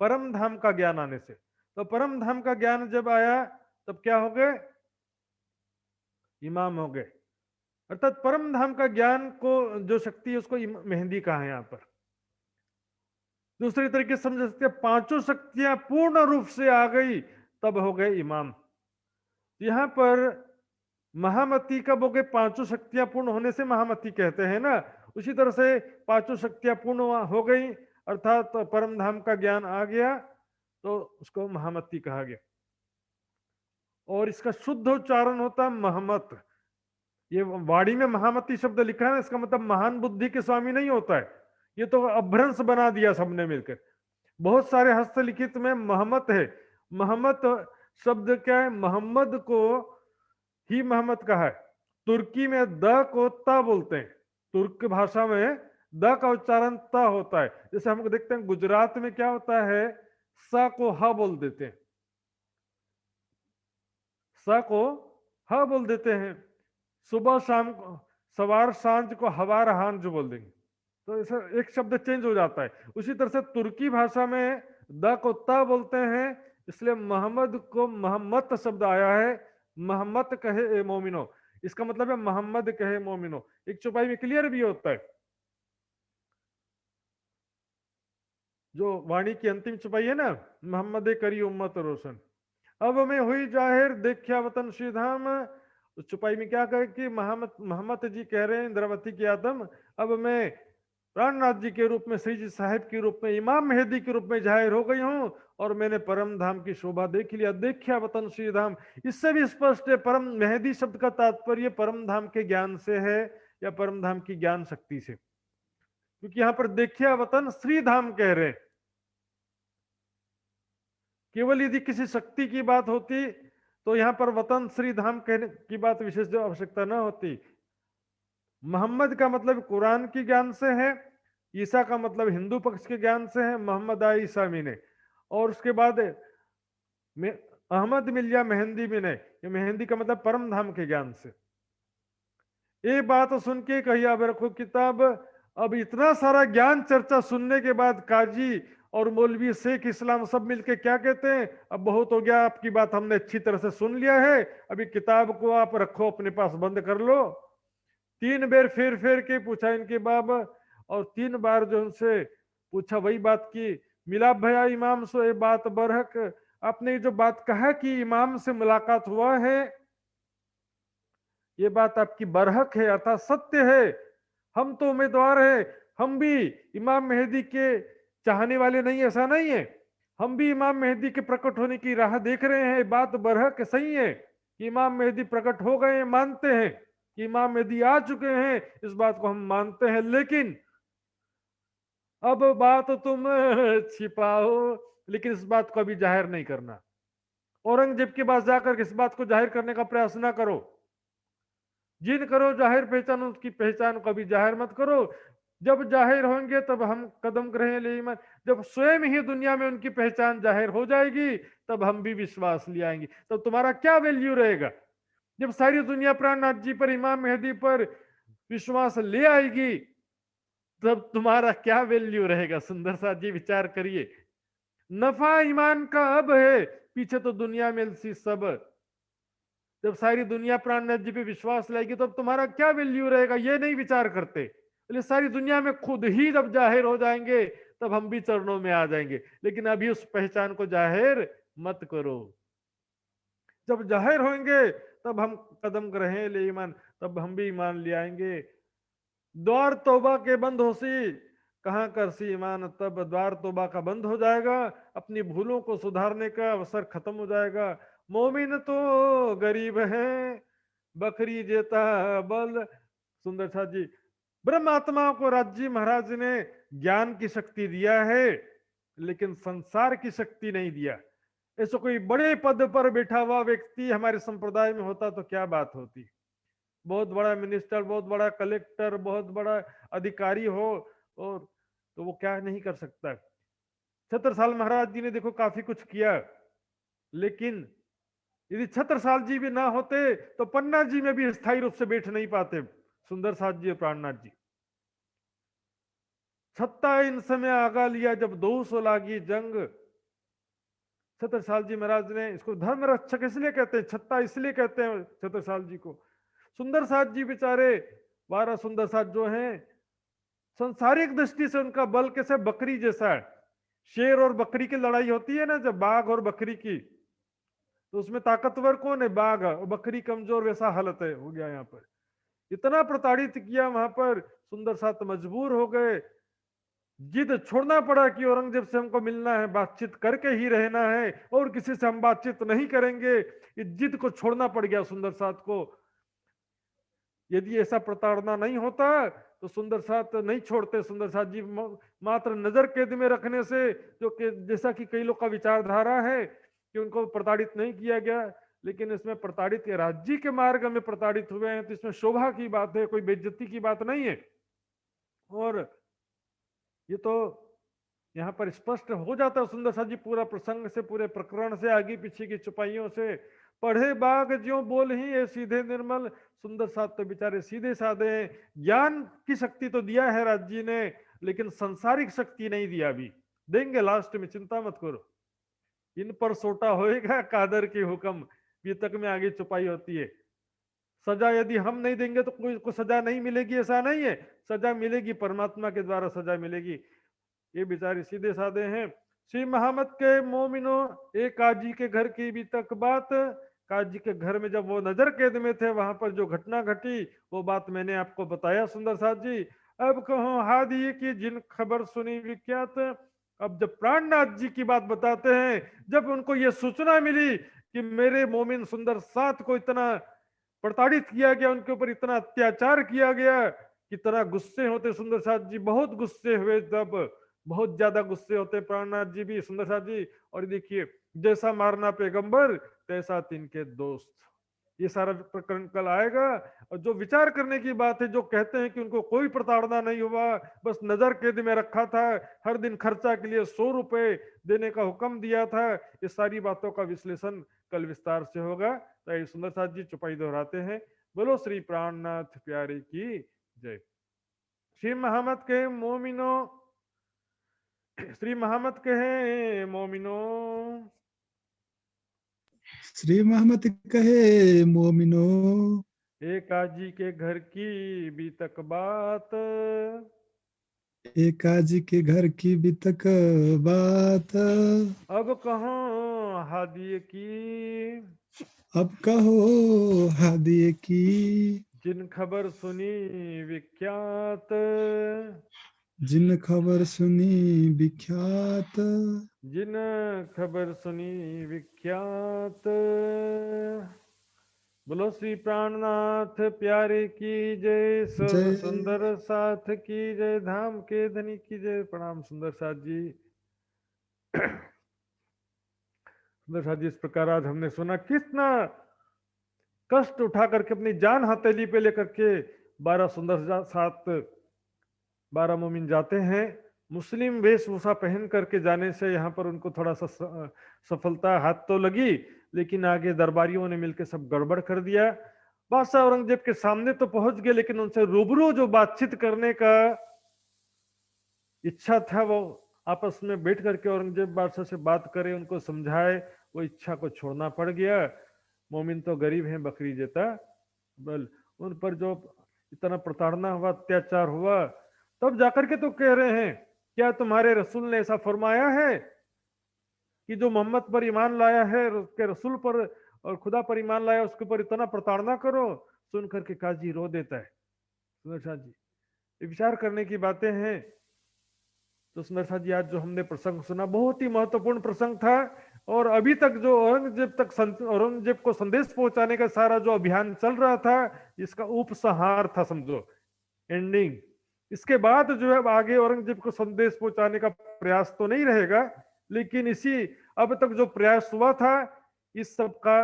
B: परम धाम का ज्ञान आने से। तो परम धाम का ज्ञान जब आया तब क्या हो गए? इमाम हो गए। अर्थात परम धाम का ज्ञान को जो शक्ति है उसको मेहंदी कहा है यहां पर। दूसरी तरीके से समझ सकते हैं, 5 शक्तियां पूर्ण रूप से आ गई तब हो गए इमाम। यहां पर महामती कब हो गए? 5 शक्तियां पूर्ण होने से महामती कहते हैं ना। उसी तरह से 5 शक्तियां पूर्ण हो गई, अर्थात तो परम धाम का ज्ञान आ गया, तो उसको महामती कहा गया। और इसका शुद्ध उच्चारण होता है महमत। ये वाणी में महामती शब्द लिखा है, इसका मतलब महान बुद्धि के स्वामी नहीं होता है। ये तो अभ्रंश बना दिया सबने मिलकर। बहुत सारे हस्तलिखित में महमत है। महमत शब्द क्या है? मोहम्मद को ही मोहम्मद कहा है। तुर्की में द को ता बोलते हैं। तुर्क भाषा में द का उच्चारण ता होता है। जैसे हम देखते हैं गुजरात में क्या होता है, स को ह बोल देते हैं, स को ह बोल देते हैं। सुबह शाम को, सवार सांझ को हवार हांज बोल देंगे, तो ऐसा एक शब्द चेंज हो जाता है। उसी तरह से तुर्की भाषा में द को ता बोलते हैं, इसलिए मोहम्मद को मोहम्मद शब्द आया है। मोहम्मद कहे ए मोमिनो, इसका मतलब है मोहम्मद कहे मोमिनो। एक चौपाई में क्लियर भी होता है, जो वाणी की अंतिम चौपाई है ना, मोहम्मद करी उम्मत रोशन। अब मैं हुई जाहिर देखिया वतन श्री धाम। उस चौपाई में क्या कहे कि मोहम्मद जी कह रहे हैं इंद्रावती की आदम, अब मैं प्राणनाथ जी के रूप में, श्री जी साहिब के रूप में, इमाम मेहदी के रूप में जाहिर हो गई हूं और मैंने परम धाम की शोभा देख लिया। देखिया वतन श्री धाम। इससे भी स्पष्ट है परम मेहदी शब्द का तात्पर्य परम धाम के ज्ञान से है या परम धाम की ज्ञान शक्ति से, क्योंकि यहां पर देखिया वतन श्री धाम कह रहे हैं। केवल यदि किसी शक्ति की बात होती तो यहां पर वतन श्री धाम कहने की बात विशेष आवश्यकता न होती। मोहम्मद का मतलब कुरान की ज्ञान से है, ईसा का मतलब हिंदू पक्ष के ज्ञान से है, मोहम्मद आए ईसा मीने, और उसके बाद अहमद मिल या मेहंदी मीने, ये मेहंदी का मतलब परम धाम के ज्ञान से। ये बात सुन के कही अब रखो किताब। अब इतना सारा ज्ञान चर्चा सुनने के बाद काजी और मौलवी शेख इस्लाम सब मिलके क्या कहते हैं, अब बहुत हो गया, आपकी बात हमने अच्छी तरह से सुन लिया है, अभी किताब को आप रखो अपने पास, बंद कर लो। 3 बार फेर फेर के पूछा इनके बाबा, और 3 बार जो उनसे पूछा वही बात की। मिलाप भैया इमाम सो ये बात बरहक, आपने जो बात कहा कि इमाम से मुलाकात हुआ है, ये बात आपकी बरहक है अर्थात सत्य है। हम तो उम्मीदवार है, हम भी इमाम मेहदी के चाहने वाले नहीं, ऐसा नहीं है। हम भी इमाम मेहदी के प्रकट होने की राह देख रहे हैं। बात बरहक सही है कि इमाम मेहदी प्रकट हो गए, मानते हैं कि इमाम मेहदी आ चुके हैं, इस बात को हम मानते हैं। लेकिन अब बात तुम छिपाओ, लेकिन इस बात को अभी जाहिर नहीं करना। औरंगजेब के पास जाकर इस बात को जाहिर करने का प्रयास ना करो। जिन करो जाहिर पहचान, उसकी पहचान को अभी जाहिर मत करो। जब जाहिर होंगे तब हम कदम करें ले ईमान। जब स्वयं ही दुनिया में उनकी पहचान जाहिर हो जाएगी तब हम भी विश्वास ले आएंगे। तब तुम्हारा क्या वैल्यू रहेगा? जब सारी दुनिया प्राणनाथ जी पर, इमाम मेहदी पर विश्वास ले आएगी तब तुम्हारा क्या वैल्यू रहेगा? सुंदर साथ जी विचार करिए। नफा ईमान का अब है, पीछे तो दुनिया में सी सब। जब सारी दुनिया प्राणनाथ जी पे विश्वास लाएगी तब तुम्हारा क्या वैल्यू रहेगा, ये नहीं विचार करते। इसलिए सारी दुनिया में खुद ही जब जाहिर हो जाएंगे तब हम भी चरणों में आ जाएंगे। लेकिन अभी उस पहचान को जाहिर मत करो। जब जाहिर होंगे तब हम कदम रहे ले ईमान, तब हम भी ईमान ले आएंगे। द्वार तौबा के बंद हो सी, कहां कर सी ईमान, तब द्वार तौबा का बंद हो जाएगा। अपनी भूलों को सुधारने का अवसर खत्म हो जाएगा। मोमिन तो गरीब है, बकरी जेता बल। सुंदर साथ जी, ब्रह्म आत्माओं को राज्य महाराज ने ज्ञान की शक्ति दिया है, लेकिन संसार की शक्ति नहीं दिया। ऐसा कोई बड़े पद पर बैठा हुआ व्यक्ति हमारे संप्रदाय में होता तो क्या बात होती। बहुत बड़ा मिनिस्टर, बहुत बड़ा कलेक्टर, बहुत बड़ा अधिकारी हो और तो वो क्या नहीं कर सकता। छत्रसाल महाराज जी ने देखो काफी कुछ किया, लेकिन यदि छत्रसाल जी भी ना होते तो पन्ना जी में भी स्थायी रूप से बैठ नहीं पाते सुंदर साथ जी और प्राणनाथ जी। छत्ता इन समय आगा लिया जब 200 लागी जंग। छत्रसाल जी महाराज ने, इसको धर्म रक्षक इसलिए कहते हैं, छत्ता इसलिए कहते हैं छत्रसाल जी को। सुंदर साथ जी बेचारे 12 सुंदर साथ जो हैं, संसारिक दृष्टि से उनका बल कैसे बकरी जैसा है। शेर और बकरी की लड़ाई होती है ना, जब बाघ और बकरी की, तो उसमें ताकतवर कौन है? बाघ, और बकरी कमजोर, वैसा हालत है हो गया यहाँ पर। इतना प्रताड़ित किया वहां पर, सुंदर साथ मजबूर हो गए, जिद छोड़ना पड़ा कि औरंगजेब से हमको मिलना है, बातचीत करके ही रहना है और किसी से हम बातचीत नहीं करेंगे। इस जिद को छोड़ना पड़ गया सुंदर साथ को। यदि ऐसा प्रताड़ना नहीं होता तो सुंदर साथ नहीं छोड़ते। सुंदर साथ जी मात्र नजर कैद में रखने से, जो कि जैसा कि कई लोग का विचारधारा है कि उनको प्रताड़ित नहीं किया गया, लेकिन इसमें प्रताड़ित के राज्य के मार्ग में प्रताड़ित हुए हैं, तो इसमें शोभा की बात है, कोई बेइज्जती की बात नहीं है। और ये तो यहाँ पर स्पष्ट हो जाता है सुंदर साथ जी पूरा प्रसंग से, पूरे प्रकरण से, आगे पीछे की चुपाइयों से। पढ़े बाग ज्यों बोल ही ये सीधे निर्मल। सुंदर साथ तो बेचारे सीधे साधे हैं। ज्ञान की शक्ति तो दिया है राज जी ने, लेकिन संसारिक शक्ति नहीं दिया। अभी देंगे लास्ट में, चिंता मत करो। इन पर सोटा होएगा कादर के हुक्म, ये तक में आगे चुपाई होती है। सजा यदि हम नहीं देंगे तो कोई को सजा नहीं मिलेगी, ऐसा नहीं है। सजा मिलेगी, परमात्मा के द्वारा सजा मिलेगी। ये बेचारे सीधे साधे हैं। श्री महामत के मोमिनो, एक काजी के घर की भी तक बात। काजी के घर में जब वो नजर कैद में थे, वहां पर जो घटना घटी वो बात मैंने आपको बताया सुंदर साथ जी। अब कहो हादी की जिन खबर सुनी विख्यात। अब जब प्राणनाथ जी की बात बताते हैं, जब उनको ये सूचना मिली कि मेरे मोमिन सुंदर साथ को इतना प्रताड़ित किया गया, उनके ऊपर इतना अत्याचार किया गया, कितना गुस्से होते सुंदर साथ जी, बहुत गुस्से हुए तब, बहुत ज्यादा गुस्से होते प्राणनाथ जी भी, सुंदर साथ जी। और देखिए, जैसा मारना पैगंबर तैसा तिनके दोस्त, ये सारा प्रकरण कल आएगा। और जो विचार करने की बात है, जो कहते हैं कि उनको कोई प्रताड़ना नहीं हुआ, बस नजर कैद में रखा था, हर दिन खर्चा के लिए 100 रुपए देने का हुक्म दिया था, ये सारी बातों का विश्लेषण कल विस्तार से होगा। तो ये सुंदर साथ जी चुपाई दोहराते हैं, बोलो श्री प्राणनाथ प्यारे की जय। श्री मोहम्मद के मोमिनो, श्री मोहम्मद कहे मोमिनो,
C: श्री मोहम्मद कहे मोमिनो,
B: एक आजी के घर की भी तक बात,
C: एक आजी के घर की भी तक बात,
B: अब कहो हादिए की,
C: अब कहो हादिए की,
B: जिन खबर सुनी विख्यात,
C: जिन खबर सुनी विख्यात,
B: जिन खबर सुनी विख्यात। बोलो श्री प्राणनाथ प्यारे की जय,
C: जय।
B: सुंदर साथ की जय, धाम के धनी की जय। प्रणाम सुंदर साथ जी। सुंदर साथ जी, इस प्रकार आज हमने सुना कितना कष्ट उठा करके अपनी जान हथेली पे लेकर के 12 सुंदर साथ 12 मोमिन जाते हैं। मुस्लिम वेशभूषा पहन करके जाने से यहाँ पर उनको थोड़ा सा सफलता हाथ तो लगी, लेकिन आगे दरबारियों ने मिलकर सब गड़बड़ कर दिया। बादशाह औरंगजेब के सामने तो पहुंच गए, लेकिन उनसे रूबरू जो बातचीत करने का इच्छा था, वो आपस में बैठ करके औरंगजेब बादशाह से बात करे, उनको समझाए, वो इच्छा को छोड़ना पड़ गया। मोमिन तो गरीब हैं, बकरी देता बल, उन पर जो इतना प्रताड़ना हुआ, अत्याचार हुआ, तब जाकर के तो कह रहे हैं, क्या तुम्हारे रसूल ने ऐसा फरमाया है कि जो मोहम्मद पर ईमान लाया है, उसके रसूल पर और खुदा पर ईमान लाया, उसके ऊपर इतना प्रताड़ना करो। सुन करके काजी रो देता है। सुंदर साथ जी, ये विचार करने की बातें हैं। तो सुंदर साथ जी, आज जो हमने प्रसंग सुना बहुत ही महत्वपूर्ण प्रसंग था, और अभी तक जो औरंगजेब को संदेश पहुंचाने का सारा जो अभियान चल रहा था, इसका उपसंहार था, समझो एंडिंग। इसके बाद जो है आगे औरंगजेब को संदेश पहुंचाने का प्रयास तो नहीं रहेगा, लेकिन इसी अब तक जो प्रयास हुआ था, इस सब का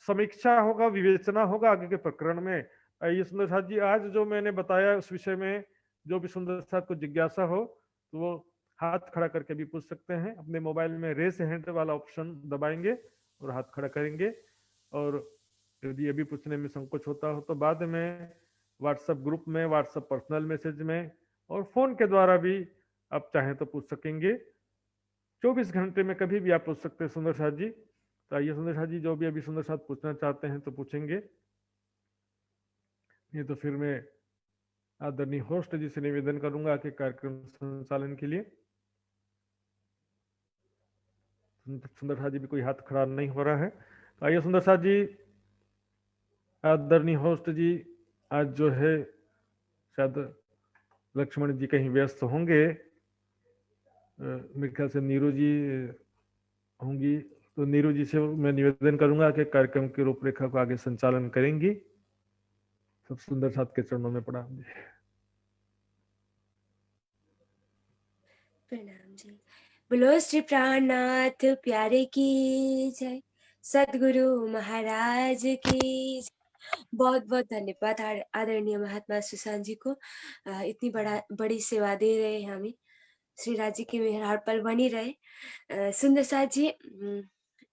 B: समीक्षा होगा, विवेचना होगा आगे के प्रकरण में। ये सुंदर साथ जी, आज जो मैंने बताया उस विषय में जो भी सुंदर साथ को जिज्ञासा हो तो वो हाथ खड़ा करके भी पूछ सकते हैं। अपने मोबाइल में रेस हैंड वाला ऑप्शन दबाएंगे और हाथ खड़ा करेंगे, और यदि अभी पूछने में संकोच होता हो तो बाद में व्हाट्सएप ग्रुप में, व्हाट्सएप पर्सनल मैसेज में और फोन के द्वारा भी आप चाहें तो पूछ सकेंगे। 24 घंटे में कभी भी आप पूछ सकते हैं सुंदर साथ जी। तो आइए सुंदर साथ जी, जो भी अभी सुंदर साथ पूछना चाहते हैं तो पूछेंगे, नहीं तो फिर मैं आदरणीय होस्ट जी से निवेदन करूंगा कि कार्यक्रम संचालन के लिए। सुंदर साथ जी भी कोई हाथ खड़ा नहीं हो रहा है। तो आइए सुंदर साथ जी, आदरणीय होस्ट जी, आज जो है शायद लक्ष्मण जी कहीं व्यस्त होंगे, मेरे ख्याल से नीरू जी होंगी, तो नीरू जी से मैं निवेदन करूंगा कि कार्यक्रम की रूपरेखा को आगे संचालन करेंगी। सब सुंदर साथ के चरणों में प्रणाम जी।
A: प्रणाम जी। बोलो श्री प्राणनाथ प्यारे की जय, सदगुरु महाराज की जय। बहुत बहुत धन्यवाद आदरणीय महात्मा सुशांत जी को, इतनी बड़ी सेवा दे रहे हैं हमें। श्री राज जी की मेहर हर पल बनी रहे। सुंदर साथ जी,